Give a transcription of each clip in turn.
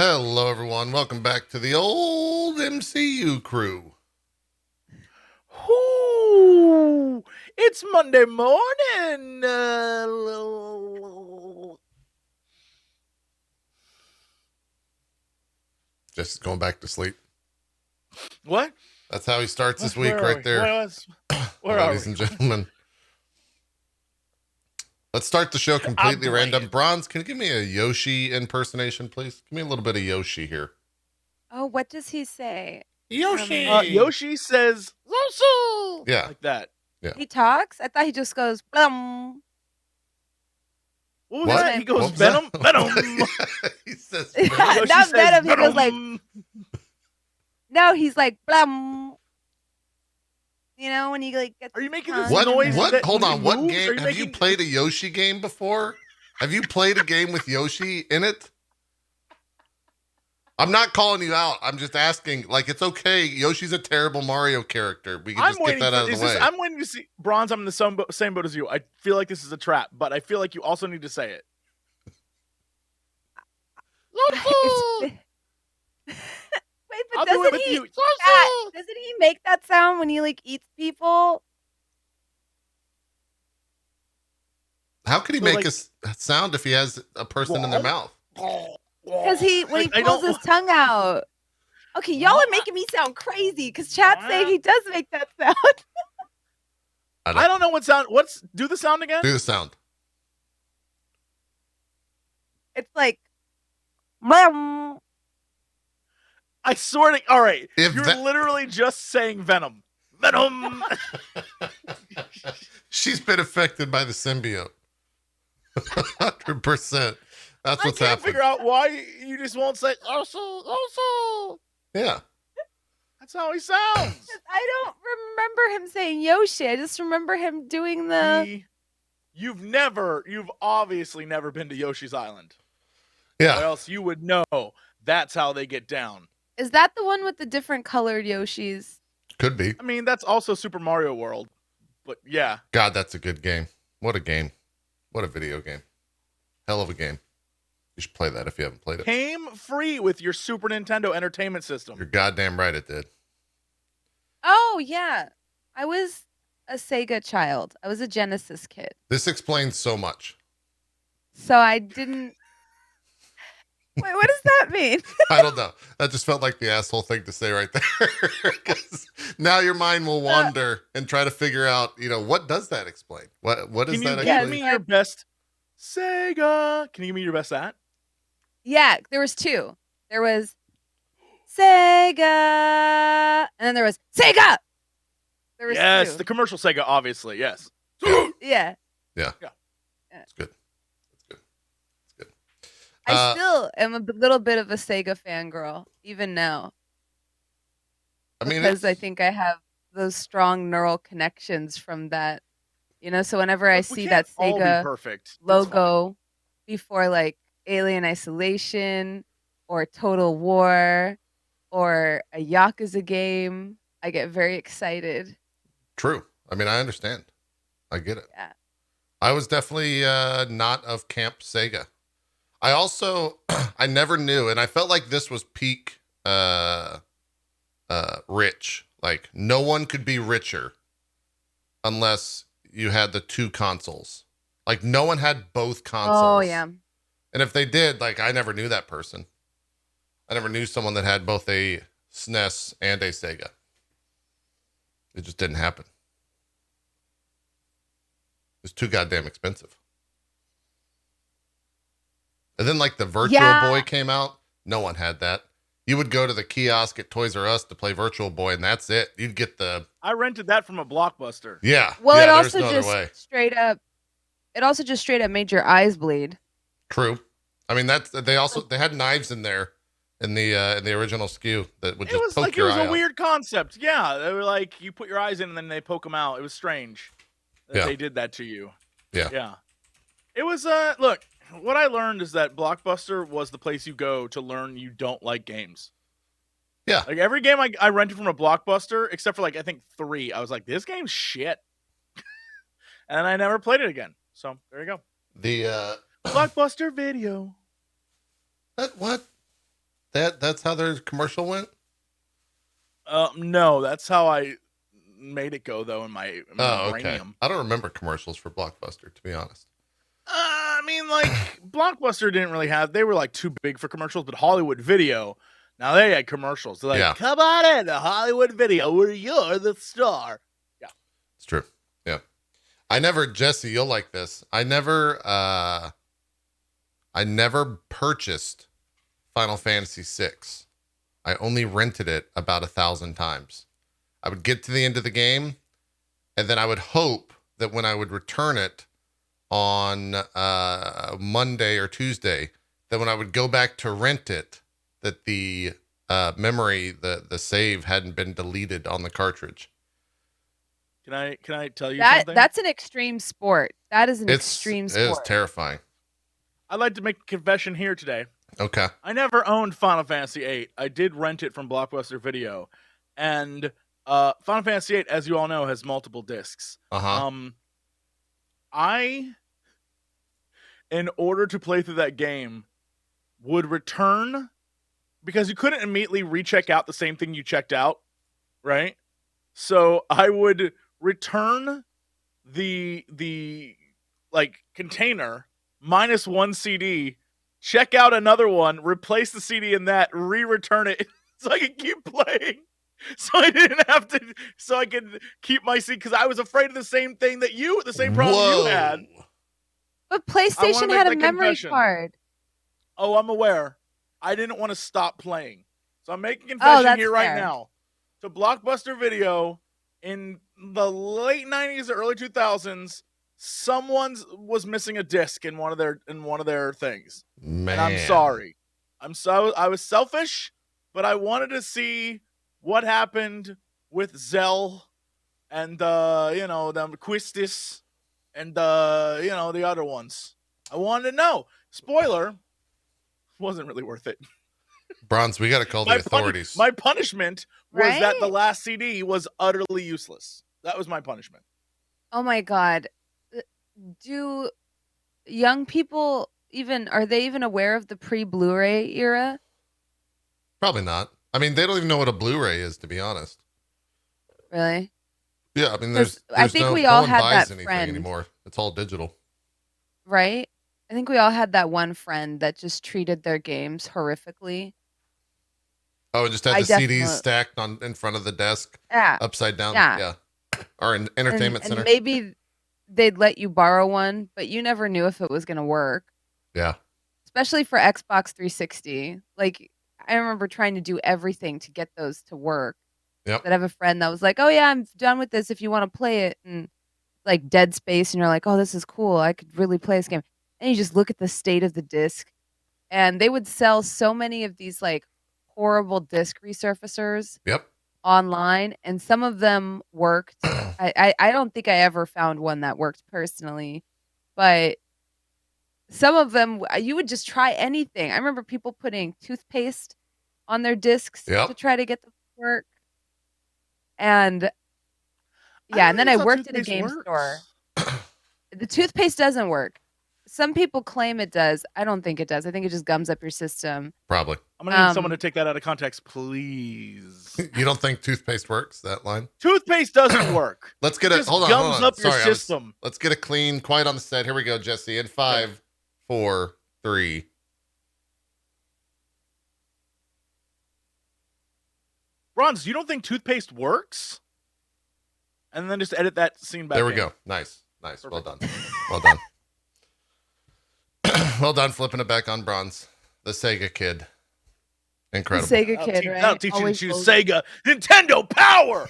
Hello, everyone. Welcome back to the old MCU crew. Ooh, it's Monday morning. Just going back to sleep. What? That's how he starts this week Where are right we? there. Where are Ladies we? and gentlemen. Let's start the show completely random. Bronze, can you give me a Yoshi impersonation, please? Give me a little bit of Yoshi here. Oh, what does he say? Yoshi! Yoshi says, Zosu! Yeah. Like that. Yeah. He talks? I thought he just goes, blum. What was that? He goes, What was Venom? that? Venom! He says Yoshi Not says, Venom. He goes like, Venom. no, he's like, blum. You know, when he like gets Are you making tongue this in noise? there. What? that Hold when on. he What moves? game? Have you played a Yoshi game before? Have you played a game with Yoshi in it? I'm not calling you out. I'm just asking. Like, it's okay. Yoshi's a terrible Mario character. We can just get that out of the way. I'm waiting to see. Bronze, I'm in the same boat as you. I feel like this is a trap, but I feel like you also need to say it. Wait, but doesn't he make that sound when he like eats people? How could he make a sound if he has a person in their mouth? Because when he pulls his tongue out. Okay, y'all are making me sound crazy because chat's saying he does make that sound. I don't know what sound. Do the sound again? Do the sound. It's like, blum. I swear to. All right, If you're literally just saying Venom. Venom. She's been affected by the symbiote. 100%. That's what's happening. I can't figure out why you just won't say also. Yeah. That's how he sounds. I don't remember him saying Yoshi. I just remember him doing the. You've obviously never been to Yoshi's Island. Yeah. Or else you would know that's how they get down. Is that the one with the different colored Yoshis? Could be. I mean, that's also Super Mario World. But yeah. God, that's a good game. What a game. What a video game. Hell of a game. You should play that if you haven't played it. Came free with your Super Nintendo Entertainment System. You're goddamn right it did. Oh, yeah. I was a Sega child. I was a Genesis kid. This explains so much. So I didn't... Wait, what does that mean? I don't know. That just felt like the asshole thing to say right there. Because now your mind will wander and try to figure out, what does that explain? What does that explain? Can you give me your best Sega? Can you give me your best at? Yeah, there was two. There was Sega, and then there was Sega. There was two. The commercial Sega, obviously, yes. Yeah. It's good. I still am a little bit of a Sega fangirl, even now. Because I think I have those strong neural connections from that. So whenever I see that Sega logo before like Alien Isolation or Total War or a Yakuza game, I get very excited. True. I mean, I understand. I get it. Yeah. I was definitely not of Camp Sega. I also, I never knew, and I felt like this was peak rich. Like, no one could be richer unless you had the two consoles. Like, no one had both consoles. Oh, yeah. And if they did, like, I never knew that person. I never knew someone that had both a SNES and a Sega. It just didn't happen. It's too goddamn expensive. And then, like, the Virtual Boy came out. No one had that. You would go to the kiosk at Toys R Us to play Virtual Boy, and that's it. You'd get the... I rented that from a Blockbuster. Yeah. Well, yeah, it also just straight up made your eyes bleed. True. I mean, they had knives in there in the original SKU that would just poke your eye out. It was a weird concept. Yeah, they were like, you put your eyes in and then they poke them out. It was strange that they did that to you. Yeah. Yeah. It was, look, what I learned is that Blockbuster was the place you go to learn you don't like games. Yeah. Like every game I rented from a Blockbuster, except for like, I think 3, I was like, this game's shit. And I never played it again. So there you go. The Blockbuster Video. What? That's how their commercial went? No, that's how I made it go though in my okay. brainium. I don't remember commercials for Blockbuster, to be honest. I mean, like Blockbuster didn't really have. They were like too big for commercials, but Hollywood Video, now they had commercials. They're like, come on in to Hollywood Video, where you're the star. Yeah, it's true. Yeah, Jesse, you'll like this. I never purchased Final Fantasy VI. I only rented it about 1,000 times. I would get to the end of the game, and then I would hope that when I would return it on Monday or Tuesday, that when I would go back to rent it, that the memory, the save hadn't been deleted on the cartridge. Can I tell you something? That's an extreme sport. That is an extreme sport. It is terrifying. I'd like to make a confession here today. Okay. I never owned Final Fantasy VIII. I did rent it from Blockbuster Video, and Final Fantasy VIII, as you all know, has multiple discs. In order to play through that game, would return, because you couldn't immediately recheck out the same thing you checked out, right? So I would return the like container minus one CD, check out another one, replace the CD in that, re-return it so I could keep playing. So I didn't have to, so I could keep my CD, because I was afraid of the same thing that the same problem you had. But PlayStation had a memory card. Oh, I'm aware. I didn't want to stop playing. So I'm making a confession here right now. To Blockbuster Video, in the late 90s or early 2000s, someone was missing a disc in one of their things. Man. And I'm sorry. I was selfish, but I wanted to see what happened with Zell and the Quistis and the other ones. I wanted to know. Spoiler, wasn't really worth it. Bronze, we got to call the authorities. My punishment was that the last CD was utterly useless. That was my punishment. Oh my God. Do young people are they even aware of the pre-Blu-ray era? Probably not. I mean, they don't even know what a Blu-ray is, to be honest. Really? Yeah, I mean, there's I think we all had that friend anymore. It's all digital. Right? I think we all had that one friend that just treated their games horrifically. Oh, just had the CDs stacked in front of the desk, upside down. Yeah. Or in entertainment center. And maybe they'd let you borrow one, but you never knew if it was going to work. Yeah. Especially for Xbox 360. Like, I remember trying to do everything to get those to work. Yep. But I have a friend that was like, oh yeah, I'm done with this if you want to play it. And like Dead Space, and you're like, oh, this is cool. I could really play this game. And you just look at the state of the disc. And they would sell so many of these like horrible disc resurfacers online. And some of them worked. I don't think I ever found one that worked personally. But some of them, you would just try anything. I remember people putting toothpaste on their discs to try to get them to work. And and then I worked at a game store. The toothpaste doesn't work. Some people claim it does. I don't think it does. I think it just gums up your system. Probably. I'm going to need someone to take that out of context, please. You don't think toothpaste works, that line? Toothpaste doesn't work. Let's get it. Hold on. Gums up your system. Let's get it clean, quiet on the set. Here we go, Jesse. In 5, 4, 3. Bronze, you don't think toothpaste works? And then just edit that scene back. There we go. Nice. Perfect. Well done. Well done. Well done, flipping it back on Bronze. The Sega kid. Incredible. The Sega kid, right? I'll teach you to choose Sega. Nintendo Power!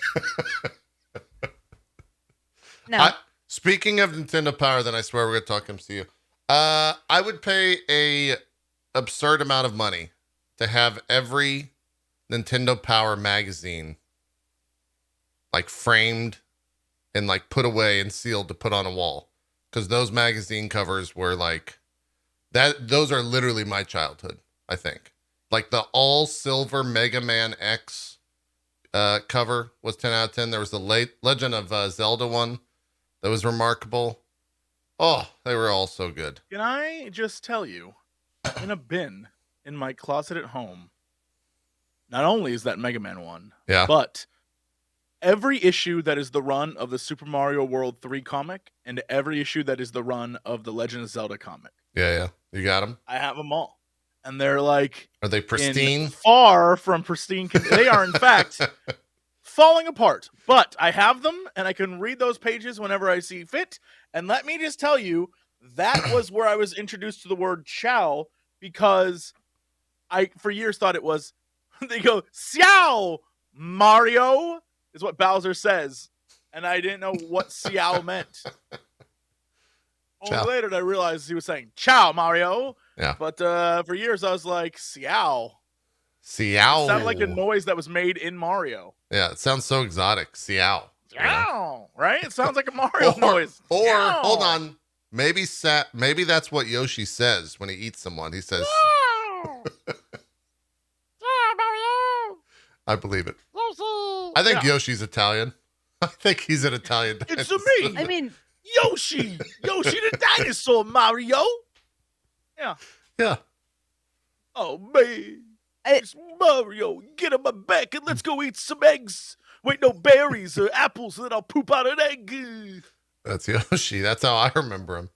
No. Speaking of Nintendo Power, then I swear we're going to talk MCU. I would pay a absurd amount of money to have every Nintendo Power magazine like framed and like put away and sealed to put on a wall. Because those magazine covers were like... Those are literally my childhood, I think. Like the all silver Mega Man X cover was 10 out of 10. There was the Legend of Zelda one that was remarkable. Oh, they were all so good. Can I just tell you, in a bin in my closet at home, not only is that Mega Man one, Yeah. but every issue that is the run of the Super Mario World 3 comic and every issue that is the run of the Legend of Zelda comic. Yeah. You got them? I have them all. And they're like... Are they pristine? Far from pristine. They are, in fact, falling apart. But I have them, and I can read those pages whenever I see fit. And let me just tell you, that was where I was introduced to the word chow, because I, for years, thought it was... They go, Xiao, Mario, is what Bowser says. And I didn't know what Xiao meant. Only later did I realize he was saying, Ciao, Mario. Yeah. But for years, I was like, Xiao. Xiao. It sounded like a noise that was made in Mario. Yeah, it sounds so exotic. Xiao. Xiao, right? It sounds like a Mario noise. Or Xiao. hold on. Maybe that's what Yoshi says when he eats someone. He says, Mario. I believe it. Yoshi. I think Yoshi's Italian. I think he's an Italian dinosaur. It's a me. I mean, Yoshi the dinosaur, Mario. Yeah. Yeah. Oh, man. It's Mario. Get on my back and let's go eat some eggs. Wait, no, berries or apples, and then I'll poop out an egg. That's Yoshi. That's how I remember him.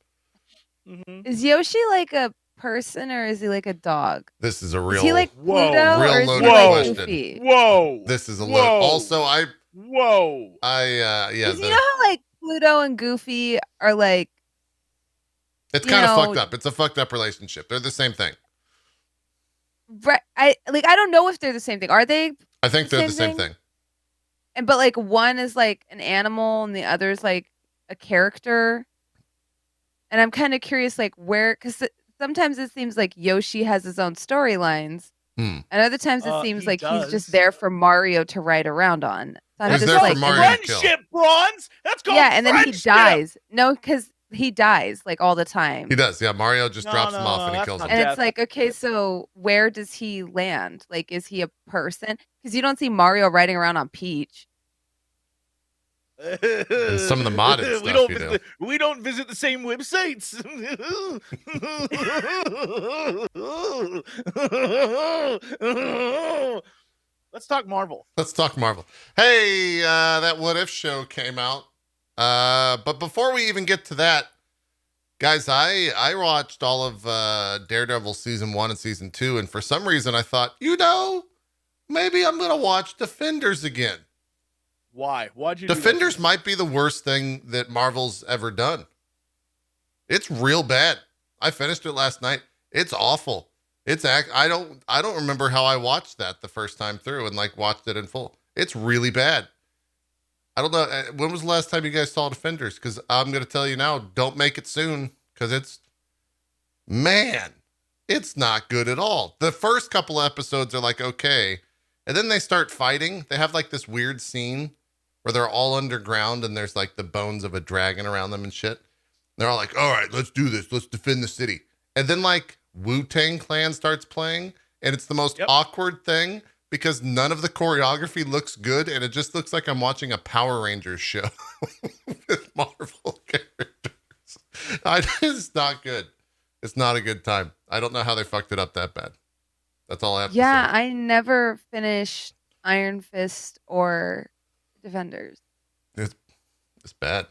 Mm-hmm. Is Yoshi like a person or is he like a dog? This is a real... Is he like Pluto real or is loaded he like question. Goofy? Whoa. This is a load. Also, yeah. You know how like Pluto and Goofy are like... It's kind of fucked up. It's a fucked up relationship. They're the same thing. Right. I don't know if they're the same thing. Are they? I think they're the same thing. And but like one is like an animal and the other is like a character. And I'm kind of curious, like where, because sometimes it seems like Yoshi has his own storylines, and other times it seems like he's just there for Mario to ride around on. So I'm He's just there like, for Mario to kill. Friendship, Bronze. That's called yeah, and then he friendship. dies. No, because he dies like all the time. He does. Yeah, Mario just drops him off and he kills him. And it's like, okay, so where does he land? Like, is he a person? Because you don't see Mario riding around on Peach. And some of the modded stuff we don't visit the same websites. Let's talk Marvel. Hey, that What If show came out. But before we even get to that, guys, I watched all of Daredevil season 1 and season 2, and for some reason I thought, maybe I'm gonna watch Defenders again. Why? Why'd you? Defenders might be the worst thing that Marvel's ever done. It's real bad. I finished it last night. It's awful. I don't remember how I watched that the first time through and like watched it in full. It's really bad. I don't know. When was the last time you guys saw Defenders? Because I'm going to tell you now, don't make it soon. Because it's not good at all. The first couple episodes are like, okay. And then they start fighting. They have like this weird scene where they're all underground and there's like the bones of a dragon around them and shit. And they're all like, all right, let's do this. Let's defend the city. And then like Wu-Tang Clan starts playing. And it's the most awkward thing. Because none of the choreography looks good, and it just looks like I'm watching a Power Rangers show with Marvel characters. It's not good. It's not a good time. I don't know how they fucked it up that bad. That's all I have to say. Yeah, I never finished Iron Fist or Defenders. It's bad.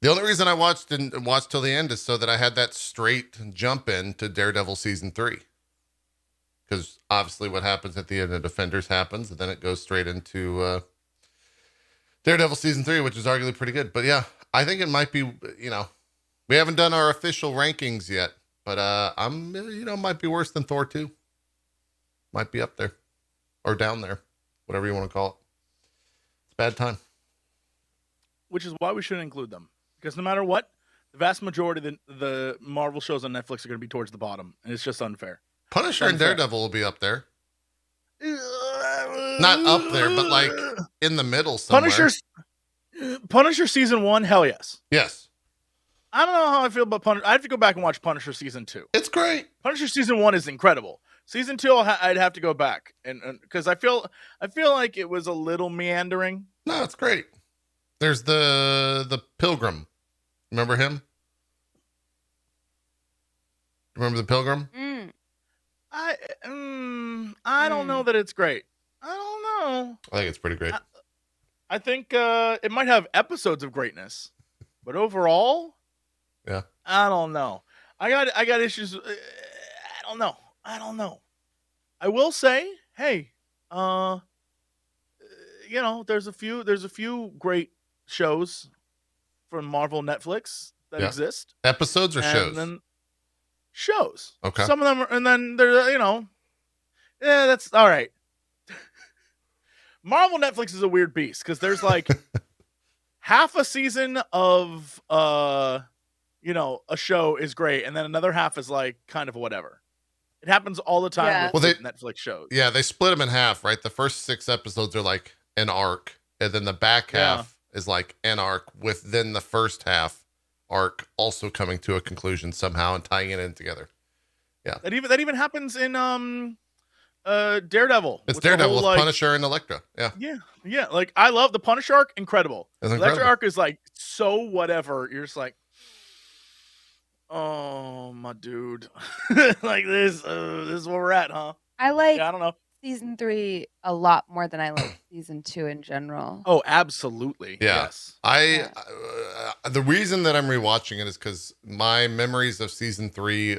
The only reason I watched till the end is so that I had that straight jump in to Daredevil season 3. Because obviously what happens at the end of Defenders happens, and then it goes straight into Daredevil season 3, which is arguably pretty good. But yeah, I think it might be, we haven't done our official rankings yet, but might be worse than Thor 2. Might be up there or down there, whatever you want to call it. It's a bad time. Which is why we shouldn't include them. Because no matter what, the vast majority of the Marvel shows on Netflix are going to be towards the bottom, and it's just unfair. Punisher and Daredevil will be up there. Not up there, but like in the middle somewhere. Punisher season 1, hell yes. Yes. I don't know how I feel about Punisher. I have to go back and watch Punisher season 2. It's great. Punisher season 1 is incredible. Season 2, I'd have to go back and because I feel like it was a little meandering. No, it's great. There's the Pilgrim. Remember him? Remember the Pilgrim? I don't know that it's great. I don't know. I think it's pretty great. I think it might have episodes of greatness, but overall, yeah, I don't know. I got issues. I don't know. I will say, hey, there's a few great shows from Marvel Netflix that exist. Episodes or shows? And then shows. Okay. Some of them are, and then there's that's all right. Marvel Netflix is a weird beast because there's like half a season of a show is great, and then another half is like kind of whatever. It happens all the time with Netflix shows. Yeah, they split them in half, right? The first 6 episodes are like an arc, and then the back half is like an arc with then the first half arc also coming to a conclusion somehow and tying it in together. Yeah. That even happens in Daredevil. It's Daredevil with Punisher and Elektra. Yeah. Yeah. Like I love the Punisher arc, incredible. The Elektra arc is like so whatever. You're just like, oh my dude. Like this is where we're at, huh? I like I don't know. Season 3 a lot more than I like season 2 in general. Oh, absolutely. Yeah. Yes. The reason that I'm rewatching it is because my memories of season 3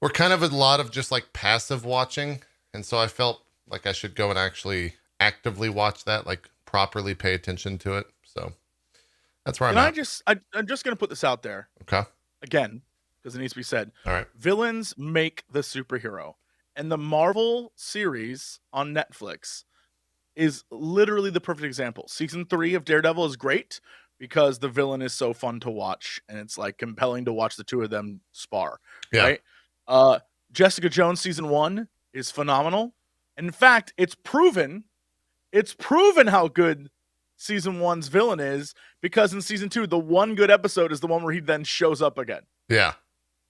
were kind of a lot of just like passive watching. And so I felt like I should go and actually actively watch that, like properly pay attention to it. So that's where I'm at. I'm just going to put this out there. Okay. Again, because it needs to be said. All right. Villains make the superhero. And the Marvel series on Netflix is literally the perfect example. Season 3 of Daredevil is great because the villain is so fun to watch. And it's like compelling to watch the two of them spar. Yeah. Right? Jessica Jones season 1 is phenomenal. In fact, it's proven how good season 1's villain is because in season 2, the one good episode is the one where he then shows up again. Yeah.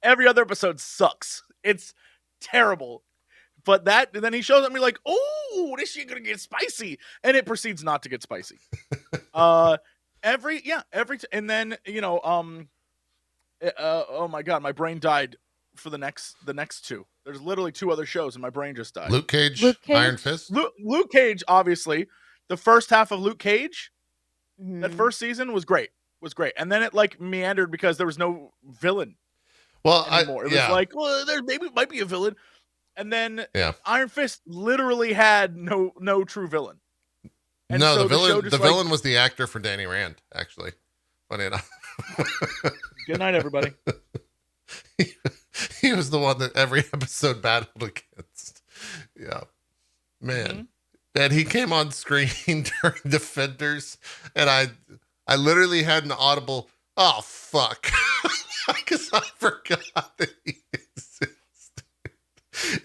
Every other episode sucks. It's terrible. But then he shows up and you're like, oh, this shit gonna get spicy. And it proceeds not to get spicy. And then, oh my God, my brain died for the next 2. There's literally 2 other shows and my brain just died. Luke Cage? Iron Fist? Luke Cage, obviously. The first half of Luke Cage, that first season was great. And then it like meandered because there was no villain anymore. It was like, well, there might be a villain. And then Iron Fist literally had no true villain. And no, so the villain was the actor for Danny Rand, actually. Funny enough. Good night, everybody. He was the one that every episode battled against. Yeah. Man. Mm-hmm. And he came on screen during Defenders, and I literally had an audible, oh, fuck. Because I forgot that he existed.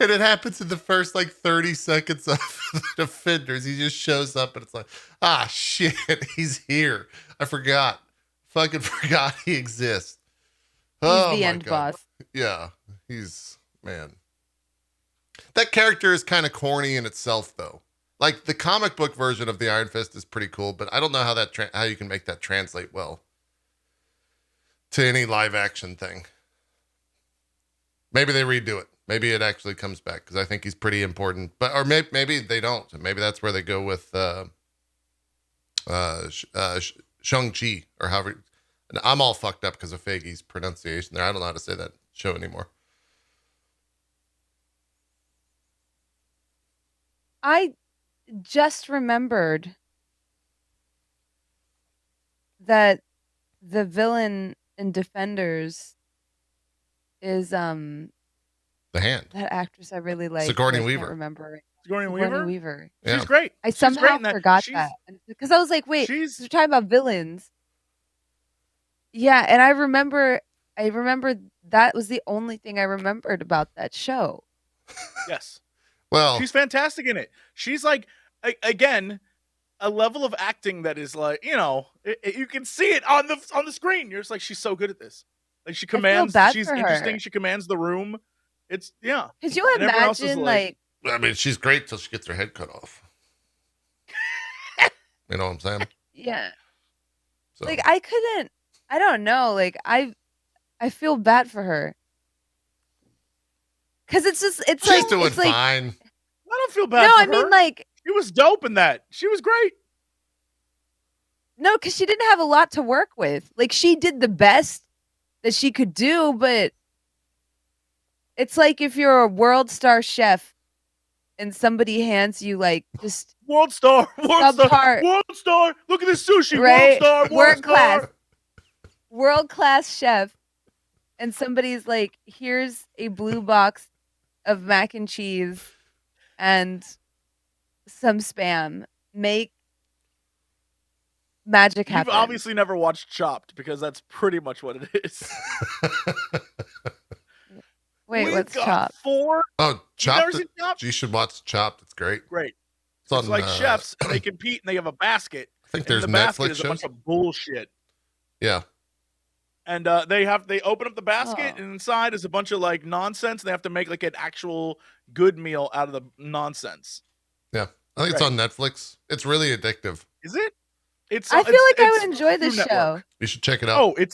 And it happens in the first, 30 seconds of the Defenders. He just shows up, and it's like, ah, shit, he's here. I forgot. Fucking forgot he exists. He's the end boss. Yeah, man. That character is kind of corny in itself, though. Like, the comic book version of the Iron Fist is pretty cool, but I don't know how you can make that translate well to any live action thing. Maybe they redo it. Maybe it actually comes back because I think he's pretty important. Or maybe they don't. Maybe that's where they go with Shang-Chi or however. And I'm all fucked up because of Feige's pronunciation there. I don't know how to say that show anymore. I just remembered that the villain in Defenders is the Hand. That actress I really like. Sigourney Weaver. I can't remember. Sigourney Weaver. Yeah. She's great. I somehow forgot that because I was like, wait, you're talking about villains. Yeah, and I remember that was the only thing I remembered about that show. Yes. Well, she's fantastic in it. She's like, again, a level of acting that is like, you can see it on the screen. You're just like, she's so good at this. Like she commands. She's interesting. She commands the room. It's Could you imagine like? I mean, she's great till she gets her head cut off. You know what I'm saying? Yeah. So. Like I couldn't. I don't know. Like I feel bad for her. Because it's She's like doing it's like, fine. I don't feel bad. No, for I mean her. like she was dope in that. She was great. no, because she didn't have a lot to work with. Like she did the best that she could do, but it's like if you're a world star chef and somebody hands you like just world star. Look at this sushi. Right? World World-class chef, and somebody's like, here's a blue box of mac and cheese and some Spam. Make magic happen. You've obviously never watched Chopped because that's pretty much what it is. Wait, what's Chopped? Oh, Chopped. Chopped? You should watch Chopped. It's great. Great. It's It's like chefs, and they compete, and they have a basket. I think there's the Netflix basket is shows. a bunch of bullshit. Yeah. And they open up the basket, and inside is a bunch of like nonsense. And they have to make like an actual good meal out of the nonsense. Yeah, I think it's on Netflix. It's really addictive. Is it? I feel like I would enjoy this show. You should check it out. Oh,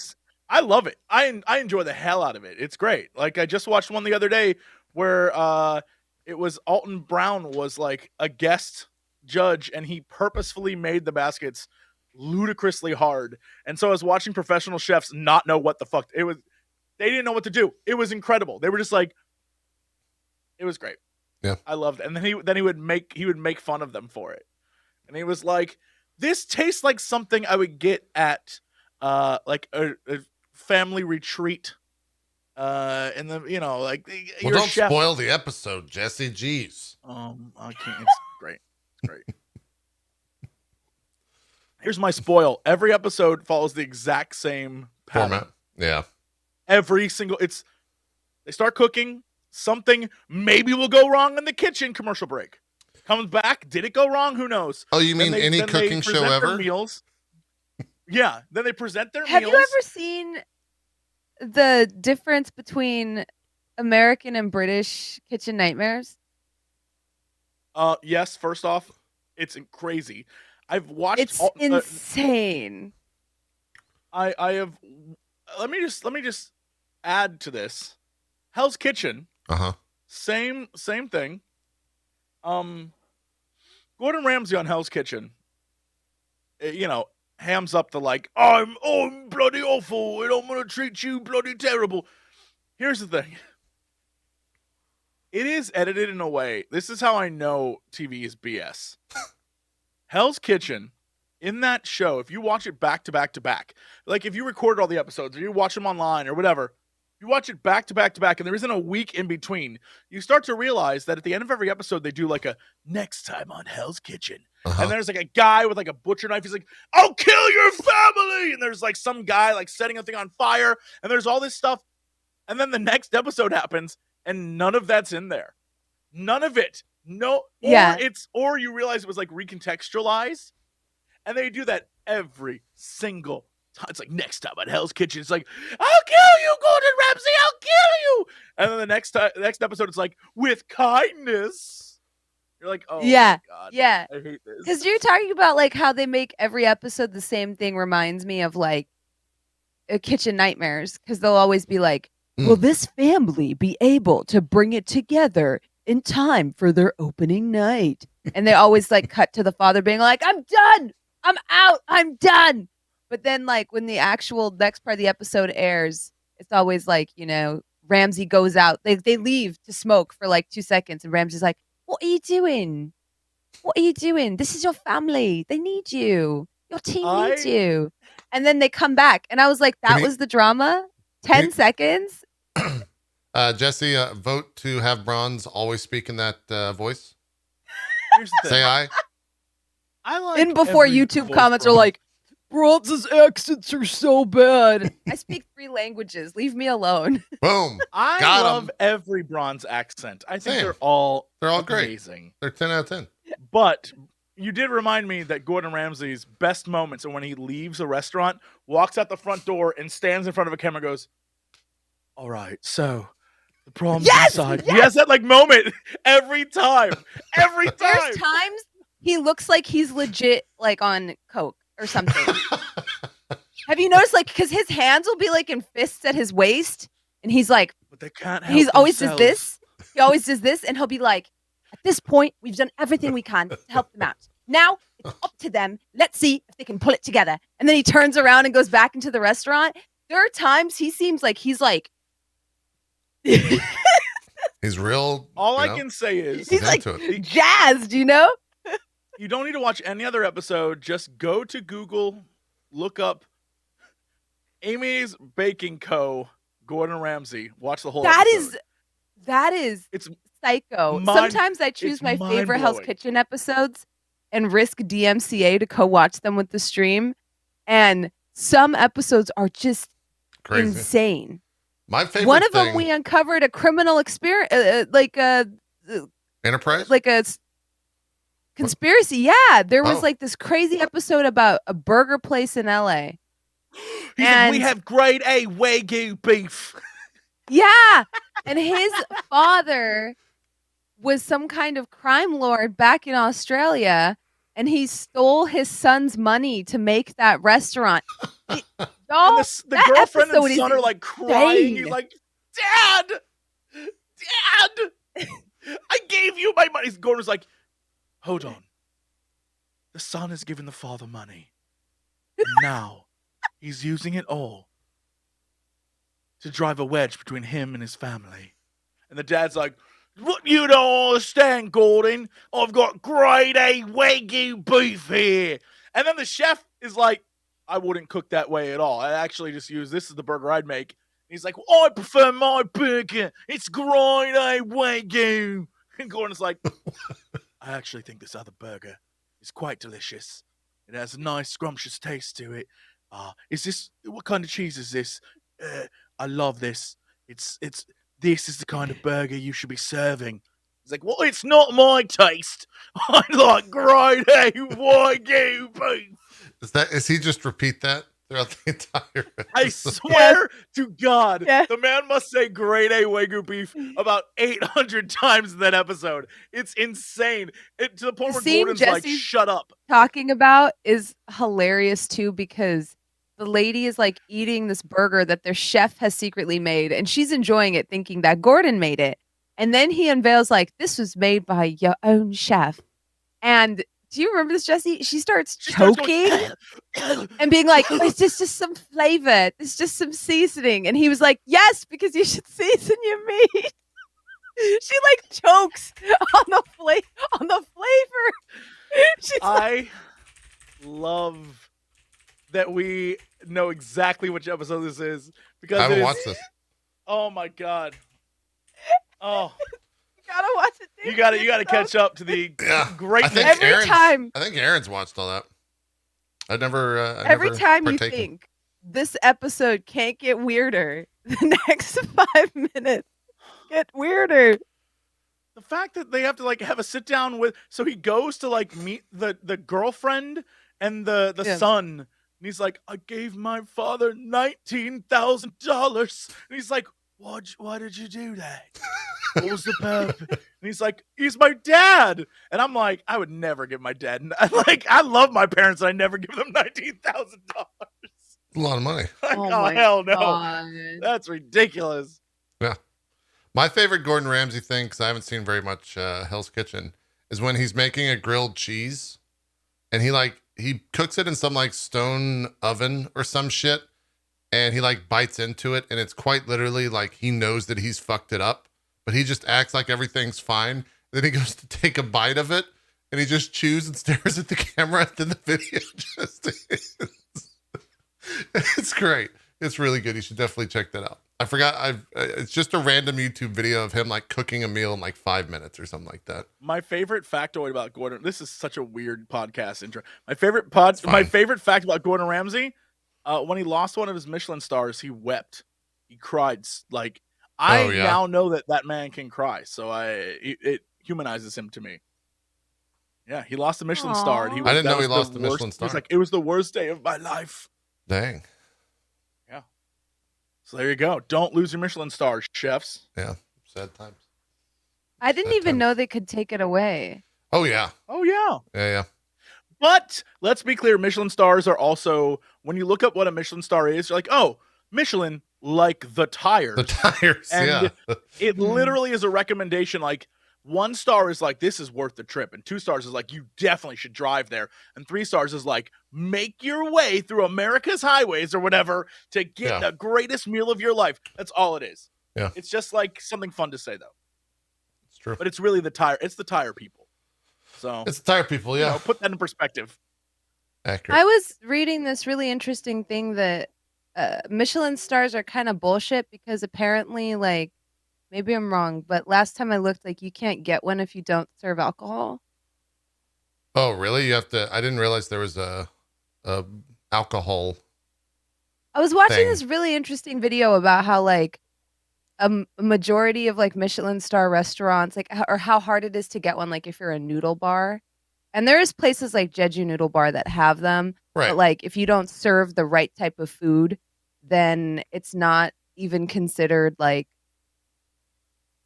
I love it. I enjoy the hell out of it. It's great. Like I just watched one the other day where it was Alton Brown was like a guest judge, and he purposefully made the baskets ludicrously hard. And so I was watching professional chefs not know what the fuck it was. They didn't know what to do. It was incredible. They were just like, it was great. Yeah, I loved it. And then he would make fun of them for it. And he was like, this tastes like something I would get at like a family retreat. And then like well, don't spoil the episode, Jesse. Jeez. I can't. It's great. It's great. Here's my spoil. Every episode follows the exact same format. Yeah. Every single they start cooking, something maybe will go wrong in the kitchen, commercial break. Comes back, did it go wrong? Who knows? Oh, you mean any cooking show ever? Meals. Yeah, then they present their Have meals. you ever seen the difference between American and British kitchen nightmares? Yes, first off, it's crazy. I've watched It's insane. I have let me just add to this. Hell's Kitchen. Uh-huh. Same thing. Gordon Ramsay on Hell's Kitchen. Hams up the like, I'm bloody awful and I'm gonna treat you bloody terrible. Here's the thing. It is edited in a way. This is how I know TV is BS. Hell's Kitchen, in that show, if you watch it back to back to back, like if you recorded all the episodes or you watch them online or whatever, you watch it back to back to back and there isn't a week in between, you start to realize that at the end of every episode, they do like a next time on Hell's Kitchen. Uh-huh. And there's like a guy with like a butcher knife. He's like, I'll kill your family. And there's like some guy like setting a thing on fire. And there's all this stuff. And then the next episode happens and none of that's in there. None of it. No. Yeah. Or you realize it was like recontextualized. And they do that every single time. It's like next time on Hell's Kitchen. It's like, I'll kill you, Gordon Ramsay. I'll kill you. And then the next episode, it's like with kindness. You're like, oh yeah, my God, yeah. I hate this. Because you're talking about like how they make every episode the same thing reminds me of like kitchen nightmares. Because they'll always be like, will this family be able to bring it together in time for their opening night? And they always like cut to the father being like, I'm done. I'm out. I'm done. But then like when the actual next part of the episode airs, it's always like, Ramsay goes out. They leave to smoke for like 2 seconds. And Ramsay's like, what are you doing? What are you doing? This is your family. They need you. Your team needs you. And then they come back. And I was like, that was the drama? 10 seconds? Jesse, vote to have Bronze always speak in that voice. Here's the thing. Say aye. I like and before YouTube comments are like, Bronze's accents are so bad. I speak 3 languages. Leave me alone. Boom. I love every Bronze accent. I think they're all amazing. Great. They're 10 out of 10. But you did remind me that Gordon Ramsay's best moments are when he leaves a restaurant, walks out the front door, and stands in front of a camera and goes, all right, so the problem's inside. Yes! He has that like moment every time. Every time. There's times he looks like he's legit like on coke or something. Have you noticed like because his hands will be like in fists at his waist and he's like, but they can't help he's always themselves. does this He always does this, and he'll be like, at this point, we've done everything we can to help them out. Now, it's up to them. Let's see if they can pull it together. And then he turns around and goes back into the restaurant. There are times he seems like he's like... He's real. All I can say is... He's like jazzed, you know? You don't need to watch any other episode. Just go to Google, look up Amy's Baking Co., Gordon Ramsay. Watch the whole episode. That is it's psycho. Sometimes I choose my favorite Hell's Kitchen episodes and risk DMCA to co-watch them with the stream. And some episodes are just insane. My favorite one of them, we uncovered a criminal experience, like a enterprise, like a conspiracy. Yeah, there was like this crazy episode about a burger place in LA. And we have grade A Wagyu beef. Yeah, and his father was some kind of crime lord back in Australia, and he stole his son's money to make that restaurant. The girlfriend and son are like crying. He's like, Dad, I gave you my money. Gordon's like, hold on. The son has given the father money. Now he's using it all to drive a wedge between him and his family. And the dad's like, what you don't understand, Gordon? I've got grade A Wagyu beef here. And then the chef is like, I wouldn't cook that way at all. I actually just use, this is the burger I'd make. And he's like, well, I prefer my burger. It's grade A Wagyu. And Gordon's like, I actually think this other burger is quite delicious. It has a nice scrumptious taste to it. What kind of cheese is this? I love this. This is the kind of burger you should be serving. He's like, well, it's not my taste. I like grade A Wagyu beef. Is he just repeat that throughout the entire episode? I swear to God, the man must say grade A Wagyu beef about 800 times in that episode. It's insane. To the point where Gordon's like, shut up. Talking about is hilarious too, because the lady is like eating this burger that their chef has secretly made, and she's enjoying it thinking that Gordon made it. And then he unveils like, this was made by your own chef. And do you remember this, Jesse? She starts choking and being like, oh, it's just some flavor. It's just some seasoning. And he was like, yes, because you should season your meat. She like chokes on the flavor. I love that we know exactly which episode this is, because I haven't watched this. Oh my God. Oh. You gotta watch it. You gotta catch up to the great. I think Aaron's watched all that. Every time you think this episode can't get weirder, the next 5 minutes get weirder. The fact that they have to like have a sit down with, so he goes to like meet the girlfriend and the son, and he's like, I gave my father $19,000, and he's like, why did you do that? What was the purpose? And he's like, he's my dad. And I'm like, I would never give my dad. I love my parents, and I never give them $19,000. A lot of money. Oh hell no. God. That's ridiculous. Yeah. My favorite Gordon Ramsay thing, because I haven't seen very much Hell's Kitchen, is when he's making a grilled cheese, and he cooks it in some like stone oven or some shit, and he like bites into it, and it's quite literally like he knows that he's fucked it up, but he just acts like everything's fine. Then he goes to take a bite of it, and he just chews and stares at the camera, and then the video just ends. It's great. It's really good. You should definitely check that out. I forgot. It's just a random YouTube video of him like cooking a meal in like 5 minutes or something like that. My favorite factoid about Gordon. This is such a weird podcast intro. My favorite fact about Gordon Ramsay. When he lost one of his Michelin stars, he wept. He cried. Like now know that man can cry. So it humanizes him to me. Yeah, he lost the Michelin star. And I didn't know he lost the Michelin star. He's like, it was the worst day of my life. Dang. Yeah. So there you go. Don't lose your Michelin stars, chefs. Yeah. Sad times. I didn't even know they could take it away. Oh yeah. Oh yeah. Yeah. But let's be clear, Michelin stars are also, when you look up what a Michelin star is, you're like, oh, Michelin, like the tires. The tires, and yeah. It literally is a recommendation. Like 1 star is like, this is worth the trip. And 2 stars is like, you definitely should drive there. And 3 stars is like, make your way through America's highways or whatever to get the greatest meal of your life. That's all it is. Yeah. It's just like something fun to say though. It's true. But it's really the tire people. So it's the tire people, yeah. Put that in perspective. Accurate. I was reading this really interesting thing that Michelin stars are kind of bullshit because apparently, like, maybe I'm wrong, but last time I looked, like, you can't get one if you don't serve alcohol. Oh, really? You have to? I didn't realize there was a alcohol. I was watching this really interesting video about how, like, a majority of like Michelin star restaurants, like, or how hard it is to get one, like if you're a noodle bar. And there is places like Jeju Noodle Bar that have them. Right. But like if you don't serve the right type of food, then it's not even considered like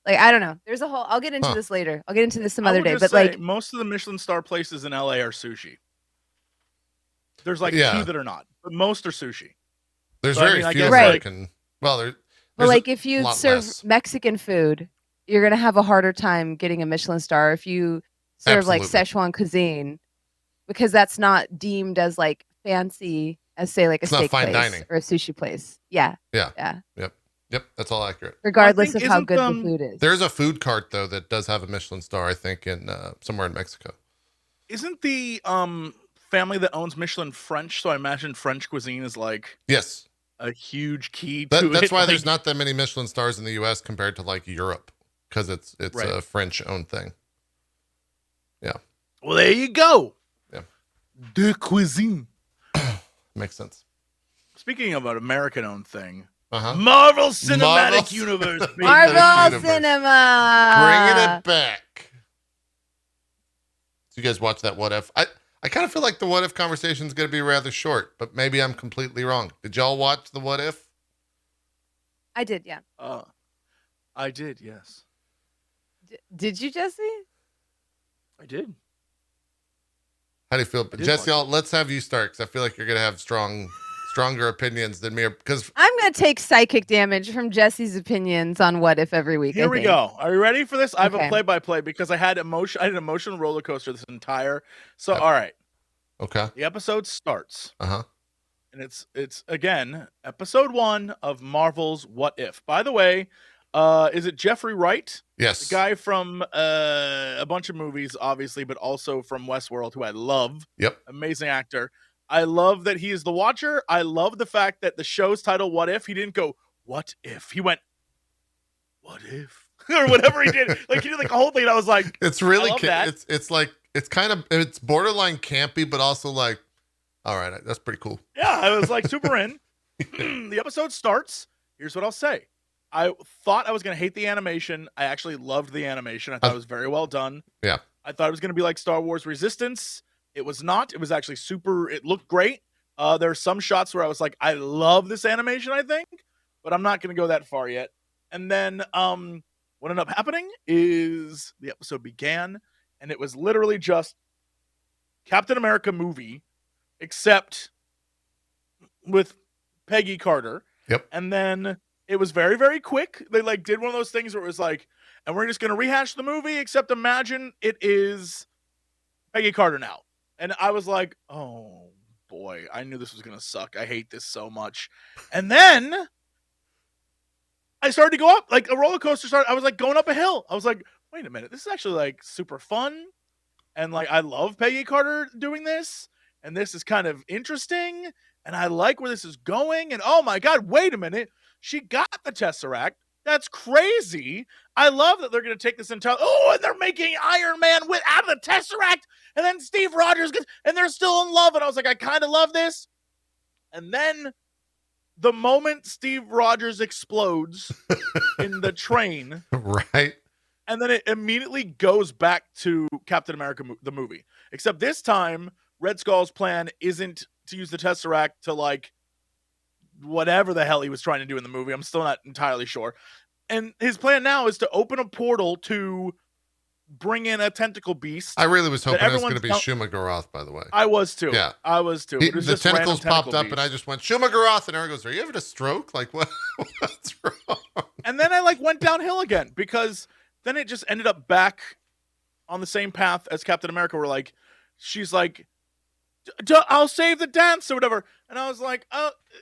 I don't know. There's a whole I'll get into this later. I'll get into this some other day. But like most of the Michelin star places in LA are sushi. There's like 2 that are not, but most are sushi. There's so, very few right. But like if you serve Mexican food, you're gonna have a harder time getting a Michelin star if you serve like Szechuan cuisine, because that's not deemed as like fancy as say like a steak place dining. Or a sushi place. Yeah. Yep, that's all accurate. Regardless of how good the food is. There's a food cart though that does have a Michelin star, I think, in somewhere in Mexico. Isn't the family that owns Michelin French? So I imagine French cuisine is like a huge key to That's it. why there's not that many Michelin stars in the US compared to like Europe, because it's a French owned thing. Yeah. Well, there you go. Yeah. De cuisine. Makes sense. Speaking of an American owned thing, Uh-huh. Marvel Cinematic Universe. Marvel Cinema. Bringing it back. So you guys watch that What If? I kind of feel like the What If conversation is going to be rather short, but maybe I'm completely wrong. Did y'all watch the What If? I did, yeah. I did, yes. Did you, Jesse? I did. How do you feel? Jesse, let's have you start, because I feel like you're going to have stronger opinions than me. Because I'm going to take psychic damage from Jesse's opinions on What If every week. Here we go. Are you ready for this? I have a play-by-play because I had an emotional roller coaster this entire. So, all right. Okay. The episode starts. Uh-huh. And it's again episode 1 of Marvel's What If. By the way, is it Jeffrey Wright? Yes. The guy from a bunch of movies, obviously, but also from Westworld, who I love. Yep. Amazing actor. I love that he is the Watcher. I love the fact that the show's title, What If, he didn't go, what if? He went, what if? Or whatever he did. Like, he did like a whole thing, and I was like, it's really, it's like, it's borderline campy, but also like, all right, that's pretty cool. Yeah, I was like super in. The episode starts. Here's what I'll say. I thought I was going to hate the animation. I actually loved the animation. I thought it was very well done. Yeah. I thought it was going to be like Star Wars Resistance. It was not. It was actually super. It looked great. There are some shots where I was like, I love this animation, I think, but I'm not going to go that far yet. And then what ended up happening is the episode began, and it was literally just Captain America movie, except with Peggy Carter. Yep. And then it was very, very quick. They like did one of those things where it was like, and we're just going to rehash the movie, except imagine it is Peggy Carter now. And I was like, oh boy, I knew this was going to suck. I hate this so much. And then I started to go up like a roller coaster started. I was like going up a hill. I was like, wait a minute. This is actually like super fun. And like, I love Peggy Carter doing this. And this is kind of interesting. And I like where this is going. And oh my God, wait a minute. She got the Tesseract. That's crazy. I love that they're going to take this entire... Oh, and they're making Iron Man without the Tesseract. And then Steve Rogers gets... And they're still in love. And I was like, I kind of love this. And then the moment Steve Rogers explodes in the train... Right. And then it immediately goes back to Captain America, the movie. Except this time, Red Skull's plan isn't to use the Tesseract to like... whatever the hell he was trying to do in the movie. I'm still not entirely sure. And his plan now is to open a portal to bring in a tentacle beast. I really was hoping it was going to be Shuma Gorath, by the way. I was too. Yeah. I was too. The tentacles popped up and I just went, Shuma Gorath, and Aaron goes, are you having a stroke? Like, what's wrong? And then I like went downhill again because then it just ended up back on the same path as Captain America, where like she's like, I'll save the dance or whatever. And I was like,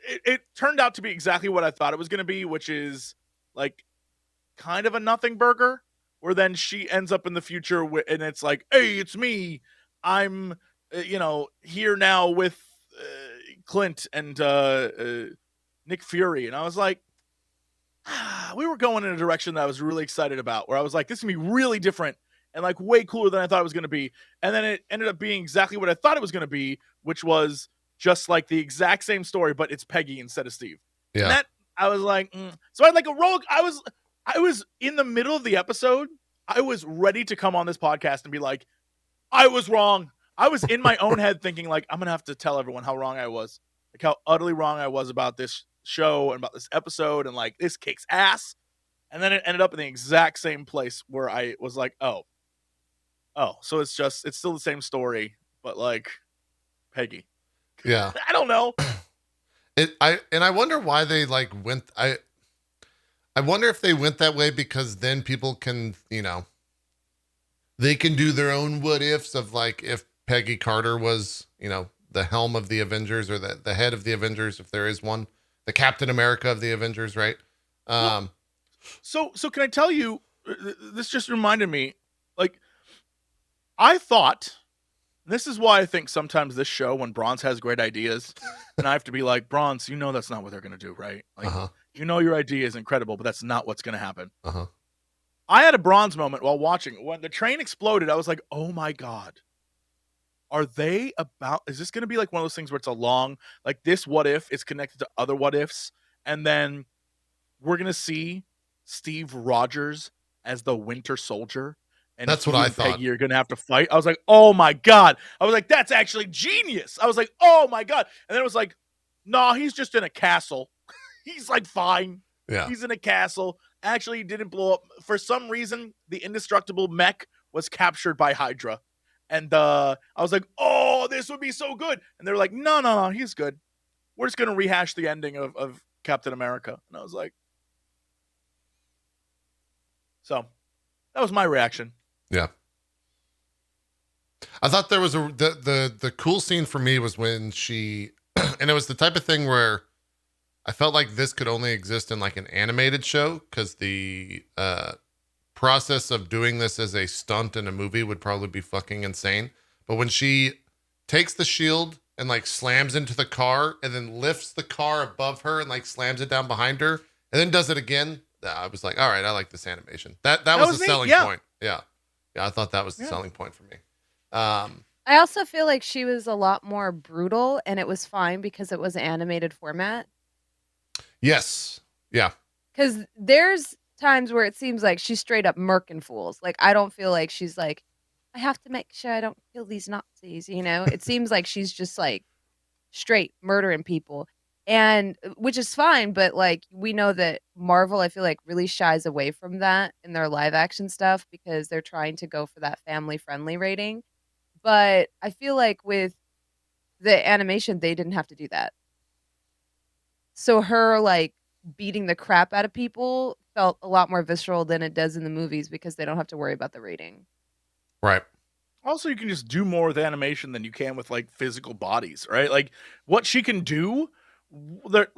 it turned out to be exactly what I thought it was going to be, which is like kind of a nothing burger, where then she ends up in the future and it's like, hey, it's me. I'm, here now with Clint and Nick Fury. And I was like, we were going in a direction that I was really excited about, where I was like, this is going to be really different and like way cooler than I thought it was going to be. And then it ended up being exactly what I thought it was going to be, which was just like the exact same story, but it's Peggy instead of Steve. Yeah. And that I was like, so I had like a roll. I was in the middle of the episode. I was ready to come on this podcast and be like, I was wrong. I was in my own head thinking like, I'm going to have to tell everyone how wrong I was, like how utterly wrong I was about this show and about this episode, and like this kicks ass. And then it ended up in the exact same place where I was like, oh, so it's still the same story, but like Peggy. Yeah. I don't know. I wonder why they like went. I wonder if they went that way because then people can, they can do their own what ifs of like if Peggy Carter was, the helm of the Avengers or the head of the Avengers, if there is one, the Captain America of the Avengers, right? So can I tell you, this just reminded me, like, I thought, this is why I think sometimes this show, when Bronze has great ideas, and I have to be like, Bronze, that's not what they're going to do, right? Like, your idea is incredible, but that's not what's going to happen. I had a Bronze moment while watching. When the train exploded, I was like, oh my God. Is this going to be like one of those things where it's a long, like this what if is connected to other what ifs? And then we're going to see Steve Rogers as the Winter Soldier. And that's what I thought. Peggy, you're going to have to fight. I was like, oh my God. I was like, that's actually genius. I was like, oh my God. And then it was like, no, he's just in a castle. He's like, fine. Yeah. He's in a castle. Actually, he didn't blow up. For some reason, the indestructible mech was captured by Hydra. And I was like, oh, this would be so good. And they were like, no, he's good. We're just going to rehash the ending of Captain America. And I was like, so that was my reaction. Yeah. I thought there was the cool scene for me was when she, and it was the type of thing where I felt like this could only exist in like an animated show, because the process of doing this as a stunt in a movie would probably be fucking insane. But when she takes the shield and like slams into the car and then lifts the car above her and like slams it down behind her and then does it again, I was like, all right, I like this animation. That was the selling point. Yeah, I thought that was the selling point for me. I also feel like she was a lot more brutal, and it was fine because it was an animated format. Yes. Yeah. Because there's times where it seems like she's straight up murking fools. Like, I don't feel like she's like, I have to make sure I don't kill these Nazis, It seems like she's just like straight murdering people, and which is fine, but like we know that Marvel, I feel like, really shies away from that in their live action stuff because they're trying to go for that family friendly rating. But I feel like with the animation, they didn't have to do that. So her like beating the crap out of people felt a lot more visceral than it does in the movies because they don't have to worry about the rating. Right. Also, you can just do more with animation than you can with like physical bodies, right? Like what she can do, like,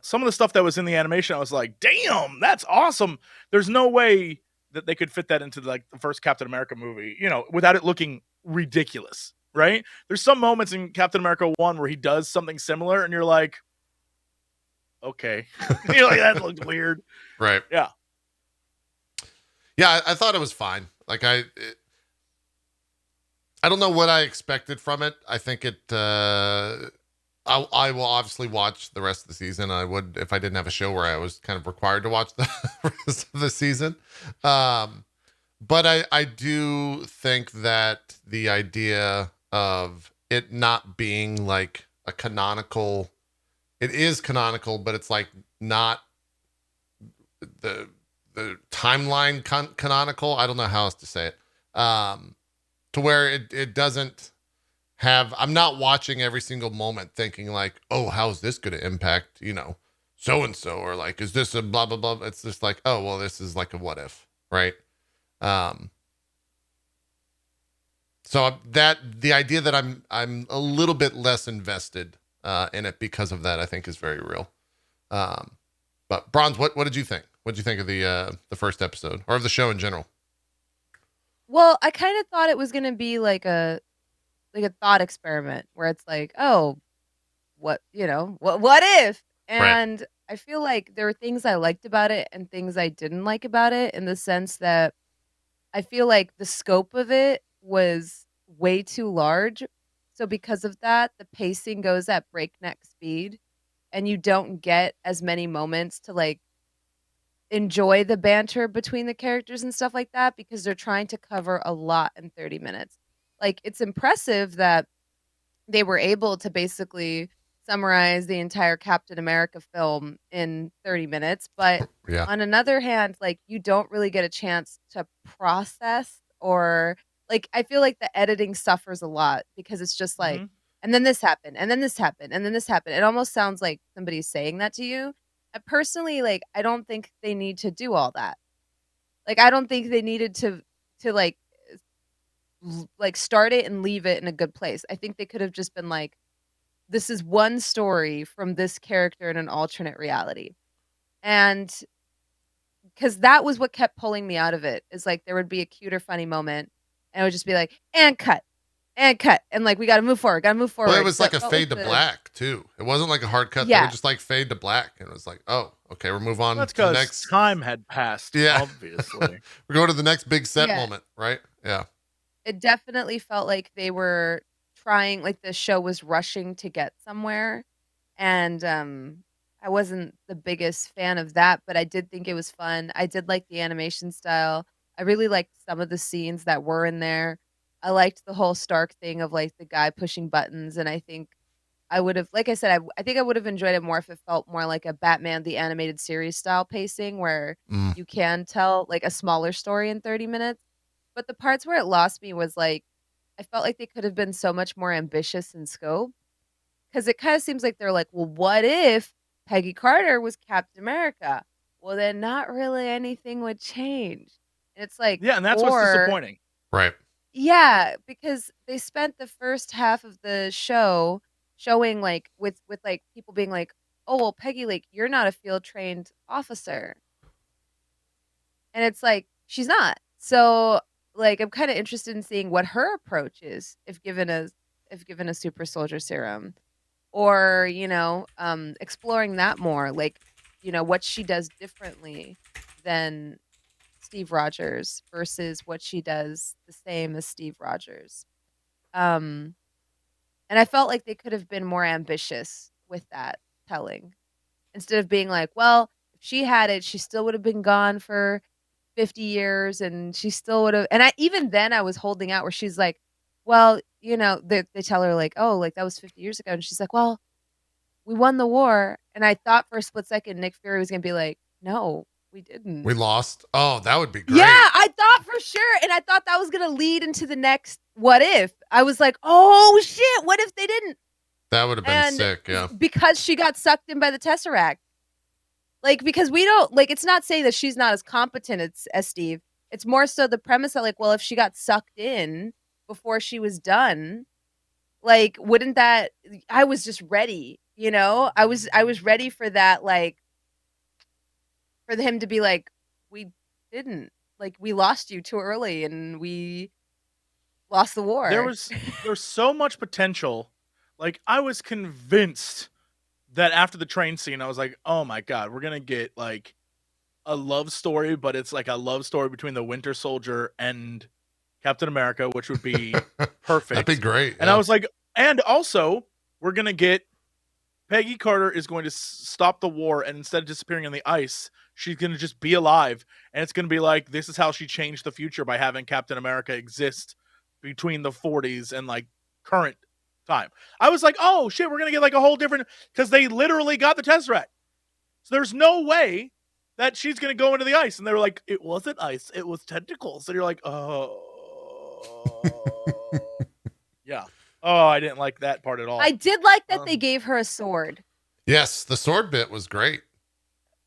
some of the stuff that was in the animation, I was like, damn, that's awesome. There's no way that they could fit that into like the first Captain America movie, without it looking ridiculous, right? There's some moments in Captain America 1 where he does something similar and you're like, okay. You're like, that looked weird. Right. Yeah. Yeah, I thought it was fine. Like I don't know what I expected from it. I think I will obviously watch the rest of the season. I would if I didn't have a show where I was kind of required to watch the rest of the season. But I do think that the idea of it not being like a canonical, it is canonical, but it's like not the timeline canonical. I don't know how else to say it. To where it doesn't have, I'm not watching every single moment thinking like, oh, how's this going to impact, so and so, or like, is this a blah blah blah? It's just like, oh, well, this is like a what if, right? So that the idea that I'm a little bit less invested in it because of that, I think is very real. But Bronze, what did you think? What did you think of the first episode or of the show in general? Well, I kind of thought it was gonna be like a thought experiment where it's like, oh, what if? And right. I feel like there were things I liked about it and things I didn't like about it, in the sense that I feel like the scope of it was way too large. So because of that, the pacing goes at breakneck speed, and you don't get as many moments to like enjoy the banter between the characters and stuff like that, because they're trying to cover a lot in 30 minutes. Like, it's impressive that they were able to basically summarize the entire Captain America film in 30 minutes. But yeah, on another hand, like, you don't really get a chance to process, or like, I feel like the editing suffers a lot because it's just like, and then this happened, and then this happened, and then this happened. It almost sounds like somebody's saying that to you. Personally, like, I don't think they need to do all that. Like, I don't think they needed to like start it and leave it in a good place. I think they could have just been like, this is one story from this character in an alternate reality. And because that was what kept pulling me out of it, is like there would be a cute or funny moment and it would just be like, and cut. And like, we got to move forward. Well, it was like a fade to black too. It wasn't like a hard cut. Yeah. They would just like fade to black. And it was like, oh, okay, we'll move on. That's because the next time had passed. Yeah. Obviously. We're going to the next big set moment, right? Yeah. It definitely felt like they were trying, like the show was rushing to get somewhere. And I wasn't the biggest fan of that, but I did think it was fun. I did like the animation style. I really liked some of the scenes that were in there. I liked the whole Stark thing of like the guy pushing buttons. And I think I would have, like I said, I think I would have enjoyed it more if it felt more like a Batman the Animated Series style pacing, where you can tell like a smaller story in 30 minutes. But the parts where it lost me was like, I felt like they could have been so much more ambitious in scope. Because it kind of seems like they're like, well, what if Peggy Carter was Captain America? Well, then not really anything would change. And it's like, yeah, and that's what's disappointing. Right. Yeah, because they spent the first half of the show showing like with like people being like, oh, well, Peggy, like, you're not a field trained officer. And it's like, she's not. So like, I'm kind of interested in seeing what her approach is if given a super soldier serum, or exploring that more, like, what she does differently than Steve Rogers versus what she does the same as Steve Rogers. And I felt like they could have been more ambitious with that telling, instead of being like, well, if she had it, she still would have been gone for 50 years and she still would have. And even then I was holding out, where she's like, well, they tell her like, oh, like that was 50 years ago. And she's like, well, we won the war. And I thought for a split second Nick Fury was going to be like, no, we didn't. We lost. Oh, that would be great. Yeah, I thought for sure. And I thought that was going to lead into the next what if. I was like, oh, shit, what if they didn't? That would have been sick, yeah. Because she got sucked in by the Tesseract. Like, because we don't, like, it's not saying that she's not as competent as Steve. It's more so the premise that, like, well, if she got sucked in before she was done, like, wouldn't that, I was just ready, I was ready for that, like, for him to be like, we didn't, like, we lost you too early and we lost the war. There's so much potential. Like, I was convinced that after the train scene, I was like, oh my God, we're going to get like a love story, but it's like a love story between the Winter Soldier and Captain America, which would be perfect. That'd be great. And I was like, and also we're going to get Peggy Carter is going to stop the war, and instead of disappearing in the ice, she's going to just be alive. And it's going to be like, this is how she changed the future by having Captain America exist between the 40s and like current time. I was like, oh shit, we're going to get like a whole different, because they literally got the Tesseract. So there's no way that she's gonna go into the ice, and they were like, it wasn't ice, it was tentacles, and you're like, oh, yeah. Oh, I didn't like that part at all. I did like that they gave her a sword. Yes, the sword bit was great.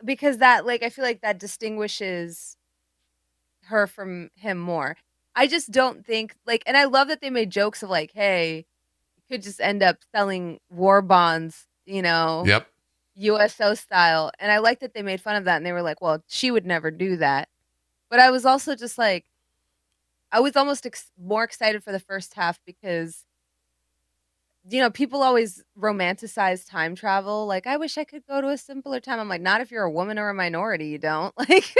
Because that, like, I feel like that distinguishes her from him more. I just don't think, like, and I love that they made jokes of like, hey, you could just end up selling war bonds, Yep. USO style. And I like that they made fun of that, and they were like, well, she would never do that. But I was also just like, I was almost more excited for the first half because, people always romanticize time travel. Like, I wish I could go to a simpler time. I'm like, not if you're a woman or a minority, you don't. Like,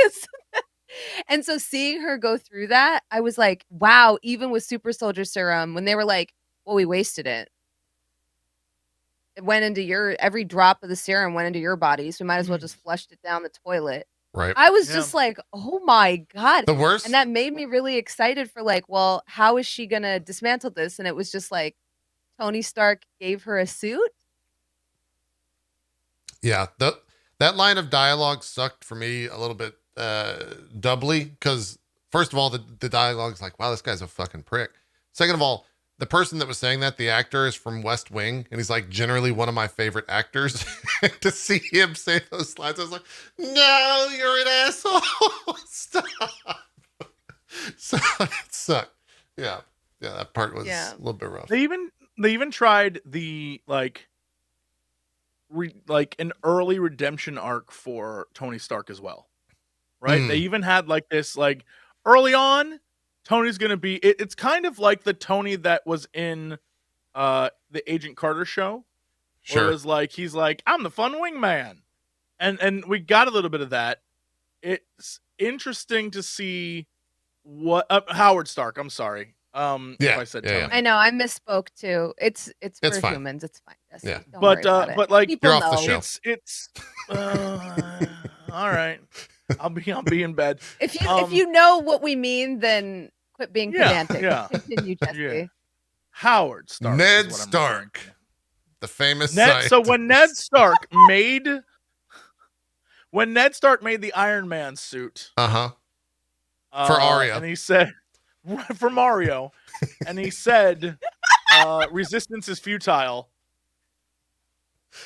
and so seeing her go through that, I was like, wow, even with super soldier serum, when they were like, well, we wasted it. It went into every drop of the serum went into your body, so we might as well just flushed it down the toilet. Right. I was just like, oh my God. The worst. And that made me really excited for like, well, how is she going to dismantle this? And it was just like, Tony Stark gave her a suit. Yeah. That line of dialogue sucked for me a little bit doubly because first of all, the dialogue's like, wow, this guy's a fucking prick. Second of all, the person that was saying that, the actor, is from West Wing, and he's like generally one of my favorite actors. To see him say those lines, I was like, no, you're an asshole. Stop. So it sucked. Yeah. Yeah, that part was a little bit rough. They even tried the like an early redemption arc for Tony Stark as well. Right? They even had like this like early on, Tony's gonna be it's kind of like the Tony that was in the Agent Carter show. Sure. Where it was like he's like, I'm the fun wingman. And we got a little bit of that. It's interesting to see what Howard Stark, I'm sorry. If I said Tony. I know, I misspoke too. It's for fine. humans, it's fine. Just yeah. Don't worry about it. But like people you're off know. the show. It's all right. I'll be in bed. If you know what we mean, then quit being pedantic. Yeah. Continue, Jesse. Yeah. Howard Stark. Ned Stark. The famous Ned. So when Ned Stark made the Iron Man suit. For Arya. And he said for Mario. And he said resistance is futile.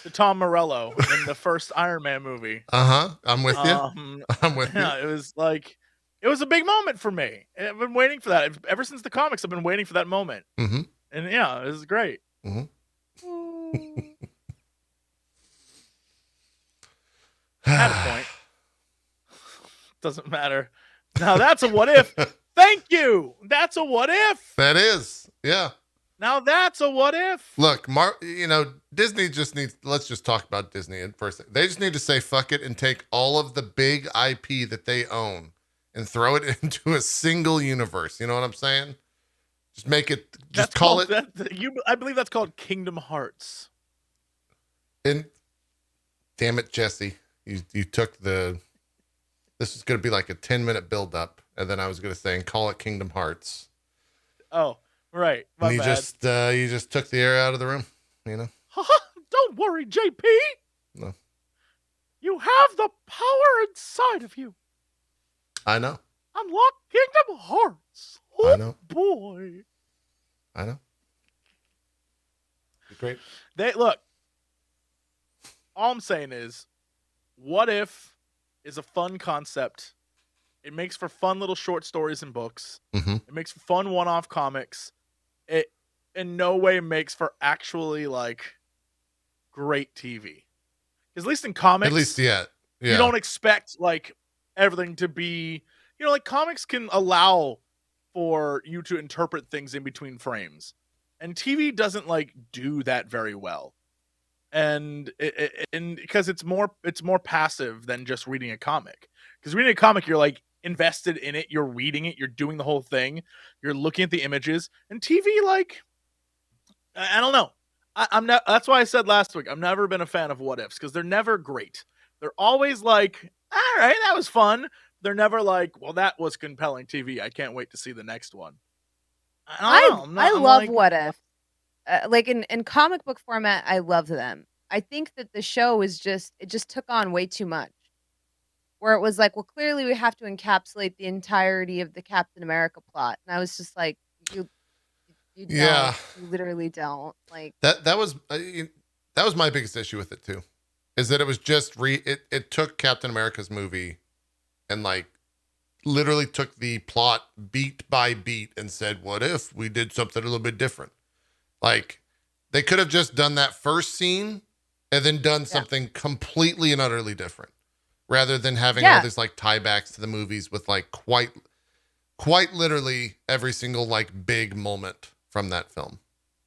To Tom Morello in the first Iron Man movie. I'm with you. I'm with you. It was like, it was a big moment for me. I've been waiting for that. Ever since the comics, I've been waiting for that moment. Mm-hmm. And yeah, it was great. Mm-hmm. At a point. Doesn't matter. Now that's a what if. Thank you. That's a what if. That is. Yeah. Now that's a what if. Look, Disney just needs, let's just talk about Disney at first. They just need to say fuck it and take all of the big IP that they own and throw it into a single universe. You know what I'm saying? Just make it, I believe that's called Kingdom Hearts. And damn it, Jesse, you took this is going to be like a 10-minute build up. And then I was going to say, and call it Kingdom Hearts. Oh, right. My bad. You just took the air out of the room, Don't worry, JP. No. You have the power inside of you. I know. Unlock Kingdom Hearts. Oh, I know. Boy. I know. Great. Look. All I'm saying is, what if is a fun concept. It makes for fun little short stories and books. Mm-hmm. It makes for fun one-off comics. It in no way makes for actually like great TV. Because at least in comics, you don't expect like everything to be, like comics can allow for you to interpret things in between frames, and TV doesn't like do that very well. And because it's more passive than just reading a comic. Because reading a comic, you're like invested in it, you're reading it, you're doing the whole thing, you're looking at the images. And TV, like, I don't know. I'm not. That's why I said last week, I've never been a fan of what ifs because they're never great. They're always like, all right, that was fun. They're never like, well, that was compelling TV. I can't wait to see the next one. I love what if. Like in comic book format, I love them. I think that the show is it just took on way too much. where it was like, well, clearly we have to encapsulate the entirety of the Captain America plot. And I was just like, you don't. You literally don't. Like that was my biggest issue with it too, is that it was just it took Captain America's movie and like literally took the plot beat by beat and said, what if we did something a little bit different? Like they could have just done that first scene and then done something completely and utterly different, rather than having all these like tiebacks to the movies with like quite literally every single like big moment from that film.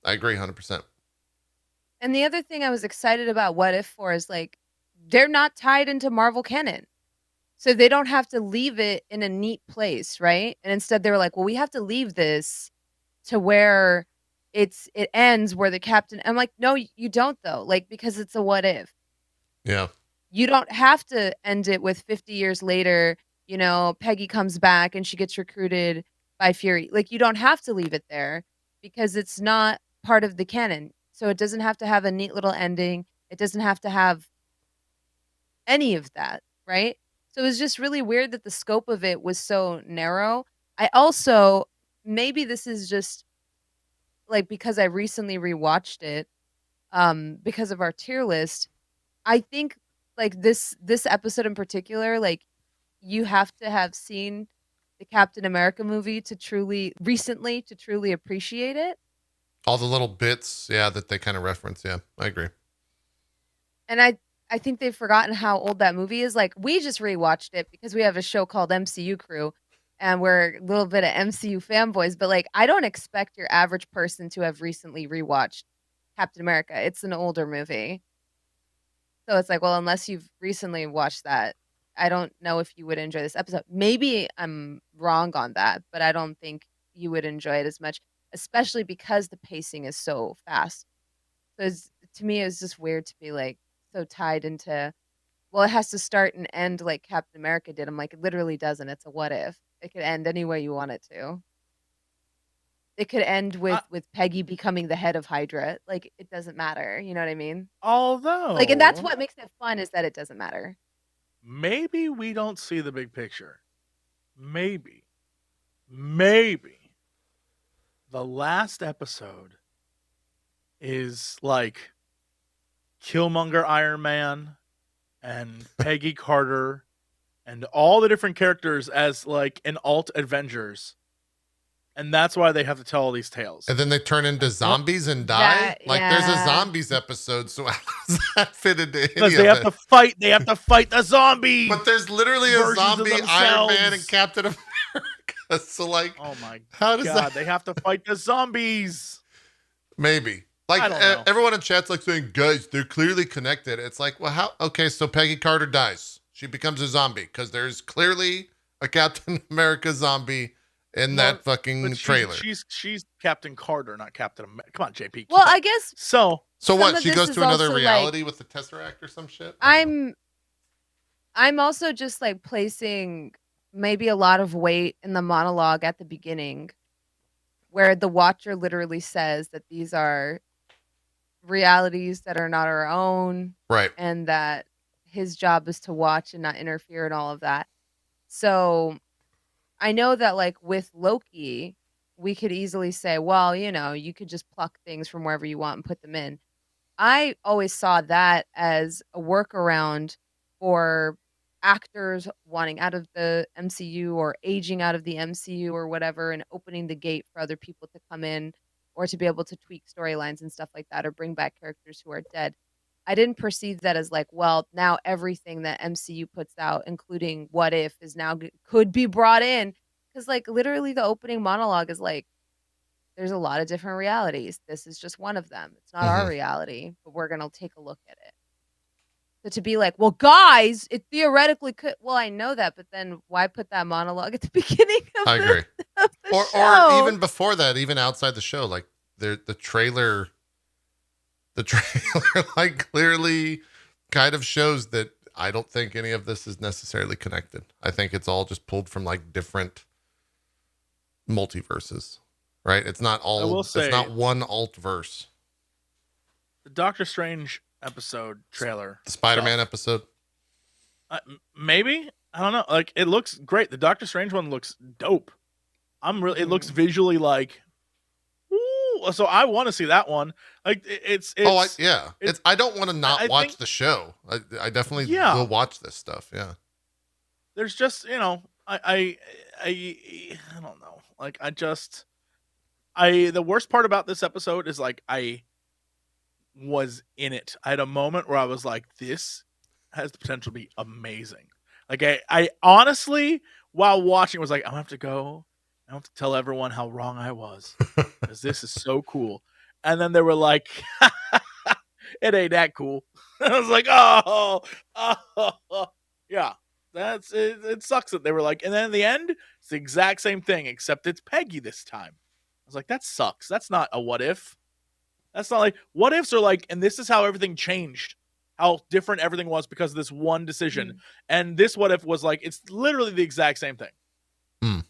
I agree 100%. And the other thing I was excited about What If for is like, they're not tied into Marvel canon. So they don't have to leave it in a neat place, right? And instead they were like, well, we have to leave this to where it ends where the captain. I'm like, no, you don't though. Like, because it's a what if. Yeah. You don't have to end it with 50 years later, you know, Peggy comes back and she gets recruited by Fury. Like, you don't have to leave it there because it's not part of the canon. So it doesn't have to have a neat little ending. It doesn't have to have any of that, right? So it was just really weird that the scope of it was so narrow. I also, maybe this is just like because I recently rewatched it, because of our tier list. I think like this episode in particular, like you have to have seen the Captain America movie to truly appreciate it. All the little bits, that they kind of reference. Yeah, I agree. And I think they've forgotten how old that movie is. Like, we just rewatched it because we have a show called MCU Crew, and we're a little bit of MCU fanboys. But like, I don't expect your average person to have recently rewatched Captain America. It's an older movie, so it's like, well, unless you've recently watched that, I don't know if you would enjoy this episode. Maybe I'm wrong on that, but I don't think you would enjoy it as much, especially because the pacing is so fast. So to me, it's just weird to be like so tied into, well, it has to start and end like Captain America did. I'm like, it literally doesn't. It's a what if. It could end any way you want it to. It could end with Peggy becoming the head of Hydra. Like, it doesn't matter. You know what I mean? Although, like, and that's what makes it fun, is that it doesn't matter. Maybe we don't see the big picture. Maybe the last episode is like Killmonger Iron Man and Peggy Carter and all the different characters as like an alt Avengers. And that's why they have to tell all these tales. And then they turn into zombies and die? There's a zombies episode, so how does that fit into any of it? Because they have to fight the zombies. But there's literally a zombie Iron Man and Captain America. So like, oh my how does God, they have to fight the zombies. Maybe. Like, I don't know. Everyone in chat's like saying, guys, they're clearly connected. It's like, well, how? Okay, so Peggy Carter dies. She becomes a zombie because there's clearly a Captain America zombie in that fucking trailer. She's Captain Carter, not Captain America. Come on, JP. Well, I guess so. So what? She goes to another reality with the Tesseract or some shit? I'm also just like placing maybe a lot of weight in the monologue at the beginning, where the Watcher literally says that these are realities that are not our own, right? And that his job is to watch and not interfere and all of that. So I know that like with Loki, we could easily say, well, you know, you could just pluck things from wherever you want and put them in. I always saw that as a workaround for actors wanting out of the MCU or aging out of the MCU or whatever, and opening the gate for other people to come in or to be able to tweak storylines and stuff like that, or bring back characters who are dead. I didn't perceive that as like, well, now everything that MCU puts out, including What If, is now could be brought in. Because like literally the opening monologue is like, there's a lot of different realities. This is just one of them. It's not our reality, but we're going to take a look at it. So to be like, well, guys, it theoretically could. Well, I know that, but then why put that monologue at the beginning of I agree. Of the show? Or even before that, even outside the show, like the trailer like clearly kind of shows that I don't think any of this is necessarily connected. I think it's all just pulled from like different multiverses, right? It's not all, it's not one alt verse. The Doctor Strange episode trailer. The Spider-Man episode. Maybe. I don't know. Like, it looks great. The Doctor Strange one looks dope. It looks visually like, ooh. So I want to see that one. Like, I don't want to not watch the show. I definitely will watch this stuff. Yeah. There's just, I don't know. Like, the worst part about this episode is like, I was in it. I had a moment where I was like, this has the potential to be amazing. Like, I honestly, while watching, was like, I'm gonna have to go. I have to tell everyone how wrong I was, because this is so cool. And then they were like, it ain't that cool. I was like, oh, yeah. That's it. It sucks that they were like, and then in the end, it's the exact same thing, except it's Peggy this time. I was like, that sucks. That's not a what if. That's not like, what ifs are like, and this is how everything changed, how different everything was because of this one decision. Mm. And this what if was like, it's literally the exact same thing. Mm.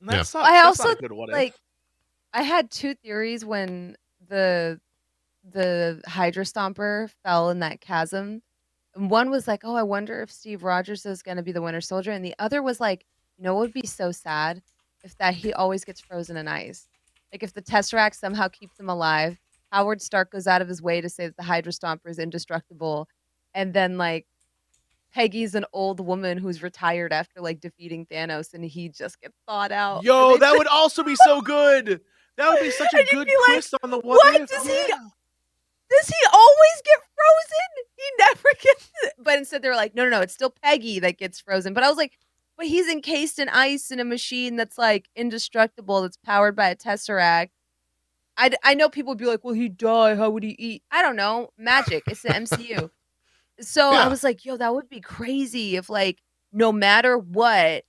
And that sucks. I also not a good what if. I had two theories when the Hydra Stomper fell in that chasm. And one was like, oh, I wonder if Steve Rogers is going to be the Winter Soldier. And the other was like, it would be so sad if that he always gets frozen in ice. Like, if the Tesseract somehow keeps him alive, Howard Stark goes out of his way to say that the Hydra Stomper is indestructible. And then, like, Peggy's an old woman who's retired after, like, defeating Thanos, and he just gets thawed out. Yo, that would also be so good. That would be such a good twist on the what if. Does he always get frozen? He never gets it. But instead they were like, no, it's still Peggy that gets frozen. But I was like, but he's encased in ice in a machine that's like indestructible, that's powered by a Tesseract. I know people would be like, well, he'd die. How would he eat? I don't know. Magic. It's the MCU. So I was like, yo, that would be crazy if, like, no matter what,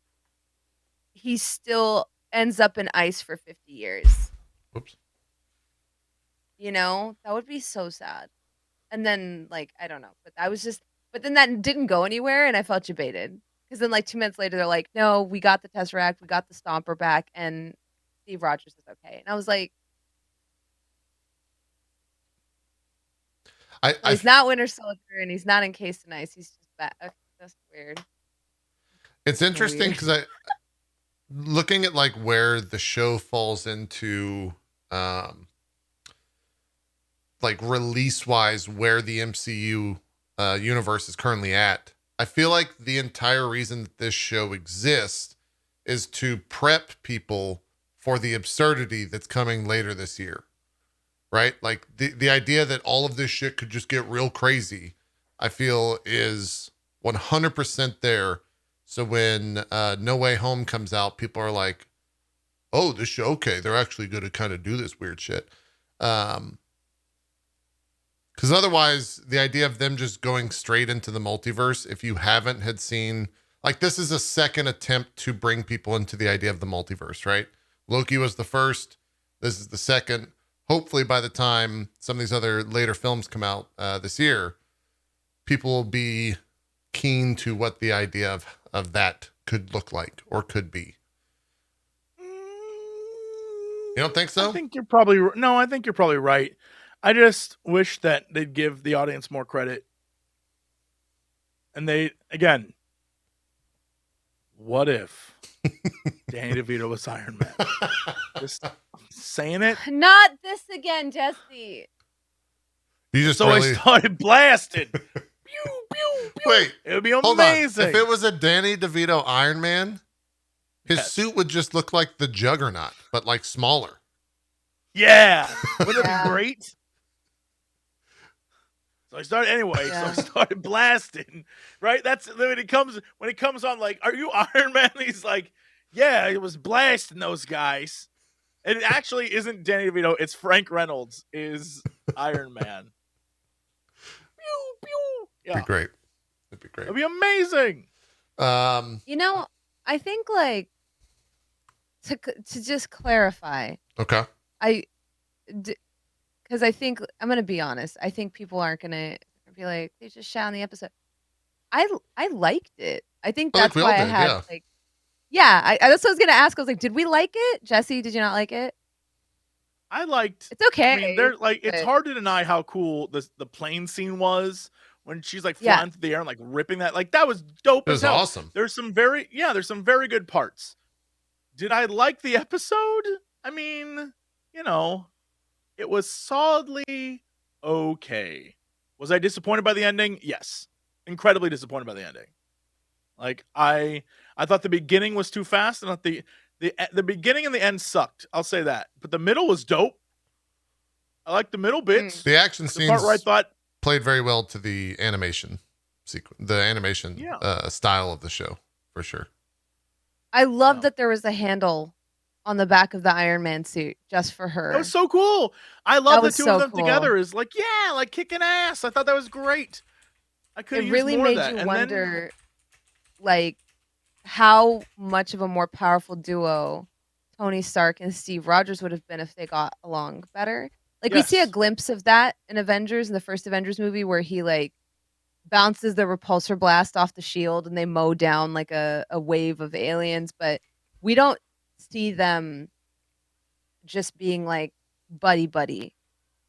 he still ends up in ice for 50 years. Oops. That would be so sad. And then, like, I don't know, but then that didn't go anywhere, and I felt debated. Because then, like, 2 minutes later, they're like, no, we got the Tesseract, we got the Stomper back, and Steve Rogers is okay. And I was like, he's not Winter Soldier, and he's not encased in ice. He's just bad. Okay, that's weird. It's interesting because looking at, like, where the show falls into, like, release-wise, where the MCU universe is currently at, I feel like the entire reason that this show exists is to prep people for the absurdity that's coming later this year, right? Like, the idea that all of this shit could just get real crazy, I feel is 100% there. So when No Way Home comes out, people are like, oh, this show, okay, they're actually going to kind of do this weird shit. Because otherwise, the idea of them just going straight into the multiverse, if you haven't had seen, like, this is a second attempt to bring people into the idea of the multiverse, right? Loki was the first. This is the second. Hopefully, by the time some of these other later films come out this year, people will be keen to what the idea of that could look like or could be. You don't think so? I think you're probably right. I just wish that they'd give the audience more credit. And again, what if Danny DeVito was Iron Man? Just saying it. Not this again, Jesse. You just I started blasting. Pew, pew, pew. Wait, it would be amazing. If it was a Danny DeVito Iron Man, his suit would just look like the Juggernaut, but, like, smaller. Yeah. Wouldn't it be great? So I started blasting, right? That's when it comes on, like, are you Iron Man? He's like, yeah, it was blasting those guys. And it actually isn't Danny DeVito, it's Frank Reynolds is Iron Man. Pew, pew. Yeah. It'd be great. It'd be amazing. I think, like, to just clarify. Okay. Because I think, I'm going to be honest, I think people aren't going to be like, they just shot on the episode. I liked it. I think that's why I had, like, that's what I was going to ask. I was like, did we like it? Jesse, did you not like it? I liked. It's okay. I mean, it's hard to deny how cool the plane scene was when she's like flying through the air and like ripping that. Like that was dope as hell. It was awesome. There's some very good parts. Did I like the episode? I mean, it was solidly okay. Was I disappointed by the ending? Yes. Incredibly disappointed by the ending. Like I thought the beginning was too fast, and the beginning and the end sucked. I'll say that. But the middle was dope. I like the middle bits. The action scenes part where I thought played very well to the animation style of the show, for sure. I love that there was a handle on the back of the Iron Man suit just for her. That was so cool. I love the two of them together. Is like, like kicking ass. I thought that was great. I could have really more made of that. you And wonder, like, how much of a more powerful duo Tony Stark and Steve Rogers would have been if they got along better. Like, we see a glimpse of that in Avengers, in the first Avengers movie, where he, like, bounces the repulsor blast off the shield and they mow down, like, a wave of aliens. But we don't see them just being, like, buddy-buddy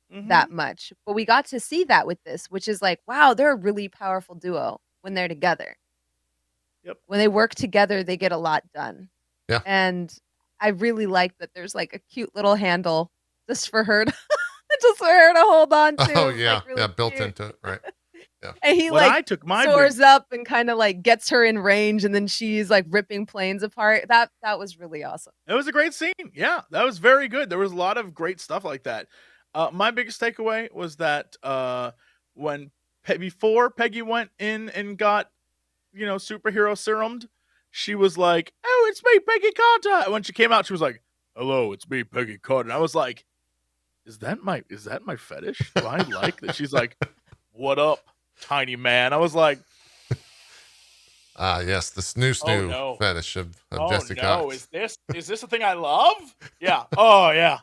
that much. But we got to see that with this, which is like, wow, they're a really powerful duo when they're together. Yep. When they work together, they get a lot done. Yeah. And I really like that there's, like, a cute little handle just for her to hold on to. Oh yeah, like, really built cute. into it, right? Yeah. And he soars up and kind of like gets her in range, and then she's like ripping planes apart. That was really awesome. It was a great scene. Yeah, that was very good. There was a lot of great stuff like that. My biggest takeaway was that before Peggy went in and got superhero serumed, she was like, "Oh, it's me, Peggy Carter." And when she came out, she was like, "Hello, it's me, Peggy Carter." And I was like, Is that my fetish? Do I like that? She's like, "What up, tiny man?" I was like, yes, the snoo fetish of Jesse Cox. Is this a thing I love? Yeah. Oh yeah.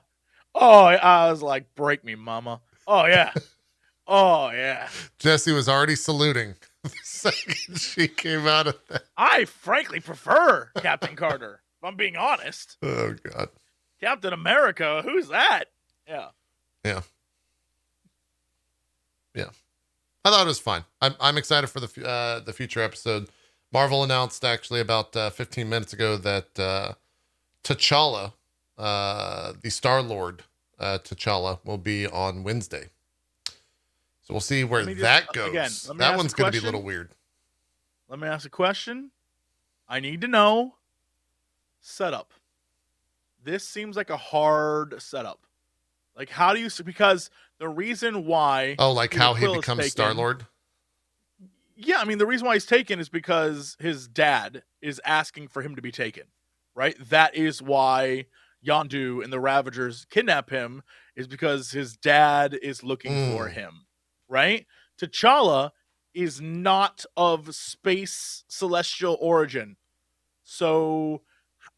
Oh, I was like, "Break me, mama." Oh yeah. Oh yeah. Jesse was already saluting the second she came out of that. I frankly prefer Captain Carter, if I'm being honest. Oh God. Captain America, who's that? Yeah. Yeah. I thought it was fine. I'm excited for the future episode. Marvel announced actually about 15 minutes ago that T'Challa, the Star-Lord T'Challa, will be on Wednesday. So we'll see where that goes. Again, that one's going to be a little weird. Let me ask a question. I need to know setup. This seems like a hard setup. Like, how do you... Because the reason why... Oh, like how he becomes Star-Lord? Yeah, I mean, the reason why he's taken is because his dad is asking for him to be taken, right? That is why Yondu and the Ravagers kidnap him, is because his dad is looking for him, right? T'Challa is not of space celestial origin. So,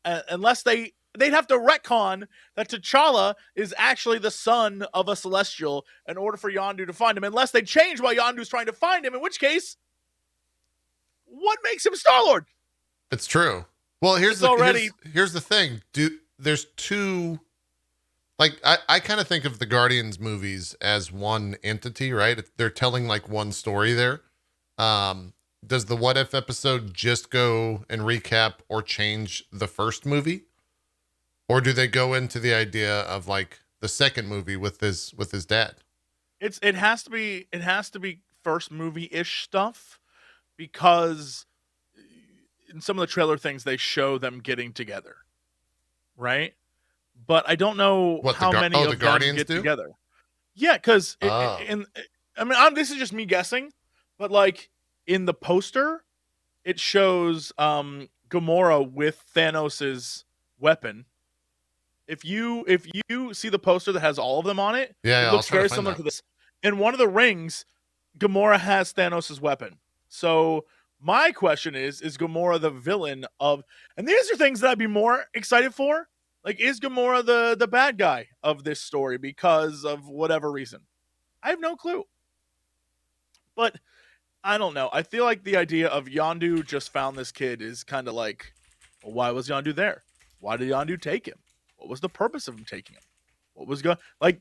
unless they'd have to retcon that T'Challa is actually the son of a Celestial in order for Yondu to find him, unless they change while Yondu's trying to find him, in which case, what makes him Star-Lord? It's true. Well, here's the thing. There's two... Like, I kind of think of the Guardians movies as one entity, right? They're telling, like, one story there. Does the What If episode just go and recap or change the first movie? Or do they go into the idea of like the second movie with his dad? It has to be first movie-ish stuff, because in some of the trailer things they show them getting together, right? But I don't know how many of them get together. Yeah, because this is just me guessing, but like in the poster, it shows Gamora with Thanos's weapon. If you see the poster that has all of them on it, it looks very similar to this. In one of the rings, Gamora has Thanos' weapon. So my question is Gamora the villain of... And these are things that I'd be more excited for. Like, is Gamora the bad guy of this story because of whatever reason? I have no clue. But I don't know. I feel like the idea of Yondu just found this kid is kind of like, well, why was Yondu there? Why did Yondu take him? What was the purpose of him taking him? What was going... Like,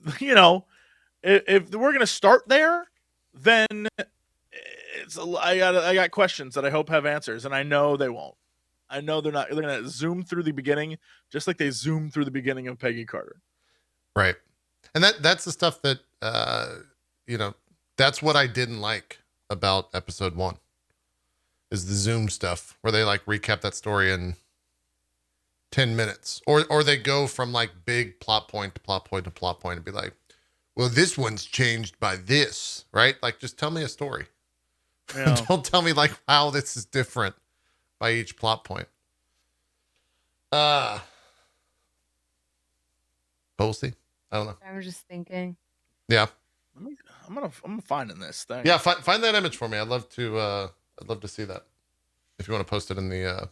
if we're going to start there, then I got questions that I hope have answers, and I know they won't. I know they're not. They're gonna zoom through the beginning, just like they zoomed through the beginning of Peggy Carter. Right, and that's the stuff that that's what I didn't like about episode 1, is the zoom stuff where they like recap that story in 10 minutes, or they go from like big plot point to plot point to plot point and be like, well, this one's changed by this, right? Like, just tell me a story. Yeah. Don't tell me like how this is different by each plot point. But we'll see. I don't know. I was just thinking. Yeah. I'm finding this thing. Yeah, find that image for me. I'd love to see that. If you want to post it in the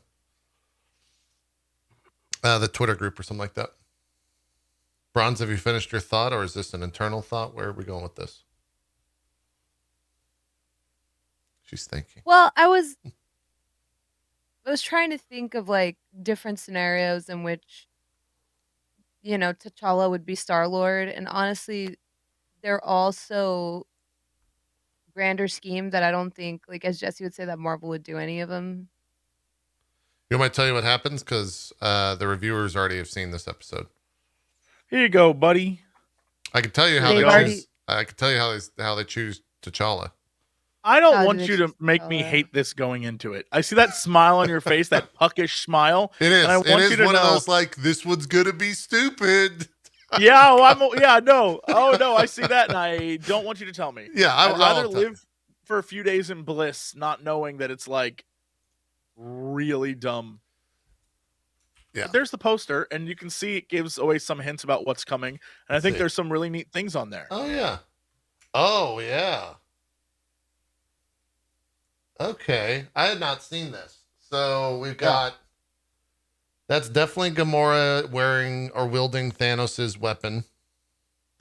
Twitter group or something like that. Bronze, have you finished your thought, or is this an internal thought? Where are we going with this? She's thinking. Well, I was trying to think of like different scenarios in which, T'Challa would be Star-Lord, and honestly, they're all so grander scheme that I don't think, like as Jesse would say, that Marvel would do any of them. You want me to tell you what happens? Because the reviewers already have seen this episode. Here you go, buddy. I can tell you how they choose T'Challa. I don't want you to make me hate this going into it. I see that smile on your face, that puckish smile. It is. It is one of those like, this one's gonna be stupid. Yeah, no. Oh no, I see that, and I don't want you to tell me. Yeah, I'd rather live for a few days in bliss, not knowing that it's like really dumb. Yeah. But there's the poster, and you can see it gives away some hints about what's coming, and I think there's some really neat things on there. Oh yeah. Oh yeah. Okay, I had not seen this. So we've got that's definitely Gamora wearing or wielding Thanos' weapon.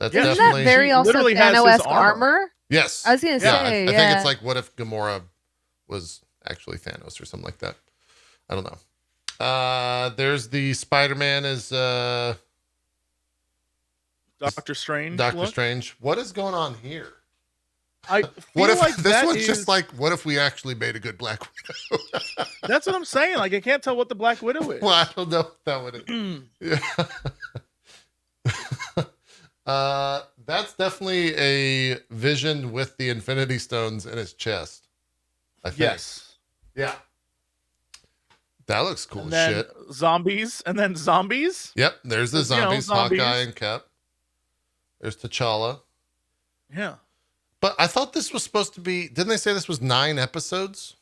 That's definitely that very also Thanos-esque armor. Yes, I was gonna say. I think it's like, what if Gamora was actually Thanos or something like that? I don't know. There's the Spider-Man as Doctor Strange. Doctor Strange. What is going on here? What if like this one's just like, what if we actually made a good Black Widow? That's what I'm saying. Like, I can't tell what the Black Widow is. Well, I don't know what that would yeah. That's definitely a Vision with the Infinity Stones in his chest, I think. Yes. Yeah. That looks cool as shit. Zombies. Yep. There's the zombies, Hawkeye and Cap. There's T'Challa. Yeah. But I thought this was supposed to be, didn't they say this was 9 episodes?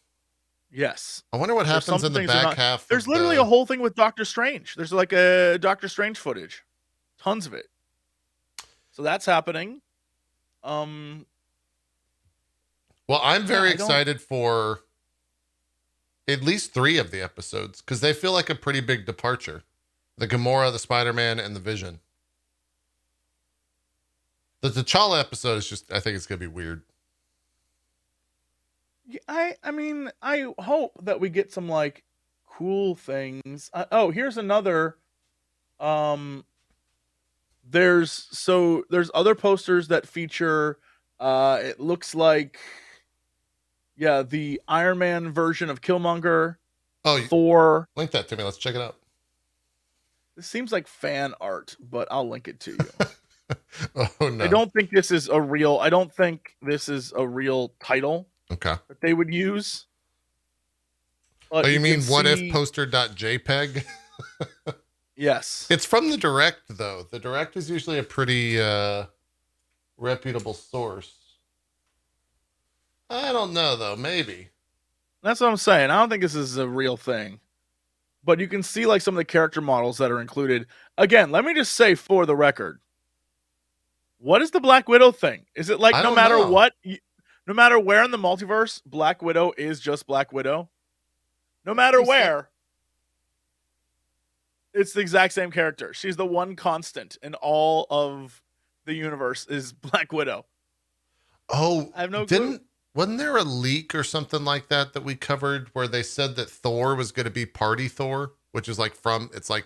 Yes. I wonder what happens in the back half. There's literally a whole thing with Doctor Strange. There's like a Doctor Strange footage. Tons of it. So that's happening. Well, I'm very excited for at least 3 of the episodes, because they feel like a pretty big departure. The Gamora, the Spider-Man, and the Vision. The T'Challa episode is just, I think it's going to be weird. I mean, I hope that we get some like cool things. Here's another. There's other posters that feature. It looks like, the Iron Man version of Killmonger. Oh, Thor. Link that to me. Let's check it out. This seems like fan art, but I'll link it to you. Oh no! I don't think this is a real title. Okay. That they would use. But you mean what if poster.jpg? Yes. It's from the Direct, though. The Direct is usually a pretty reputable source. I don't know, though. Maybe. That's what I'm saying. I don't think this is a real thing. But you can see like some of the character models that are included. Again, let me just say for the record. What is the Black Widow thing? Is it like no matter what, no matter where in the multiverse, Black Widow is just Black Widow? No matter where, it's the exact same character. She's the one constant in all of the universe is Black Widow. Oh, I have no clue. Wasn't there a leak or something like that we covered where they said that Thor was going to be Party Thor, which is like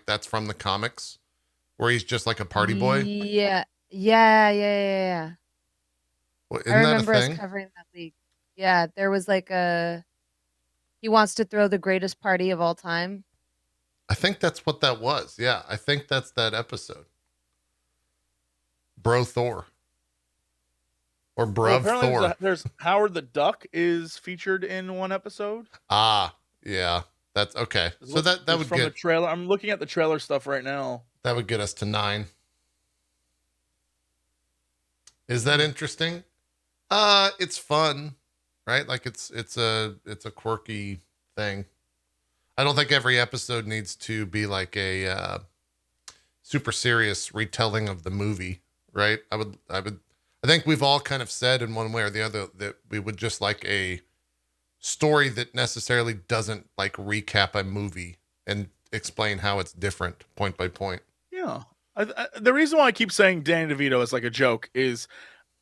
that's from the comics, where he's just like a party boy? Yeah. Well, I remember us covering that leak. Yeah, there was like he wants to throw the greatest party of all time. I think that's what that was. Yeah, I think that's that episode. Bro Thor. Or Bruv Thor. There's Howard the Duck is featured in one episode. Ah, yeah. That's okay. So that would from the trailer. I'm looking at the trailer stuff right now. That would get us to 9. Is that interesting? It's fun, right? Like it's a quirky thing. I don't think every episode needs to be like a super serious retelling of the movie, right? I think we've all kind of said in one way or the other that we would just like a story that necessarily doesn't like recap a movie and explain how it's different point by point. Yeah. The reason why I keep saying Danny DeVito is like a joke is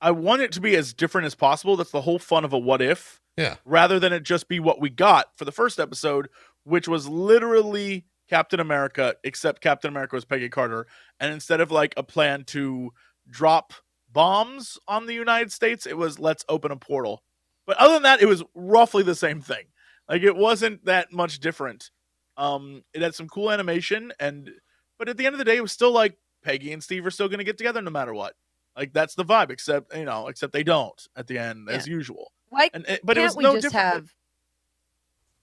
I want it to be as different as possible. That's the whole fun of a what if. Yeah. Rather than it just be what we got for the first episode, which was literally Captain America, except Captain America was Peggy Carter. And instead of like a plan to drop bombs on the United States, it was let's open a portal. But other than that, it was roughly the same thing. Like it wasn't that much different. It had some cool animation, but at the end of the day, it was still like Peggy and Steve are still going to get together no matter what. Like that's the vibe, except they don't at the end as usual. Why but it was no different. Have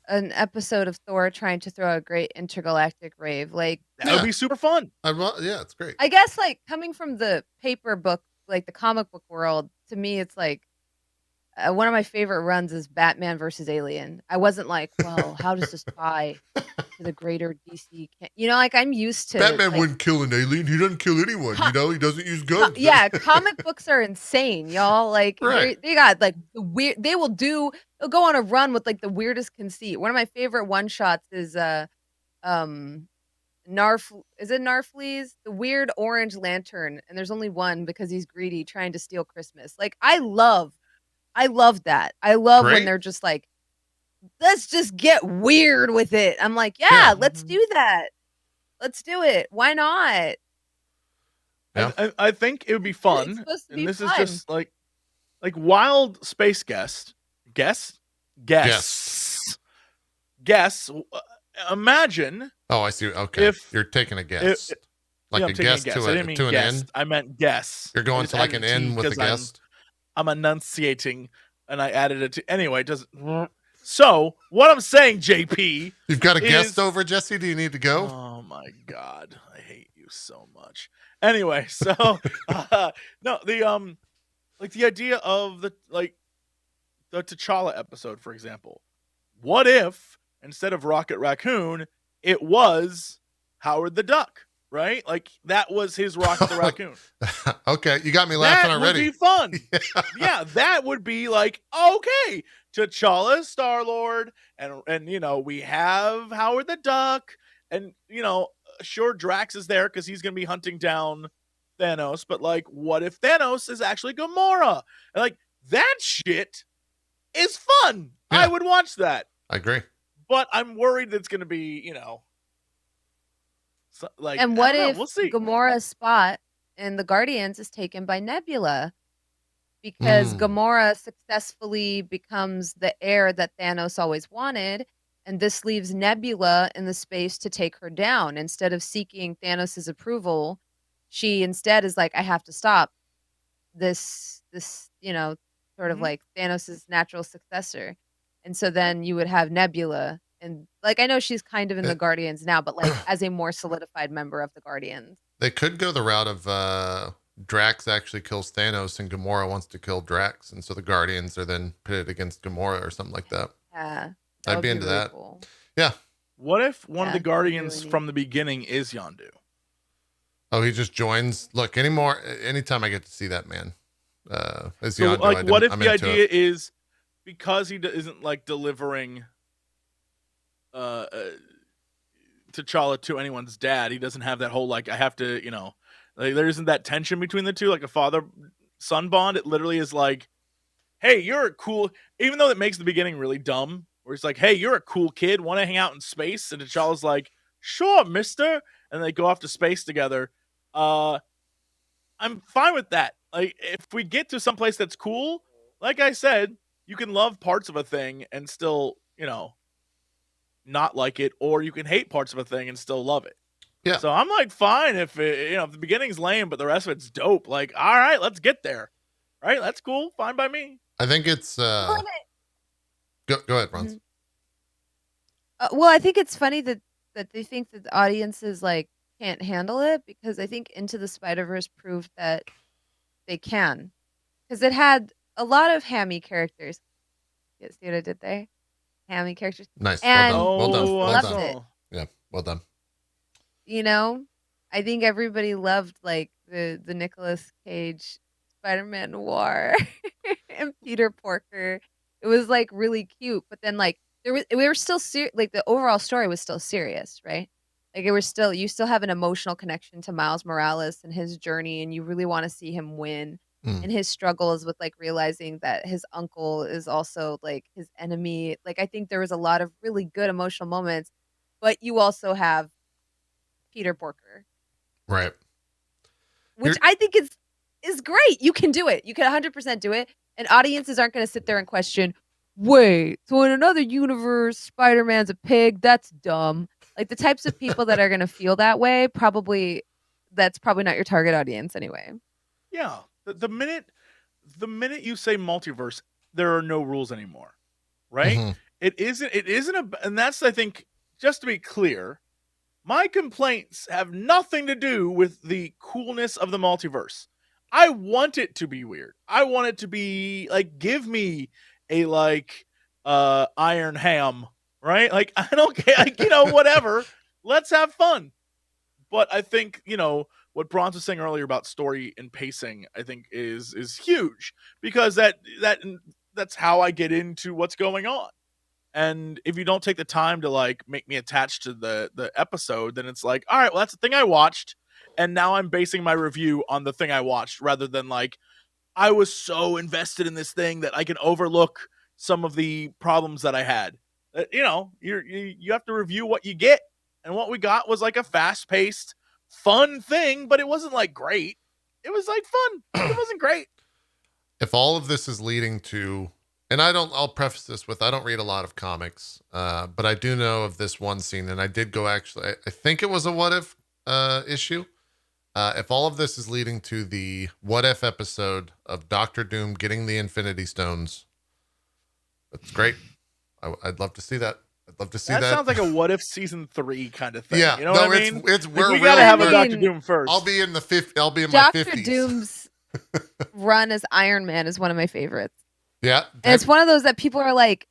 an episode of Thor trying to throw a great intergalactic rave? Like that would be super fun. Yeah, it's great. I guess like coming from the paper book, like the comic book world, to me, it's like one of my favorite runs is Batman versus Alien. I wasn't like, well, how does this tie to the greater DC? Like I'm used to Batman wouldn't kill an alien. He doesn't kill anyone. He doesn't use guns. Yeah, comic books are insane, y'all. Like right. they got like the weird. They'll go on a run with like the weirdest conceit. One of my favorite one shots is Narflees, the weird orange lantern, and there's only one because he's greedy, trying to steal Christmas. Like I love that. I love when they're just like, let's just get weird with it. I'm like, yeah. Let's do that. Let's do it. Why not? Yeah. I think it would be fun. And this is just like wild space guest. Imagine. Oh, I see. Okay. If you're taking a guess. A guest to an end? I meant guess. You're going to like an end with a guest? I'm enunciating, and I added it to anyway. It doesn't. So what I'm saying, JP, you've got a guest over, Jesse. Do you need to go? Oh my God, I hate you so much. Anyway, so no, the idea of the T'Challa episode, for example. What if instead of Rocket Raccoon, it was Howard the Duck? Right? Like, that was his Rocket the Raccoon. Okay, you got me laughing already. That would be fun. Yeah, that would be like, okay, T'Challa, Star-Lord, and we have Howard the Duck, and, sure, Drax is there because he's going to be hunting down Thanos, but, like, what if Thanos is actually Gamora? And, like, that shit is fun. Yeah. I would watch that. I agree. But I'm worried that it's going to be, and what if Gamora's spot in the Guardians is taken by Nebula? Because Gamora successfully becomes the heir that Thanos always wanted, and this leaves Nebula in the space to take her down. Instead of seeking Thanos' approval, she instead is like, I have to stop this sort of like Thanos' natural successor. And so then you would have Nebula. And like, I know she's kind of in the Guardians now, but like as a more solidified member of the Guardians. They could go the route of Drax actually kills Thanos and Gamora wants to kill Drax. And so the Guardians are then pitted against Gamora or something like that. Yeah. I'd be into really that. Cool. Yeah. What if one of the Guardians from the beginning is Yondu? Oh, he just joins. Look, anytime I get to see that man, is Yondu. Like, what if the idea is because he isn't like delivering T'Challa to anyone's dad, he doesn't have that whole like I have to, like there isn't that tension between the two, like a father-son bond. It literally is like, hey, you're a cool, even though it makes the beginning really dumb, where it's like, hey, you're a cool kid, want to hang out in space? And T'Challa's like, sure, mister. And they go off to space together. I'm fine with that. Like, if we get to someplace that's cool, like I said, you can love parts of a thing and still, not like it, or you can hate parts of a thing and still love it. Yeah. So I'm like, fine if if the beginning's lame, but the rest of it's dope. Like, all right, let's get there. Right? That's cool. Fine by me. I think it's go ahead, Bronze. Well, I think it's funny that they think that the audiences like can't handle it, because I think Into the Spider-Verse proved that they can, because it had a lot of hammy characters. You see what I did there? Hammy characters. Nice. And well done. loved it. Yeah, well done. I think everybody loved like the Nicolas Cage Spider-Man Noir and Peter Porker. It was like really cute, but then like we were still like the overall story was still serious, right? Like you still have an emotional connection to Miles Morales and his journey, and you really want to see him win. And his struggles with like realizing that his uncle is also like his enemy. Like, I think there was a lot of really good emotional moments, but you also have Peter Porker. Right. Which I think is great. You can do it. You can 100% do it. And audiences aren't going to sit there and question, wait, so in another universe, Spider-Man's a pig? That's dumb. Like, the types of people that are going to feel that way, that's probably not your target audience anyway. Yeah. The minute you say multiverse, there are no rules anymore. Right? Mm-hmm. It isn't and that's, I think, just to be clear, my complaints have nothing to do with the coolness of the multiverse. I want it to be weird. I want it to be like, give me a Iron Ham, right? Like, I don't care, like, whatever. Let's have fun. But I think, what Bronze was saying earlier about story and pacing, I think is huge, because that's how I get into what's going on. And if you don't take the time to like make me attached to the episode, then it's like, all right, well, that's the thing I watched, and now I'm basing my review on the thing I watched, rather than like, I was so invested in this thing that I can overlook some of the problems that I had. You have to review what you get, and what we got was like a fast-paced, fun thing, but it wasn't like great. It was like fun. It wasn't great. If all of this is leading to, and I'll preface this with, I don't read a lot of comics, but I do know of this one scene, and I did go I think it was a What If issue. If all of this is leading to the What If episode of Doctor Doom getting the Infinity Stones, that's great. I'd love to see that. I'd love to see that. That sounds like a What If season 3 kind of thing. Yeah, you know what I mean? We gotta have a Doctor Doom first. I'll be in my 50s. Doctor Doom's run as Iron Man is one of my favorites. Yeah, and it's one of those that people are like,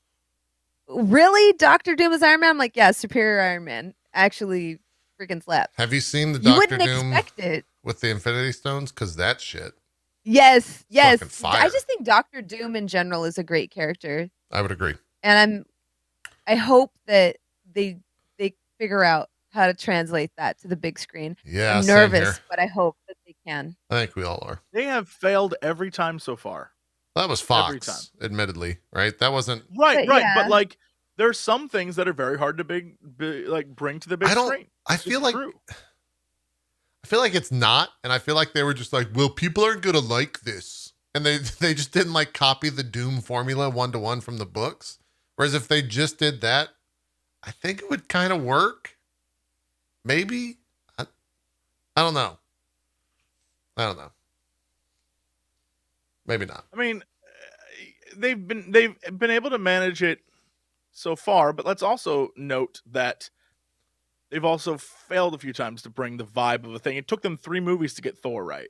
really? Doctor Doom is Iron Man? I'm like, yeah, superior Iron Man. Actually, freaking slaps. Have you seen the Doctor Doom expect it with the Infinity Stones? Because that shit. Yes. I just think Doctor Doom in general is a great character. I would agree. And I hope that they figure out how to translate that to the big screen. Yeah, I'm nervous, but I hope that they can. I think we all are. They have failed every time so far. That was Fox, admittedly, right? That wasn't right. Yeah. But like, there's some things that are very hard to bring to the big screen. I feel like it's not, and I feel like they were just like, well, people aren't gonna like this, and they just didn't like copy the Doom formula 1-to-1 from the books. Whereas if they just did that, I think it would kind of work. Maybe I don't know. Maybe not. I mean, they've been able to manage it so far, but let's also note that they've also failed a few times to bring the vibe of a thing. It took them 3 movies to get Thor right.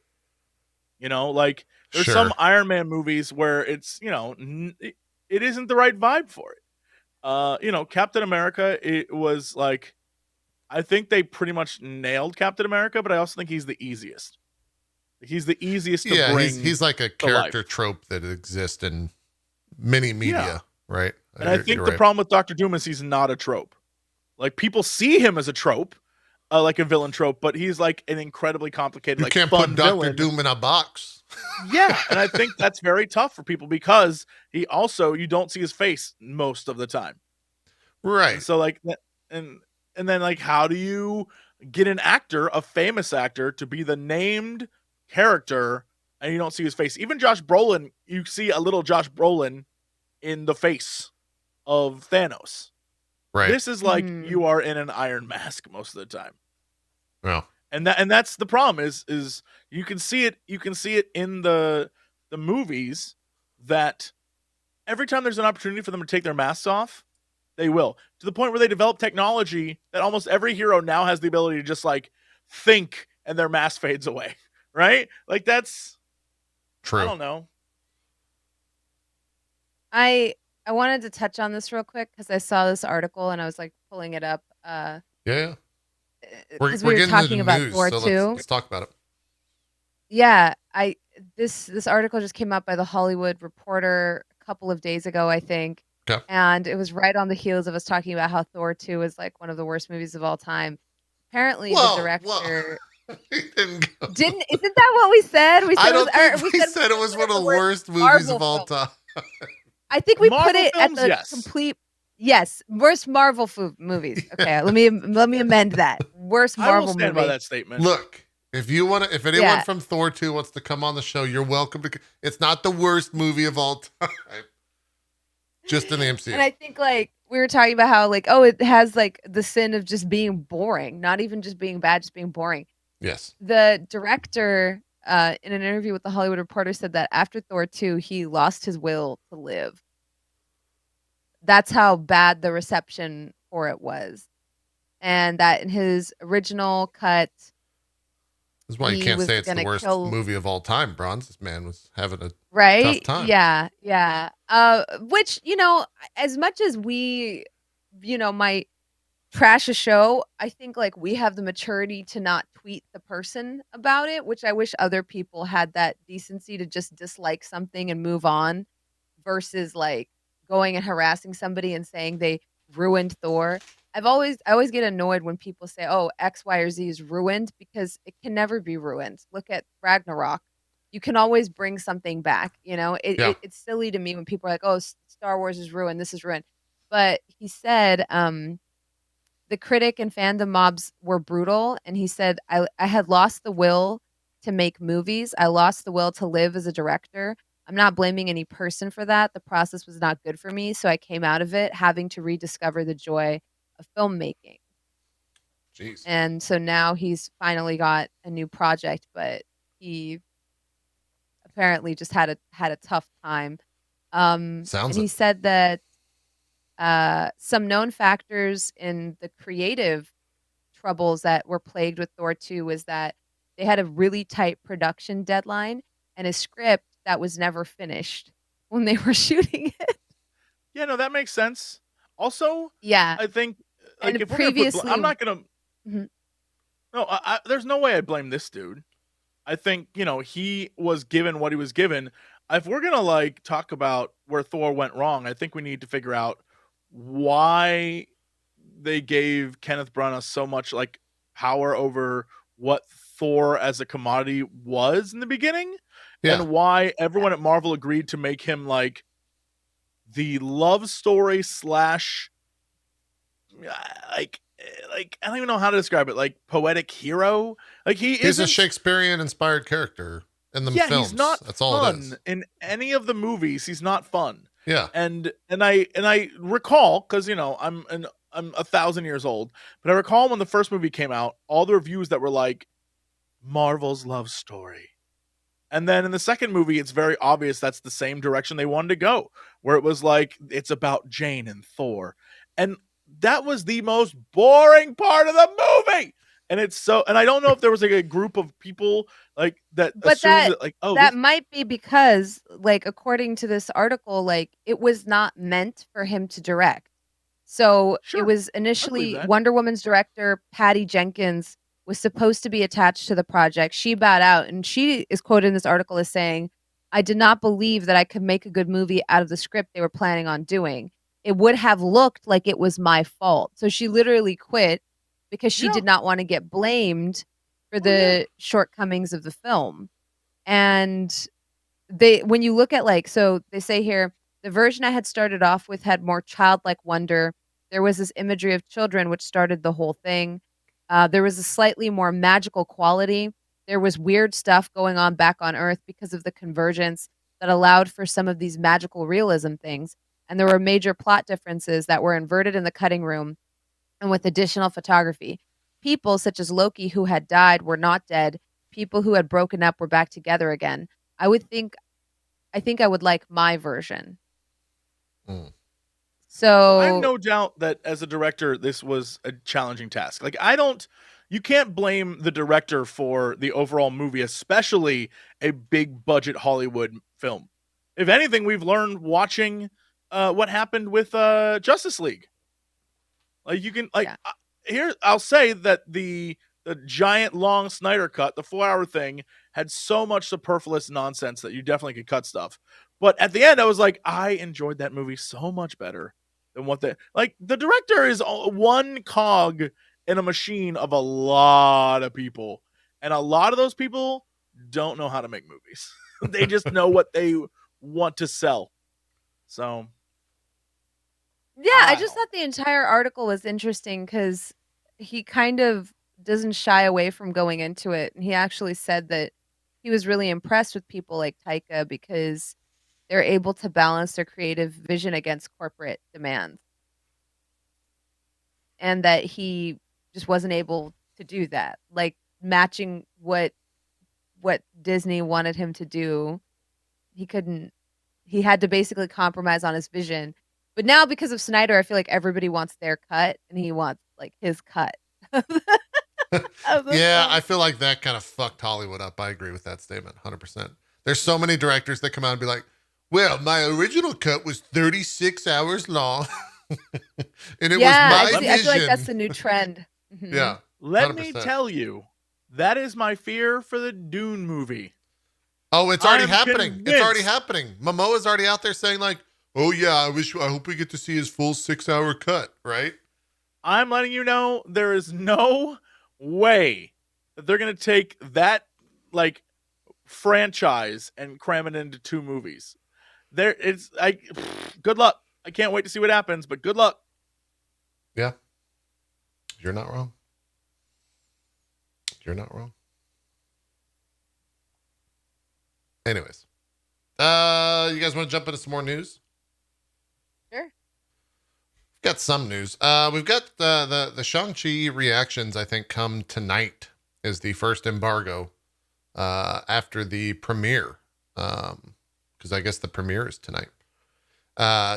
Like there's some Iron Man movies where it's, it isn't the right vibe for it. Captain America, it was like, I think they pretty much nailed Captain America, but I also think he's the easiest. He's the easiest to bring. He's like a character trope that exists in many media, right? And I think the problem with Doctor Doom is he's not a trope. Like, people see him as a trope, like a villain trope, but he's like an incredibly complicated, you can't put Doctor Doom in a box. Yeah, and I think that's very tough for people because you don't see his face most of the time. Right. And so like, and then like, how do you get an actor, a famous actor, to be the named character and you don't see his face. Even Josh Brolin, you see a little Josh Brolin in the face of Thanos. Right. This is like you are in an iron mask most of the time. Well, and that's the problem is you can see it in the movies that every time there's an opportunity for them to take their masks off, they will, to the point where they develop technology that almost every hero now has the ability to just like think and their mask fades away, right? Like that's true. I don't know. I wanted to touch on this real quick because I saw this article and I was like pulling it up. Yeah. We're we were talking about news, Thor so 2. Let's talk about it. Yeah, this article just came up by the Hollywood Reporter a couple of days ago, I think. Okay. And it was right on the heels of us talking about how Thor 2 is like one of the worst movies of all time. Apparently, the director isn't that what we said? We said I don't think we said it was one of the worst movies of all time. I think we Marvel put it films, at the complete worst Marvel movies. Okay, let me amend that. Worst Marvel I will stand movie. by that statement. Look, if anyone from Thor 2 wants to come on the show, you're welcome to. It's not the worst movie of all time. Just in the MCU. And I think like we were talking about how like, oh, it has like the sin of just being boring, not even just being bad, just being boring. Yes. The director in an interview with the Hollywood Reporter said that after Thor 2, he lost his will to live. That's how bad the reception for it was. And that in his original cut, that's why you can't say it's the worst movie of all time, Bronze. This man was having a tough time. Yeah. Which, as much as we, might trash a show, I think like we have the maturity to not tweet the person about it, which I wish other people had that decency to just dislike something and move on versus like going and harassing somebody and saying they ruined Thor. I always get annoyed when people say, oh, X, Y, or Z is ruined, because it can never be ruined. Look at Ragnarok. You can always bring something back. It's silly to me when people are like, oh, Star Wars is ruined. This is ruined. But he said the critic and fandom mobs were brutal. And he said, I had lost the will to make movies. I lost the will to live as a director. I'm not blaming any person for that. The process was not good for me. So I came out of it having to rediscover the joy of filmmaking. Jeez. And so now he's finally got a new project, but he apparently just had a tough time. And he said that some known factors in the creative troubles that were plagued with Thor 2 was that they had a really tight production deadline and a script that was never finished when they were shooting it. Yeah, no, that makes sense. Also, yeah, I think like and if previously, I'm not gonna. Mm-hmm. No, there's no way I'd blame this dude. I think he was given what he was given. If we're gonna like talk about where Thor went wrong, I think we need to figure out why they gave Kenneth Branagh so much like power over what Thor as a commodity was in the beginning, and why everyone at Marvel agreed to make him like the love story / like I don't even know how to describe it, like poetic hero. Like he's a Shakespearean inspired character in the films. He's not That's all it is. In any of the movies, he's not fun. Yeah. And I recall, because I'm 1,000 years old, but I recall when the first movie came out, all the reviews that were like Marvel's love story. And then in the second movie, it's very obvious that's the same direction they wanted to go, where it was like, it's about Jane and Thor. And that was the most boring part of the movie. And and I don't know if there was like a group of people like that. But that might be because like, according to this article, like it was not meant for him to direct. So it was initially Wonder Woman's director, Patty Jenkins, was supposed to be attached to the project. She bowed out, and she is quoted in this article as saying, I did not believe that I could make a good movie out of the script they were planning on doing. It would have looked like it was my fault. So she literally quit because she did not want to get blamed for the shortcomings of the film. And when you look at like, so they say here, the version I had started off with had more childlike wonder. There was this imagery of children, which started the whole thing. There was a slightly more magical quality. there was weird stuff going on back on Earth because of the convergence that allowed for some of these magical realism things. And there were major plot differences that were inverted in the cutting room and with additional photography. People such as Loki who had died were not dead. People who had broken up were back together again. I think I would like my version. So I have no doubt that as a director, this was a challenging task. Like, you can't blame the director for the overall movie, especially a big budget Hollywood film. If anything, we've learned watching what happened with Justice League. Like, you can here I'll say that the giant long Snyder cut, the 4-hour thing, had so much superfluous nonsense that you definitely could cut stuff. But at the end, I was like, I enjoyed that movie so much better than what the director is one cog in a machine of a lot of people, and a lot of those people don't know how to make movies. They just know what they want to sell. So yeah, I just thought the entire article was interesting because he kind of doesn't shy away from going into it. And he actually said that he was really impressed with people like Taika because they're able to balance their creative vision against corporate demands. And that he just wasn't able to do that. Like matching what Disney wanted him to do, he couldn't. He had to basically compromise on his vision. But now because of Snyder, I feel like everybody wants their cut and he wants like his cut. Yeah, I feel like that kind of fucked Hollywood up. I agree with that statement 100%. There's so many directors that come out and be like, well, my original cut was 36 hours long. And it was my vision. I feel like that's the new trend. Mm-hmm. Yeah. 100%. Let me tell you, that is my fear for the Dune movie. Oh, it's already happening. Convinced. It's already happening. Momoa's already out there saying like, oh yeah, I hope we get to see his full 6-hour cut, right? I'm letting you know there is no way that they're going to take that like franchise and cram it into 2 movies. Good luck. I can't wait to see what happens, but good luck. Yeah. You're not wrong. You're not wrong. Anyways. You guys want to jump into some more news? Sure. We've got some news. We've got the Shang-Chi reactions, I think, come tonight is the first embargo after the premiere. Because I guess the premiere is tonight.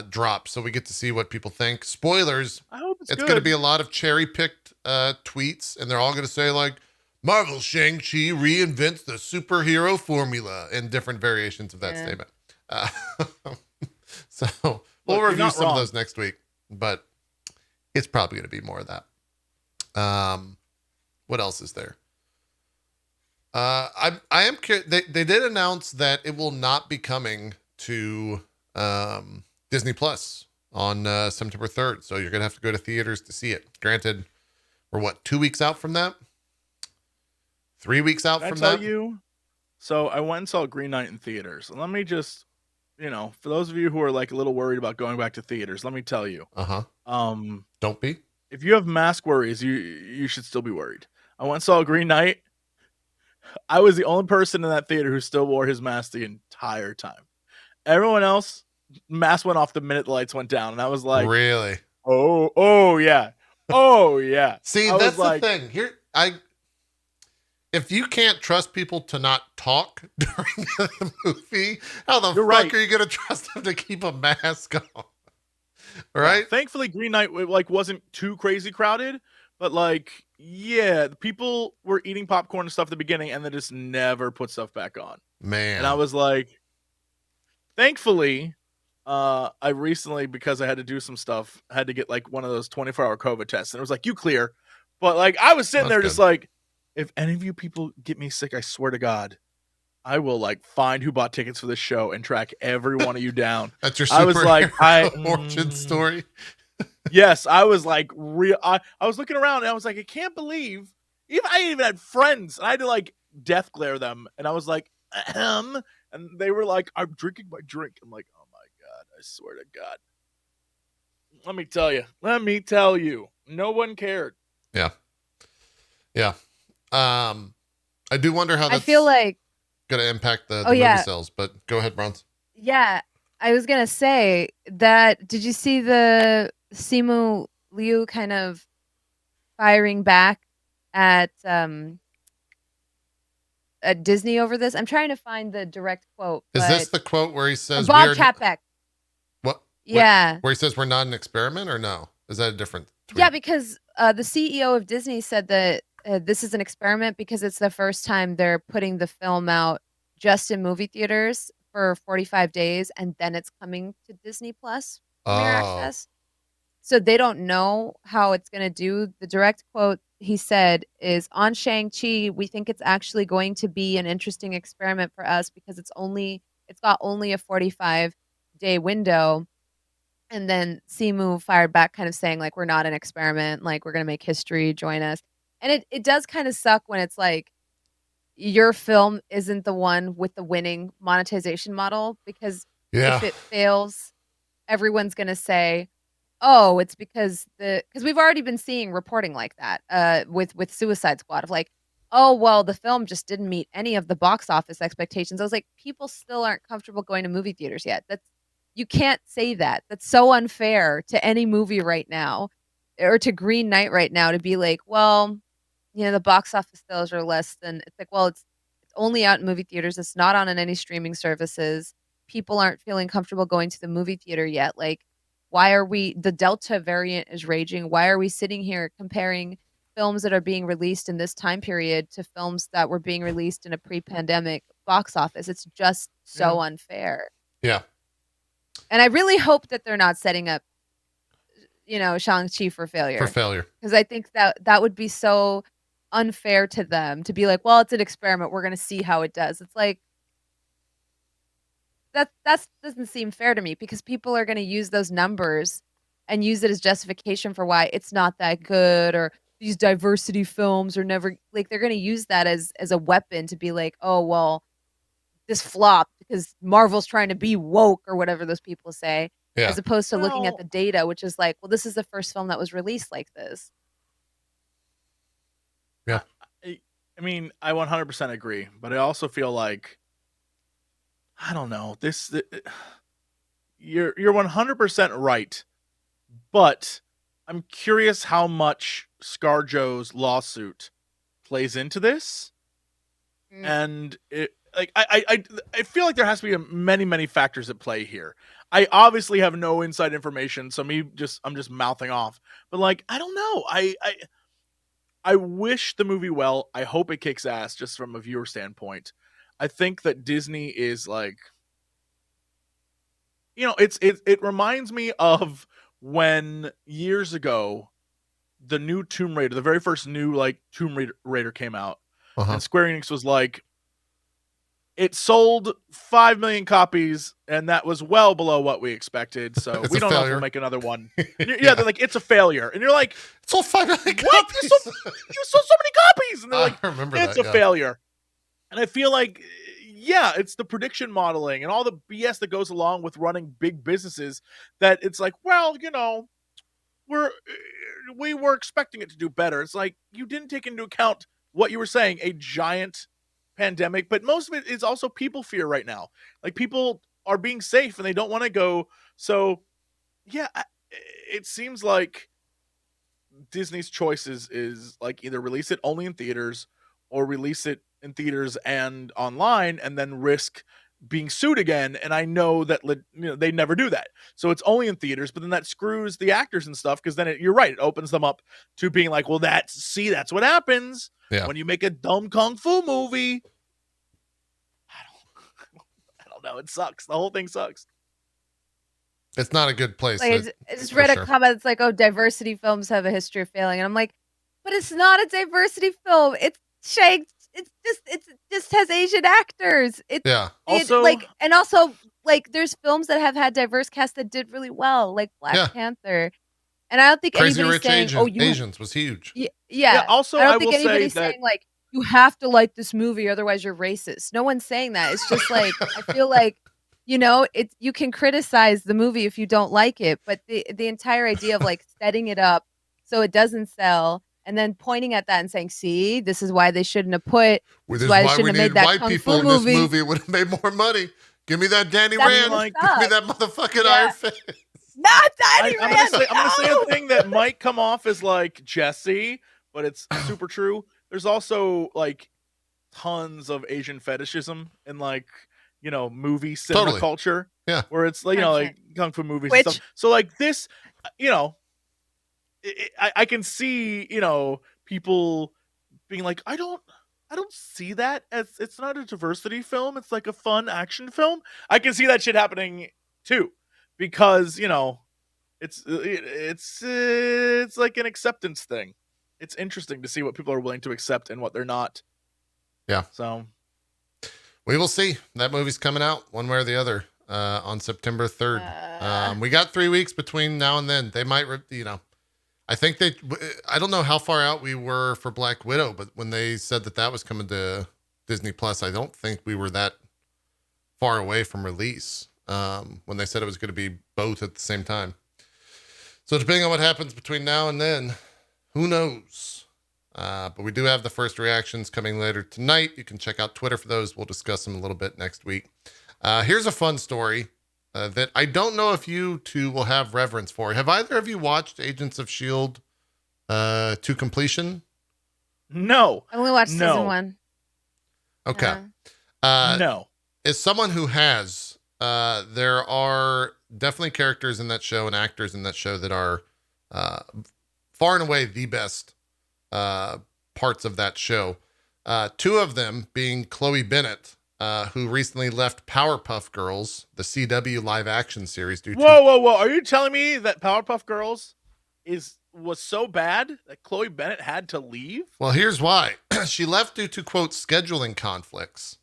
Drop, so we get to see what people think. Spoilers. I hope it's going to be a lot of cherry-picked tweets, and they're all going to say like, Marvel Shang-Chi reinvents the superhero formula and different variations of that statement. So we'll review some of those next week, but it's probably going to be more of that. What else is there? I am curious. They did announce that it will not be coming to Disney Plus on September 3rd. So you're going to have to go to theaters to see it. Granted, we're 2 weeks out from that? 3 weeks out from that? I tell you? So I went and saw Green Knight in theaters. Let me just, for those of you who are like a little worried about going back to theaters, let me tell you. Don't be. If you have mask worries, you should still be worried. I went and saw Green Knight. I was the only person in that theater who still wore his mask the entire time. Everyone else, mask went off the minute the lights went down, and I was like, really? Oh yeah, oh yeah. See, that's the thing. If you can't trust people to not talk during the movie, how the fuck are you going to trust them to keep a mask on? Right? Yeah, thankfully, Green Knight wasn't too crazy crowded, but the people were eating popcorn and stuff at the beginning, and they just never put stuff back on. Man. And I was like, thankfully, I recently, because I had to do some stuff, had to get one of those 24-hour COVID tests, and it was like, you clear. But I was sitting there just like, if any of you people get me sick, I swear to God, I will find who bought tickets for this show and track every one of you down. That's your superhero origin story. Yes, I was real. I was looking around and I was like, I can't believe I even had friends. And I had to death glare them, and I was like, and they were like, I'm drinking my drink. I'm like, oh my God, I swear to God. Let me tell you, no one cared. Yeah. Yeah. I I do wonder how that's I feel like going to impact the movie sales, but go ahead, Bronze. Yeah, I was going to say that, did you see the Simu Liu kind of firing back at Disney over this? I'm trying to find the direct quote. Is this the quote where he says Bob Chapek? What? Yeah. Where he says we're not an experiment, or no? Is that a different tweet? Yeah, because the CEO of Disney said that this is an experiment because it's the first time they're putting the film out just in movie theaters for 45 days, and then it's coming to Disney Plus Premier Access. So they don't know how it's going to do. The direct quote he said is, on Shang-Chi, we think it's actually going to be an interesting experiment for us because it's got only a 45-day window. And then Simu fired back kind of saying, like, we're not an experiment, like, we're going to make history, join us. And it does kind of suck when it's like your film isn't the one with the winning monetization model, because if it fails, everyone's going to say, oh, it's because we've already been seeing reporting like that with Suicide Squad of like, oh, well, the film just didn't meet any of the box office expectations. I was like, people still aren't comfortable going to movie theaters yet. You can't say that. That's so unfair to any movie right now, or to Green Knight right now, to be like, well, the box office sales are less than. It's like, well, it's only out in movie theaters. It's not on any streaming services. People aren't feeling comfortable going to the movie theater yet. Like, why are the Delta variant is raging? Why are we sitting here comparing films that are being released in this time period to films that were being released in a pre-pandemic box office? It's just so unfair. Yeah. And I really hope that they're not setting up, Shang-Chi for failure. Because I think that would be so unfair to them to be like, well, it's an experiment. We're going to see how it does. It's like, that doesn't seem fair to me, because people are going to use those numbers and use it as justification for why it's not that good, or these diversity films are never, like, they're going to use that as a weapon to be like, oh, well, this flopped because Marvel's trying to be woke, or whatever those people say, as opposed to looking at the data, which is like, well, this is the first film that was released like this. Yeah. I mean, I 100% agree, but I also feel like, I don't know, you're 100% right, but I'm curious how much ScarJo's lawsuit plays into this. And I feel like there has to be many factors at play here. I obviously have no inside information, so I'm just mouthing off. But like, I don't know. I wish the movie well. I hope it kicks ass, just from a viewer standpoint. I think that Disney is like, it reminds me of when years ago the new Tomb Raider, the very first new like Tomb Raider came out, and Square Enix was like, it sold 5 million copies, and that was well below what we expected. So we don't know if we'll make another one. They're like, it's a failure, and you're like, it sold 5 million copies. What? You sold so many copies, and they're like, I remember it's a failure. And I feel like, it's the prediction modeling and all the BS that goes along with running big businesses, that it's like, well, we were expecting it to do better. It's like, you didn't take into account what you were saying, a giant pandemic, but most of it is also people fear right now. Like, people are being safe and they don't want to go. So it seems like Disney's choice is like, either release it only in theaters, or release it in theaters and online, and then risk being sued again. And I know that they never do that, so it's only in theaters. But then that screws the actors and stuff, because then you're right, it opens them up to being like, well, that's what happens when you make a dumb kung fu movie. I don't know. It sucks. The whole thing sucks. It's not a good place. Like, I just read a comment. It's like, oh, diversity films have a history of failing, and I'm like, but it's not a diversity film. It's Shang. It just has Asian actors. Also, there's films that have had diverse casts that did really well, like Black Panther. And I don't think Crazy anybody's Rich saying, Asians was huge. Yeah. Also, I don't think anybody's saying like, you have to like this movie, otherwise you're racist. No one's saying that. It's just like, I feel like, you can criticize the movie if you don't like it, but the entire idea of like setting it up so it doesn't sell, and then pointing at that and saying, "See, this is why they shouldn't have put. Well, This is why they we shouldn't have made needed that white kung people fu in this movie." movie. It would have made more money. Give me that Danny That's Rand. gonna Give me suck. that motherfucking Yeah. Iron Fist. Not Danny I'm Rand. gonna say a thing that might come off as like Jesse, but it's super true. There's also like tons of Asian fetishism in like, you know, movie cinema Totally. culture. Yeah. Where it's like, you know, 100%. like kung fu movies Which- and stuff. So like this, you know, I can see, you know, people being like, I don't see that as, it's not a diversity film. It's like a fun action film. I can see that shit happening too, because, you know, it's like an acceptance thing. It's interesting to see what people are willing to accept and what they're not. Yeah. So we will see. That movie's coming out one way or the other on September 3rd. We got 3 weeks between now and then. They might, you know, I think I don't know how far out we were for Black Widow, but when they said that was coming to Disney Plus, I don't think we were that far away from release when they said it was going to be both at the same time. So depending on what happens between now and then, who knows? But we do have the first reactions coming later tonight. You can check out Twitter for those. We'll discuss them a little bit next week. Here's a fun story that I don't know if you two will have reverence for. Have either of you watched Agents of S.H.I.E.L.D. To completion? No. I only watched season 1. Okay. No. As someone who has, there are definitely characters in that show and actors in that show that are far and away the best parts of that show. 2 of them being Chloe Bennett, who recently left Powerpuff Girls, the CW live action series. Whoa. Are you telling me that Powerpuff Girls was so bad that Chloe Bennett had to leave? Well, here's why. She left due to, quote, scheduling conflicts.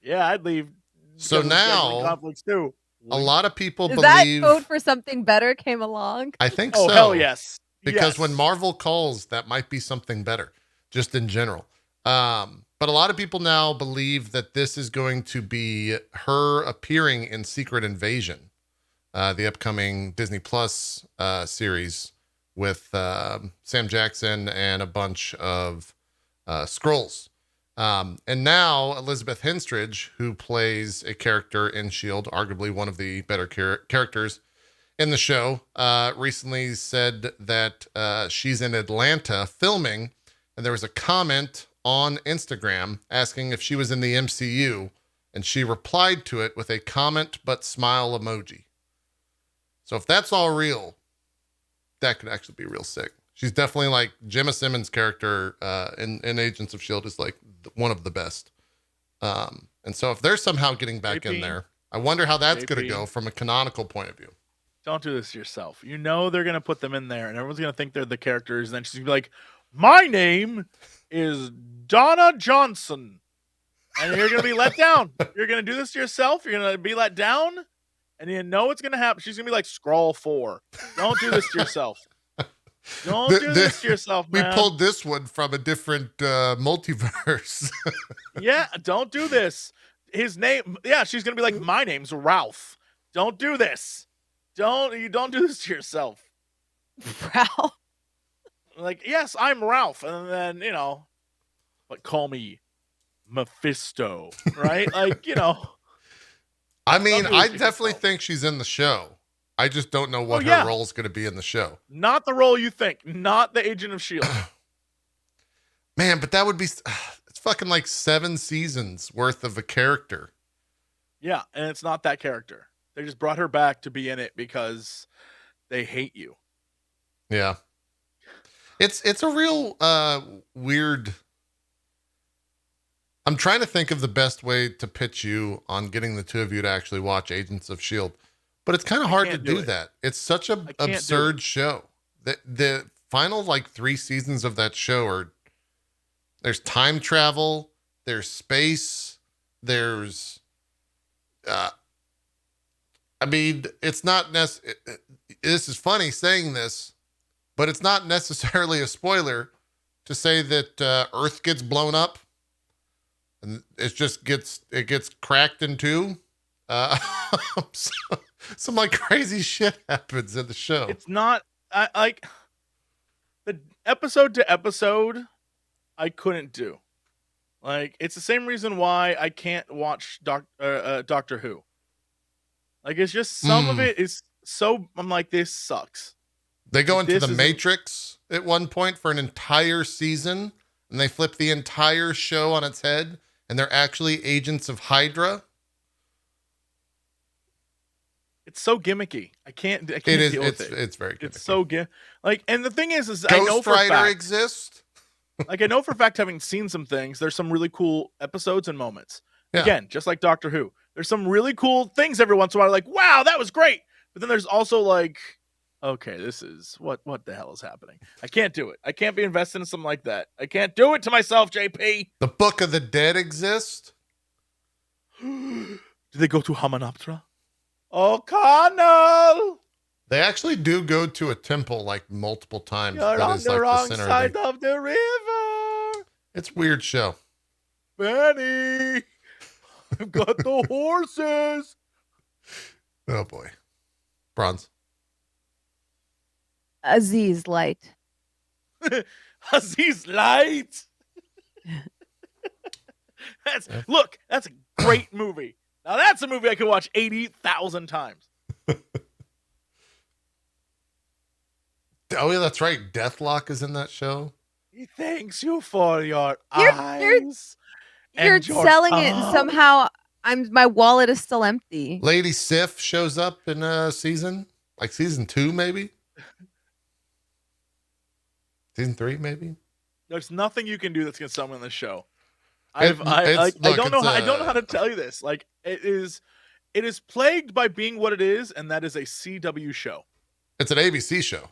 Yeah, I'd leave. So now, conflicts too. A lot of people Is believe that code for something better came along? I think so. Oh, hell yes. Because when Marvel calls, that might be something better, just in general. But a lot of people now believe that this is going to be her appearing in Secret Invasion, the upcoming Disney Plus series with Sam Jackson and a bunch of Skrulls. And now Elizabeth Henstridge, who plays a character in S.H.I.E.L.D., arguably one of the better characters in the show, recently said that she's in Atlanta filming, and there was a comment on Instagram asking if she was in the MCU, and she replied to it with a comment but smile emoji. So if that's all real, that could actually be real sick. She's definitely like Gemma Simmons' character in Agents of S.H.I.E.L.D. is like one of the best. And so if they're somehow getting back in there, I wonder how that's going to go from a canonical point of view. Don't do this to yourself. You know they're going to put them in there, and everyone's going to think they're the characters, and then she's going to be like, my name is Donna Johnson. And you're going to be let down. You're going to do this to yourself. You're going to be let down, and you know what's going to happen. She's going to be like Skrull 4. Don't do this to yourself. Don't do this to yourself, man. We pulled this one from a different multiverse. Yeah, don't do this. His name, yeah, she's going to be like, my name's Ralph. Don't do this. You don't do this to yourself. Ralph. Like, yes, I'm Ralph, and then, you know, but call me Mephisto, right? Like, you know. I mean, I definitely think she's in the show. I just don't know what her role is going to be in the show. Not the role you think. Not the Agent of S.H.I.E.L.D. Man, but that would be, it's fucking like 7 seasons worth of a character. Yeah, and it's not that character. They just brought her back to be in it because they hate you. Yeah. It's a real weird. I'm trying to think of the best way to pitch you on getting the two of you to actually watch Agents of S.H.I.E.L.D., but it's kind of hard to do that. It's such an absurd show. The final like 3 seasons of that show there's time travel, there's space, there's I mean, it's not this is funny saying this, but it's not necessarily a spoiler to say that Earth gets blown up and it gets cracked in two. Some like crazy shit happens in the show. It's not like episode to episode, I couldn't do. Like, it's the same reason why I can't watch Doctor Who. Like, it's just some of it is so. I'm like, this sucks. They go into the Matrix at one point for an entire season, and they flip the entire show on its head, and they're actually agents of Hydra. It's so gimmicky. I can't deal with it. It's very gimmicky. It's so and the thing is Ghost I know for Rider a fact, exists. like, I know for a fact, having seen some things, there's some really cool episodes and moments. Yeah. Again, just like Doctor Who, there's some really cool things every once in a while. Like, wow, that was great. But then there's also like, okay, this is what the hell is happening? I can't do it. I can't be invested in something like that. I can't do it to myself, JP. The Book of the Dead exists. Do they go to Hamanoptera? Oh, Connell! They actually do go to a temple like multiple times. You're on the wrong side of the river. It's a weird show. Benny, I've got the horses. Oh boy, Bronze. Aziz Light. Aziz Light. Look, that's a great movie. Now that's a movie I could watch 80,000 times. Oh yeah, that's right. Deathlock is in that show. He thanks you for your eyes. You're selling it, and somehow my wallet is still empty. Lady Sif shows up in a season, like season 2, maybe. Season 3, maybe. There's nothing you can do that's gonna sell me on this show. I don't know how to tell you this. Like, it is plagued by being what it is, and that is a CW show. It's an ABC show.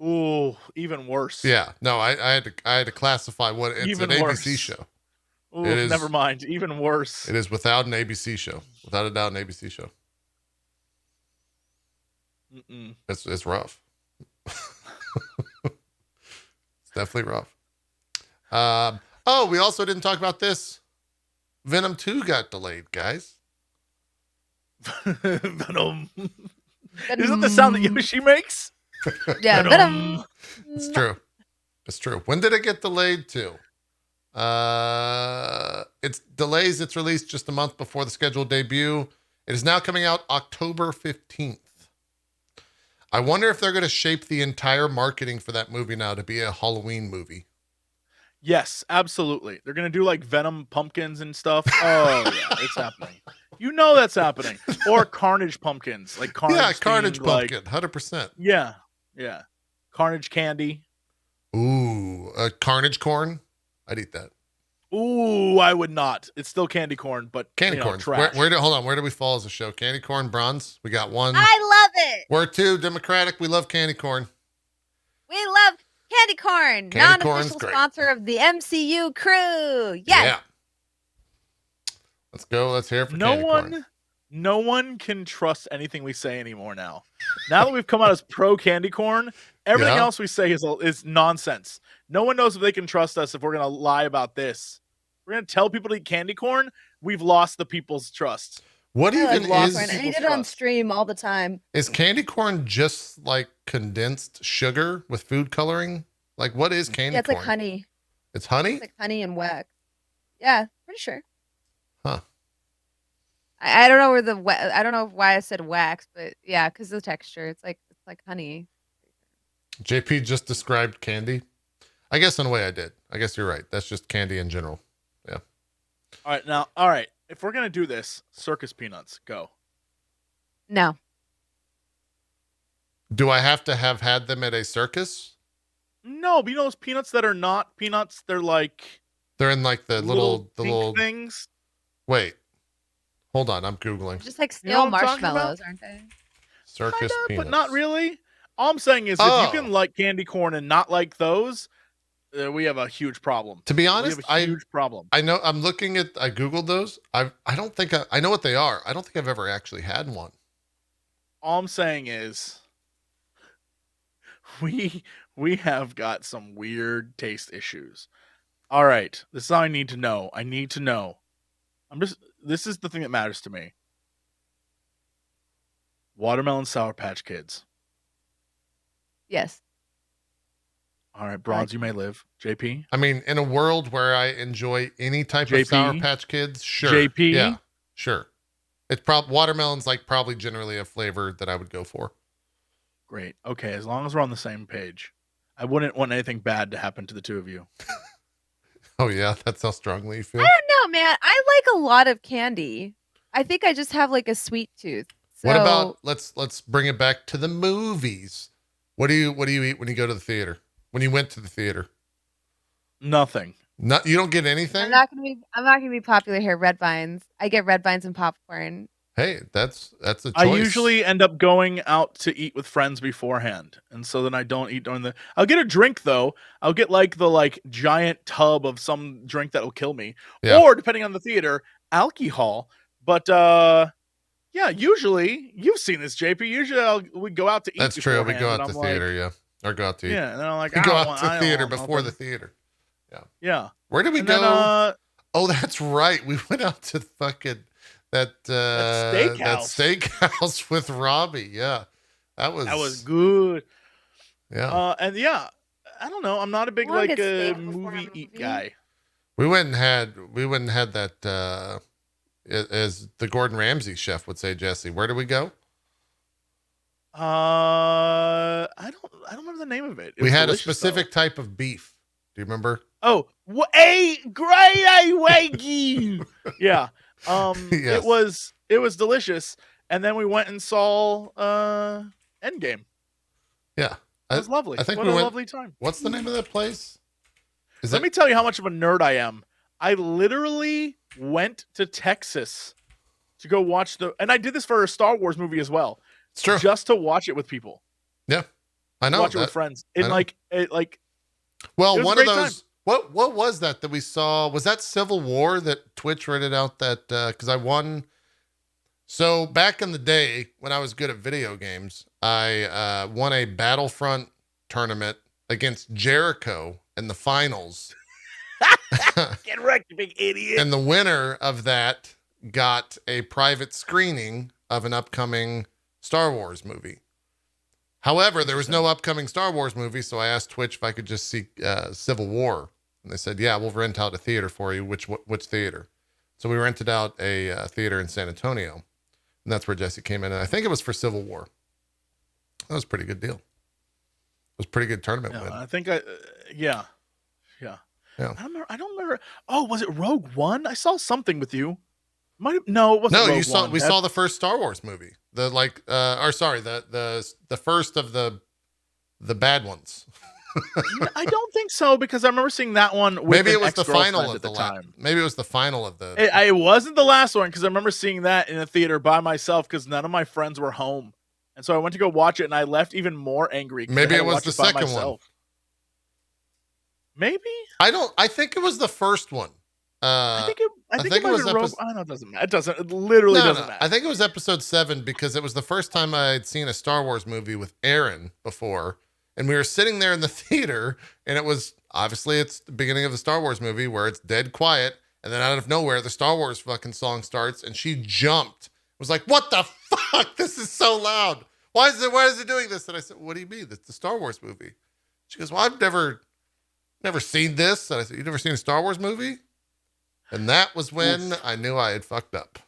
Ooh, even worse. Yeah, no, I had to classify what it's even an worse. ABC show. Ooh, never mind. Even worse. It is without an ABC show, without a doubt, an ABC show. It's rough. It's definitely rough. Oh, we also didn't talk about this. Venom 2 got delayed, guys. Venom. Isn't that the sound that Yoshi makes? Yeah, Venom. It's true. It's true. When did it get delayed to? It's delays its release just a month before the scheduled debut. It is now coming out October 15th. I wonder if they're going to shape the entire marketing for that movie now to be a Halloween movie. Yes, absolutely. They're going to do like Venom pumpkins and stuff. Oh, yeah, it's happening. You know that's happening. Or Carnage pumpkins. Like Carnage. Yeah, Carnage pumpkin, 100%. Yeah, yeah. Carnage candy. Ooh, Carnage corn. I'd eat that. Ooh, I would not. It's still candy corn, but candy corn. Trash. Where do we fall as a show? Candy corn, Bronze. We got one. I love it. We're 2 Democratic. We love candy corn. We love candy corn. Non-official sponsor of the MCU Crew. Yes. Yeah. Let's go. Let's hear it for candy corn. No one can trust anything we say anymore now. Now that we've come out as pro candy corn, everything else we say is nonsense. No one knows if they can trust us if we're going to lie about this. We're going to tell people to eat candy corn. We've lost the people's trust. What even is... I eat it on stream all the time. Is candy corn just like condensed sugar with food coloring? Like, what is candy corn? It's like honey. It's honey? It's like honey and wax. Yeah, pretty sure. Huh. I don't know I don't know why I said wax, but yeah, because of the texture. It's like honey. JP just described candy. I guess in a way I did. I guess you're right. That's just candy in general. Yeah. All right. If we're going to do this, circus peanuts, go. No. Do I have to have had them at a circus? No, but you know those peanuts that are not peanuts? They're in like the little things. Wait. Hold on, I'm Googling. Just like stale marshmallows, aren't they? Circus peanuts. But not really. All I'm saying is if you can like candy corn and not like those, we have a huge problem. To be honest, we have a huge problem. I know. I Googled those. I don't think I know what they are. I don't think I've ever actually had one. All I'm saying is we have got some weird taste issues. All right. This is all I need to know. This is the thing that matters to me. Watermelon Sour Patch Kids. Yes. All right, Bronze, you may live. JP? I mean, in a world where I enjoy any type of JP? Sour Patch Kids, sure. JP? Yeah, sure. It's watermelon's like probably generally a flavor that I would go for. Great. Okay, as long as we're on the same page. I wouldn't want anything bad to happen to the two of you. Oh yeah, that's how strongly you feel. I don't know, man. I like a lot of candy. I think I just have like a sweet tooth. So What about let's bring it back to the movies. What do you eat when you go to the theater? When you went to the theater? Nothing. Not you don't get anything? I'm not gonna be popular here. Red Vines. I get red vines and popcorn. Hey, that's a choice. I usually end up going out to eat with friends beforehand, and so then I don't eat during the. I'll get a drink though. I'll get like the giant tub of some drink that'll kill me, or depending on the theater, alcohol. But yeah, usually you've seen this, JP. Usually we go out to eat. That's true. We go out to I'm theater, yeah, or go out to eat. Yeah, and then I'm like, we go out to theater before the theater. Yeah, yeah. Where did we go? Then, oh, that's right. We went out to fucking that steakhouse with Robbie. Yeah, that was good. Yeah, and yeah, I don't know. I'm not a big movie eat guy. We went and had that. As the Gordon Ramsay chef would say, Jesse. Where do we go? I don't remember the name of it. We had a specific type of beef. Do you remember? Oh, a great wagyu. Yeah. Yes. It was delicious. And then we went and saw Endgame. Yeah. It was lovely. I think what a lovely time. What's the name of that place? Let me tell you how much of a nerd I am. I literally went to Texas to go watch and I did this for a Star Wars movie as well. It's true. Just to watch it with people. Yeah. I know. Watch it with friends. And well, one of those time. What was that we saw? Was that Civil War that Twitch rented out that because I won? So back in the day when I was good at video games, I won a Battlefront tournament against Jericho in the finals. Get wrecked, you big idiot. And the winner of that got a private screening of an upcoming Star Wars movie. However, there was no upcoming Star Wars movie, so I asked Twitch if I could just see Civil War. And they said, yeah, we'll rent out a theater for you. Which theater? So we rented out a theater in San Antonio. And that's where Jesse came in. And I think it was for Civil War. That was a pretty good deal. It was a pretty good tournament win. I think yeah. I don't remember. Oh, was it Rogue One? I saw something with you. No, it wasn't. No, Rogue One. We saw the first Star Wars movie. The first of the bad ones. I don't think so because I remember seeing that one. With Maybe it was the final of the time. Maybe it was the final of the. It wasn't the last one because I remember seeing that in a theater by myself because none of my friends were home, and so I went to go watch it and I left even more angry. Maybe it was the second one. Maybe I think it was the first one. I think it was Rogue. I know it doesn't matter. It literally doesn't matter. I think it was episode 7 because it was the first time I had seen a Star Wars movie with Aaron before. And we were sitting there in the theater, and it was obviously it's the beginning of the Star Wars movie where it's dead quiet, and then out of nowhere the Star Wars fucking song starts, and she jumped. Was like, "What the fuck? This is so loud. Why is it doing this?" And I said, "What do you mean? It's the Star Wars movie." She goes, "Well, I've never seen this." And I said, "You've never seen a Star Wars movie?" And that was when I knew I had fucked up.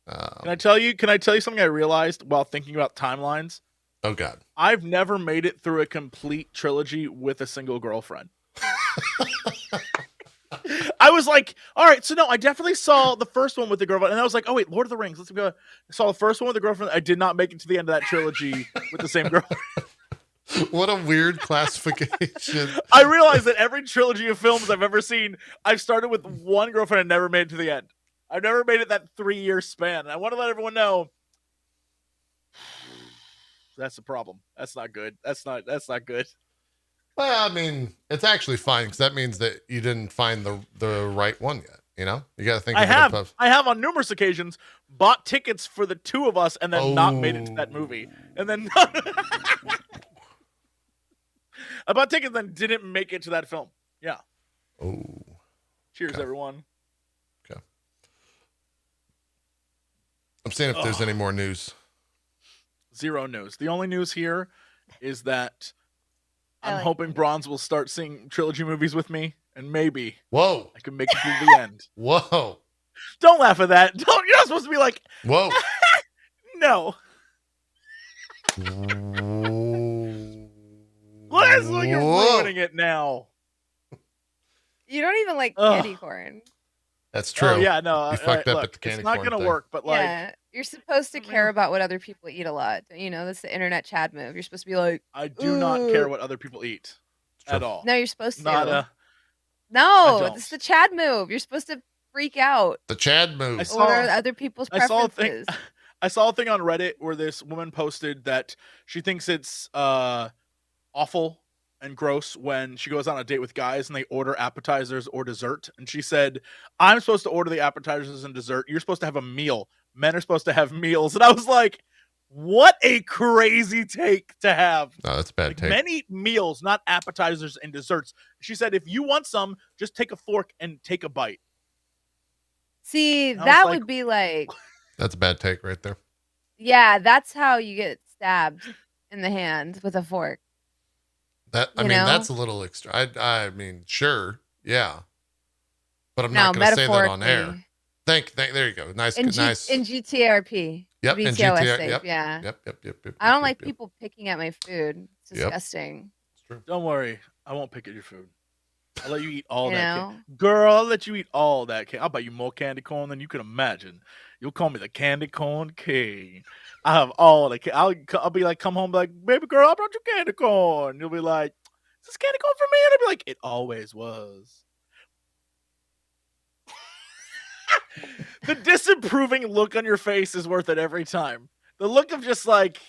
Can I tell you something I realized while thinking about timelines? Oh, God. I've never made it through a complete trilogy with a single girlfriend. I was like, all right, so no, I definitely saw the first one with the girlfriend. And I was like, oh, wait, Lord of the Rings. Let's go. I saw the first one with the girlfriend. I did not make it to the end of that trilogy with the same girlfriend. What a weird classification. I realized that every trilogy of films I've ever seen, I've started with one girlfriend and never made it to the end. I've never made it that 3-year span. And I want to let everyone know that's a problem. That's not good. That's not good. Well, I mean, it's actually fine because that means that you didn't find the right one yet. You know, you got to think. I have on numerous occasions bought tickets for the two of us and then not made it to that movie, and then I bought tickets and then didn't make it to that film. Yeah. Oh. Cheers, everyone. Okay. I'm seeing if there's any more news. Zero news. The only news here is that I'm like hoping Bronze will start seeing trilogy movies with me, and maybe Whoa. I can make it through the end. Whoa. Don't laugh at that. You're not supposed to be like, Whoa. no. Leslie, you're ruining it now. you don't even like candy corn. That's true. Oh yeah, no. You fucked up look, at the candy it's not corn gonna thing. work, but like, Yeah, you're supposed to care about what other people eat a lot. You know, that's the internet Chad move. You're supposed to be like, I do not care what other people eat at all. no, you're supposed to. No, it's the Chad move. You're supposed to freak out. The Chad move. What are other people's preferences? I saw a thing on Reddit where this woman posted that she thinks it's awful and gross when she goes on a date with guys and they order appetizers or dessert. And she said, I'm supposed to order the appetizers and dessert. You're supposed to have a meal. Men are supposed to have meals. And I was like, what a crazy take to have. No, that's a bad take. Men eat meals, not appetizers and desserts. She said, if you want some, just take a fork and take a bite. See, that would be like... That's a bad take right there. Yeah, that's how you get stabbed in the hand with a fork. That's a little extra. I mean, sure, yeah, but I'm not going to say that on air. There you go. Nice. In GTRP. Yep. In GTR. Yep. Yeah. Yep. I don't like people picking at my food. It's disgusting. It's true. Don't worry, I won't pick at your food. I'll let you eat all that. Girl, I'll let you eat all that. I'll buy you more candy corn than you can imagine. You'll call me the candy corn king. I have all the. I'll be like, come home, be like, baby girl, I brought you candy corn. You'll be like, is this candy corn for me? And I'll be like, it always was. The disapproving look on your face is worth it every time. The look of just like,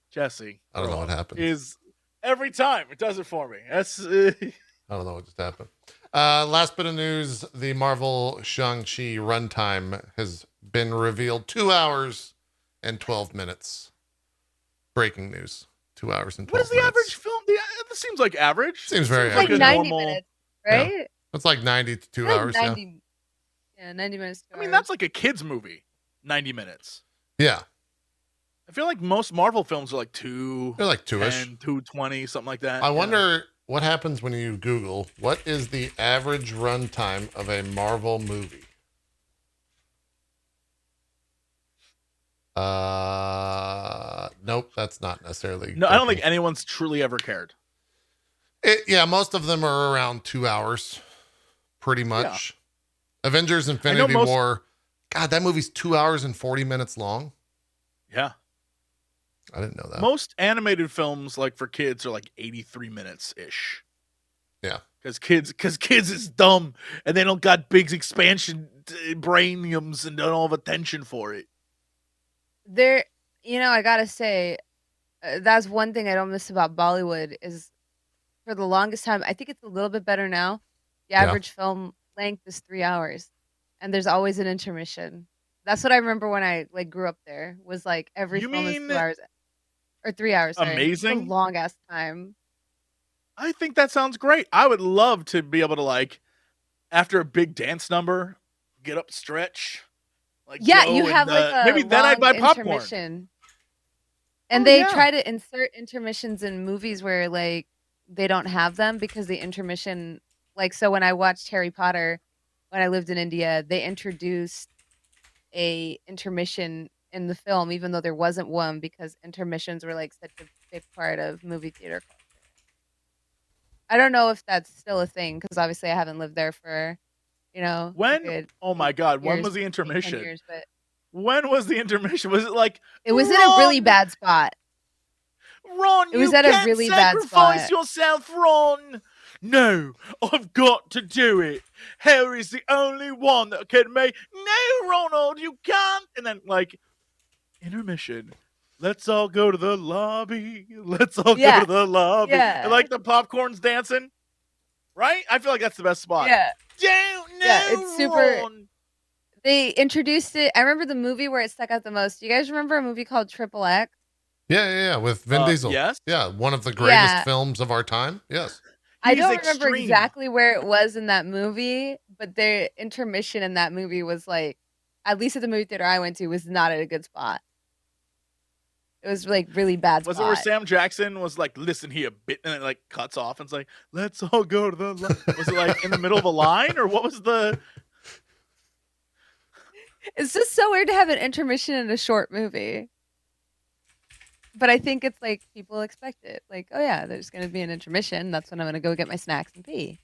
Jesse, I don't know what happened. Is every time it does it for me. That's. I don't know what just happened. Last bit of news: the Marvel Shang-Chi runtime has been revealed. 2 hours and 12 minutes. Breaking news. 2 hours and 12 minutes. What is the average film? This seems like average. Seems very like average. 90 minutes, right? Yeah. It's like 90 to 2 hours. 90, yeah, 90 minutes. I mean, that's like a kid's movie. 90 minutes. Yeah. I feel like most Marvel films are like They're like 2-ish. 2:20, something like that. I wonder what happens when you Google what is the average runtime of a Marvel movie. Nope, that's not necessarily. No, I don't think anyone's truly ever cared. Most of them are around 2 hours, pretty much. Yeah. Avengers Infinity War. God, that movie's 2 hours and 40 minutes long. Yeah. I didn't know that. Most animated films, like for kids, are like 83 minutes ish. Yeah. Because kids is dumb and they don't got big expansion brainiums and don't have attention for it. I gotta say, that's one thing I don't miss about Bollywood is for the longest time, I think it's a little bit better now. The average film length is 3 hours and there's always an intermission. That's what I remember when I grew up there was like every film is 2 hours or 3 hours. Sorry. Amazing. It's a long ass time. I think that sounds great. I would love to be able to after a big dance number, get up, stretch. You have a maybe then I'd buy popcorn. And they try to insert intermissions in movies where they don't have them because the intermission, so when I watched Harry Potter when I lived in India, they introduced a intermission in the film, even though there wasn't one because intermissions were such a big part of movie theater culture. I don't know if that's still a thing because obviously I haven't lived there for, when? Oh my God! When was the intermission? When was the intermission? Was it it was in a really bad spot? Ron, it was at a really bad spot. Sacrifice yourself, Ron. No, I've got to do it. Harry's the only one that can make. No, Ronald, you can't. And then intermission. Let's all go to the lobby. Let's all go to the lobby. Yeah. And the popcorn's dancing. Right? I feel like that's the best spot. Yeah. Don't know, it's super. Ron. They introduced it. I remember the movie where it stuck out the most. Do you guys remember a movie called Triple X? Yeah, with Vin Diesel. Yes. Yeah, one of the greatest films of our time. Yes. I don't remember exactly where it was in that movie, but the intermission in that movie was at least at the movie theater I went to, was not at a good spot. It was like really bad. Was it where Sam Jackson was like, "Listen here, bit," and it like cuts off and it's like, "Let's all go to the line." Was it like in the middle of a line, or what was the? It's just so weird to have an intermission in a short movie. But I think it's like people expect it. Like, oh yeah, there's going to be an intermission. That's when I'm going to go get my snacks and pee.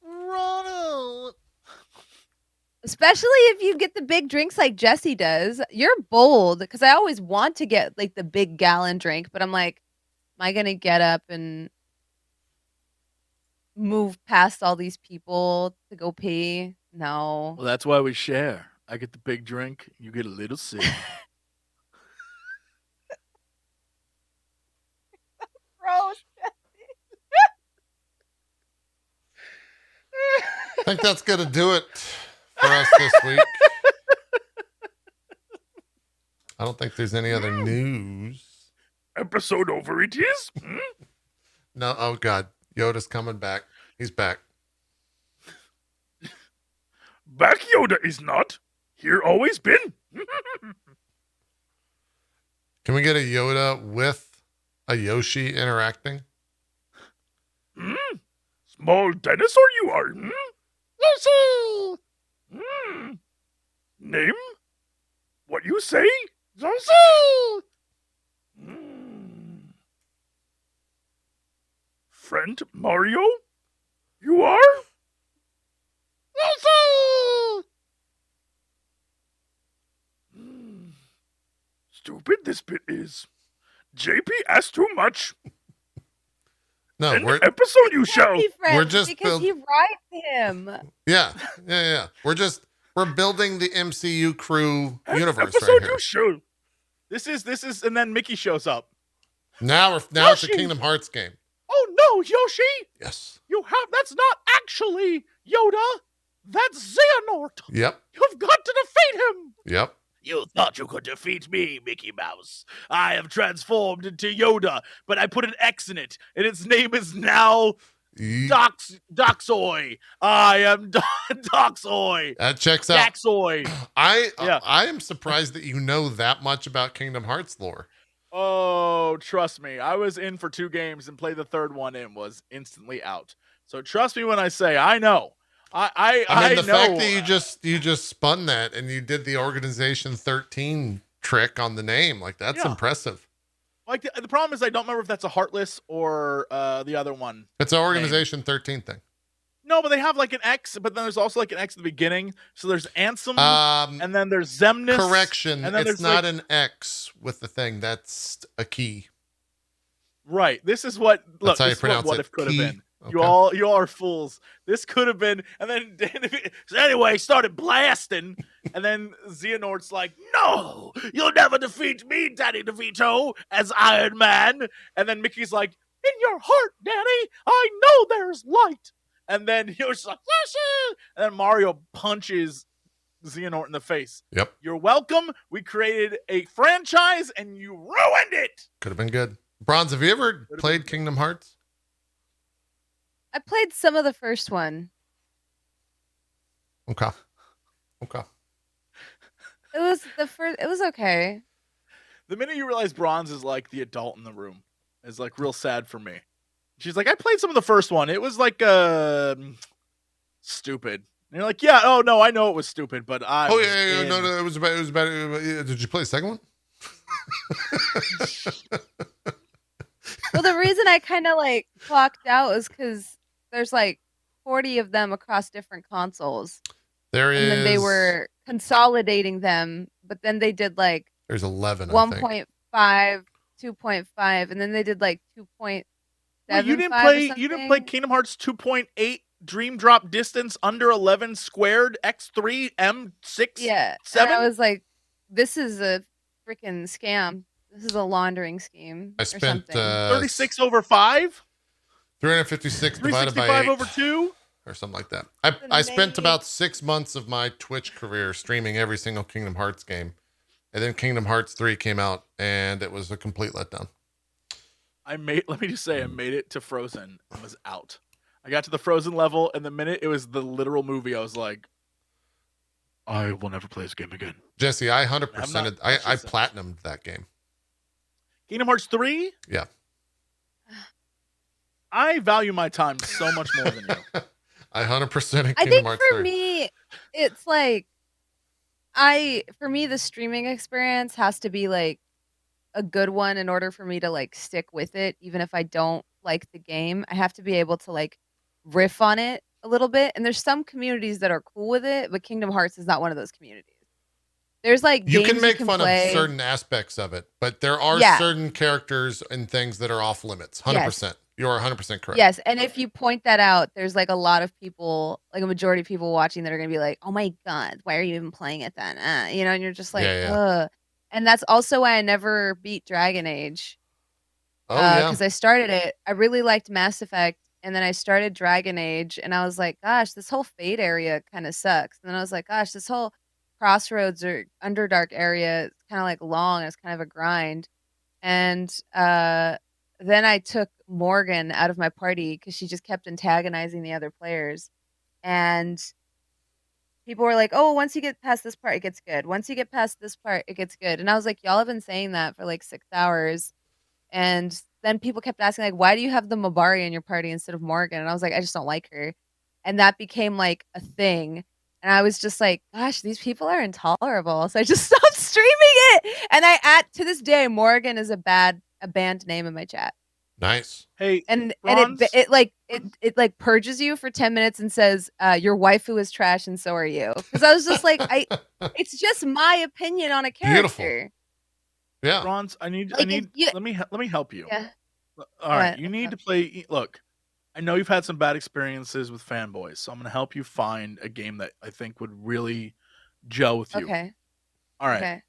Ronald. Especially if you get the big drinks like Jesse does. You're bold, because I always want to get like the big gallon drink, but I'm like, am I going to get up and move past all these people to go pee? No. Well, that's why we share. I get the big drink, you get a little sip. Gross. I think that's going to do it for us this week. I don't think there's any other news. Episode over it is? No, oh God. Yoda's coming back. He's back. Back Yoda is not. Here always been. Can we get a Yoda with a Yoshi interacting? Small dinosaur you are. Yoshi! Name? What you say? Yoshi! Friend Mario? You are? Yoshi! Stupid this bit is. JP asked too much. No, An we're episode you shall. we're just because he writes him. yeah. We're building the MCU Crew An universe episode right here. you shall. This is, and then Mickey shows up. Now it's a Yoshi! Kingdom Hearts game. Oh no, Yoshi! Yes. That's not actually Yoda. That's Xehanort. Yep. You've got to defeat him. Yep. You thought you could defeat me, Mickey Mouse. I have transformed into Yoda, but I put an X in it, and its name is now Doxoy. I am Doxoy. That checks out. Daxoy. I am surprised that you know that much about Kingdom Hearts lore. Oh, trust me. I was in for 2 games and played the third one and was instantly out. So trust me when I say I know. I mean, the know. fact that you just spun that and you did the Organization 13 trick on the name, like that's impressive. Like the problem is I don't remember if that's a Heartless or the other one. It's an Organization 13 thing. No, but they have like an X, but then there's also like an X at the beginning. So there's Ansem, and then there's Zemnis. Correction, and then it's not an X with the thing. That's a key. Right. This is what look. That's how you This is pronounce what it. if could have been. Okay. You all are fools. This could have been, and then so anyway, he started blasting, and then Xehanort's like, "No, you'll never defeat me, Danny DeVito, as Iron Man." And then Mickey's like, "In your heart, Danny, I know there's light." And then he was like, "Yes!" And then Mario punches Xehanort in the face. Yep. You're welcome. We created a franchise, and you ruined it. Could have been good. Bronze, have you ever played Kingdom Hearts? I played some of the first one. Okay. It was the first. It was okay. The minute you realize Bronze is like the adult in the room is like real sad for me. She's like, I played some of the first one. It was like stupid. And you're like, yeah, oh no, I know it was stupid, but I. Oh yeah, no, it was about. Did you play the second one? Well, the reason I kind of like clocked out is because there's like 40 of them across different consoles. There is. And then they were consolidating them, but then they did like there's 11. 1.5, 2.5, and then they did like 2.7. Wait, you didn't play Kingdom Hearts 2.8 Dream Drop Distance under 11 squared X3 M6. Yeah, 7? and I was like, this is a freaking scam. This is a laundering scheme. I spent 36 over 5. 356 divided by 8 over 2 or something like that. I spent about 6 months of my Twitch career streaming every single Kingdom Hearts game, and then Kingdom Hearts 3 came out, and it was a complete letdown. Let me just say, I made it to Frozen and was out. I got to the Frozen level, and the minute it was the literal movie, I was like, I will never play this game again. Jesse, I 100%. I platinumed that game. Kingdom Hearts 3? Yeah. I value my time so much more than you. I 100% in I Kingdom think Hearts for 3. me, it's like for me the streaming experience has to be like a good one in order for me to like stick with it, even if I don't like the game. I have to be able to like riff on it a little bit. And there's some communities that are cool with it, but Kingdom Hearts is not one of those communities. There's like You games can make fun play. of certain aspects of it, but there are certain characters and things that are off limits. 100%. Yes. You are 100% correct. Yes, and if you point that out, there's like a lot of people, like a majority of people watching that are going to be like, "Oh my god, why are you even playing it then?" You know, and you're just like, "Ugh." And that's also why I never beat Dragon Age. Oh yeah. Because I started it. I really liked Mass Effect, and then I started Dragon Age, and I was like, "Gosh, this whole Fate area kind of sucks." And then I was like, "Gosh, this whole Crossroads or Underdark area is kind of like long. It's kind of a grind." And then I took Morgan out of my party because she just kept antagonizing the other players. And people were like, "Oh, once you get past this part, it gets good. Once you get past this part, it gets good." And I was like, "Y'all have been saying that for like 6 hours." And then people kept asking, like, "Why do you have the Mabari in your party instead of Morgan?" And I was like, "I just don't like her." And that became like a thing. And I was just like, "Gosh, these people are intolerable." So I just stopped streaming it. And to this day, Morgan is a banned name in my chat. Nice. Hey, and it like purges you for 10 minutes and says your waifu is trash and so are you. Because I was just like, it's just my opinion on a character. Beautiful. Yeah. Bronze, let me help you. Yeah. All right, you need to play. Look, I know you've had some bad experiences with fanboys, so I'm going to help you find a game that I think would really gel with you. Okay. All right. Okay.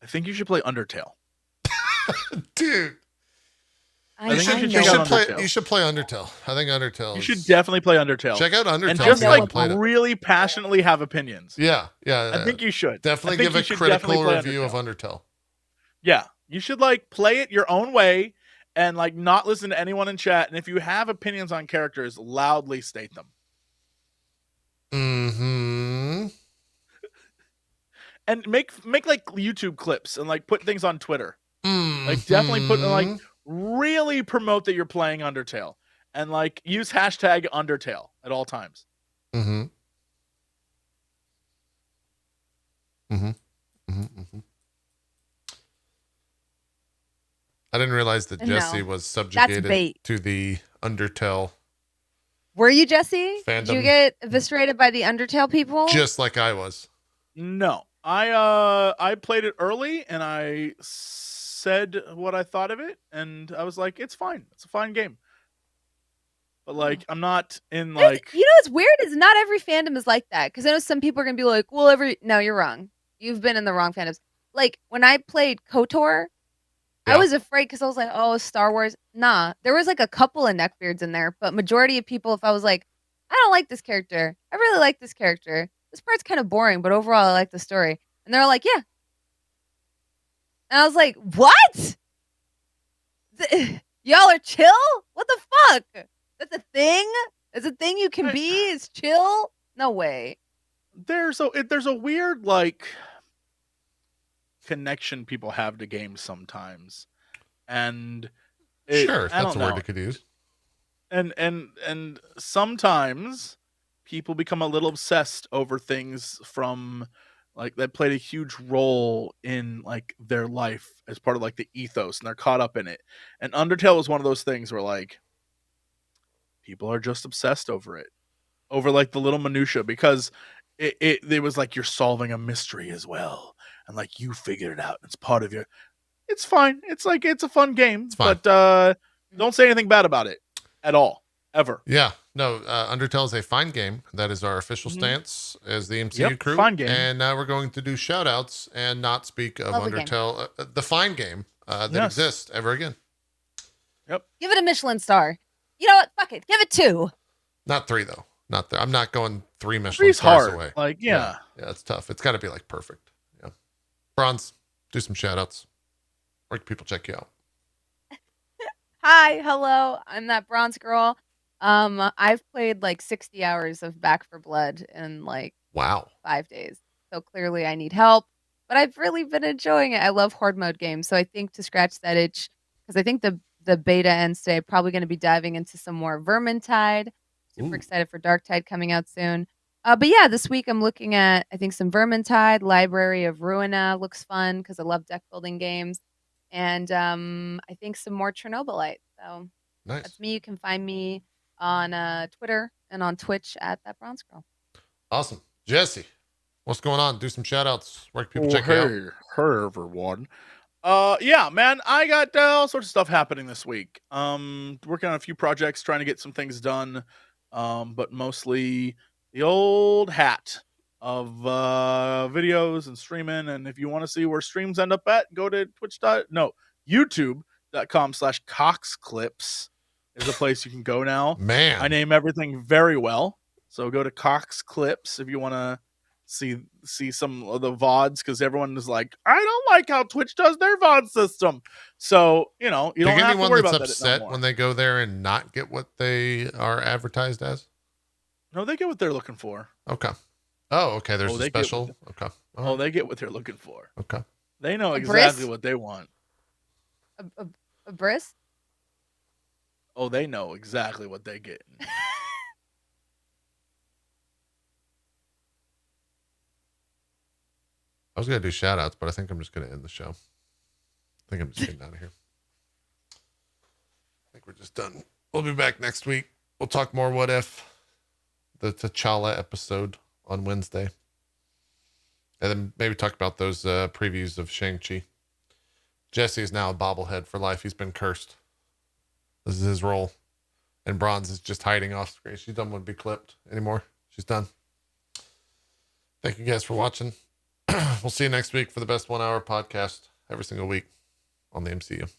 I think you should play Undertale. Dude. You should play Undertale. I think Undertale. You should definitely play Undertale. Check out Undertale. And just like really passionately have opinions. Yeah. I think you should. Definitely give a critical review of Undertale. Yeah. You should like play it your own way and like not listen to anyone in chat. And if you have opinions on characters, loudly state them. Mm-hmm. And make like YouTube clips and like put things on Twitter. Like definitely put like really promote that you're playing Undertale and like use hashtag Undertale at all times. Mm-hmm. Mm-hmm. Mm-hmm. Mm-hmm. I didn't realize that Jesse was subjugated to the Undertale. Were you, Jesse? Fandom. Did you get eviscerated by the Undertale people? Just like I was. No. I played it early and I said what I thought of it and I was like, it's fine. It's a fine game. But like, I'm not in like... You know what's weird is not every fandom is like that. Because I know some people are going to be like, well, no, you're wrong. You've been in the wrong fandoms. Like, when I played KOTOR, I was afraid because I was like, oh, Star Wars. Nah, there was like a couple of neckbeards in there. But majority of people, if I was like, I don't like this character. I really like this character. This part's kind of boring, but overall, I like the story. And they're like, yeah. And I was like, what? Y'all are chill? What the fuck? That's a thing? It's a thing you can be? It's chill? No way. There's a weird, like, connection people have to games sometimes. And that's a word you could use. And sometimes people become a little obsessed over things from like that played a huge role in like their life as part of like the ethos and they're caught up in it. And Undertale is one of those things where like people are just obsessed over it, over like the little minutia, because it was like you're solving a mystery as well. And like you figured it out. It's part of your, it's fine. It's like, it's a fun game, but don't say anything bad about it at all, ever. Yeah, no, Undertale is a fine game. That is our official stance as the MCU Crew. Fine game. And now we're going to do shout outs and not speak of Undertale, the fine game that exists ever again. Yep. Give it a Michelin star. You know what? Fuck it. Give it 2. Not 3 though. Not 3. I'm not going 3 Michelin stars away. Like, yeah, it's tough. It's got to be like perfect. Yeah. Bronze, do some shout outs. Where can people check you out? Hi, hello. I'm that bronze girl. I've played like 60 hours of Back 4 Blood in like 5 days. So clearly I need help. but I've really been enjoying it. I love horde mode games, so I think to scratch that itch, because I think the beta ends today, probably going to be diving into some more Vermintide. Super excited for Darktide coming out soon. But yeah, this week I'm looking at, I think, some Vermintide. Library of Ruina looks fun because I love deck building games. And I think some more Chernobylite. So nice. That's me. You can find me on Twitter and on Twitch at ThatBronzeGirl. Awesome. Jesse, what's going on? Do some shout outs. Where can people check you out? Hey, everyone. Yeah, man, I got all sorts of stuff happening this week. Working on a few projects, trying to get some things done. But mostly the old hat of videos and streaming. And if you want to see where streams end up at, go to youtube.com/coxclips is a place you can go now. Man, I name everything very well. So go to Cox Clips if you want to see some of the VODs, because everyone is like, I don't like how Twitch does their VOD system. So, you don't have to worry about that upset when they go there and not get what they are advertised as? No, they get what they're looking for. Okay. Oh, okay. There's a special. Okay. Oh, they get what they're looking for. Okay. They know exactly what they want. A bris? Oh, they know exactly what they get. I was going to do shout outs, but I think I'm just going to end the show. I think I'm just getting out of here. I think we're just done. We'll be back next week. We'll talk more What If, the T'Challa episode on Wednesday. And then maybe talk about those previews of Shang-Chi. Jesse is now a bobblehead for life. He's been cursed. This is his role. And Bronze is just hiding off screen. She doesn't want to be clipped anymore. She's done. Thank you guys for watching. We'll see you next week for the best 1 hour podcast every single week on the MCU.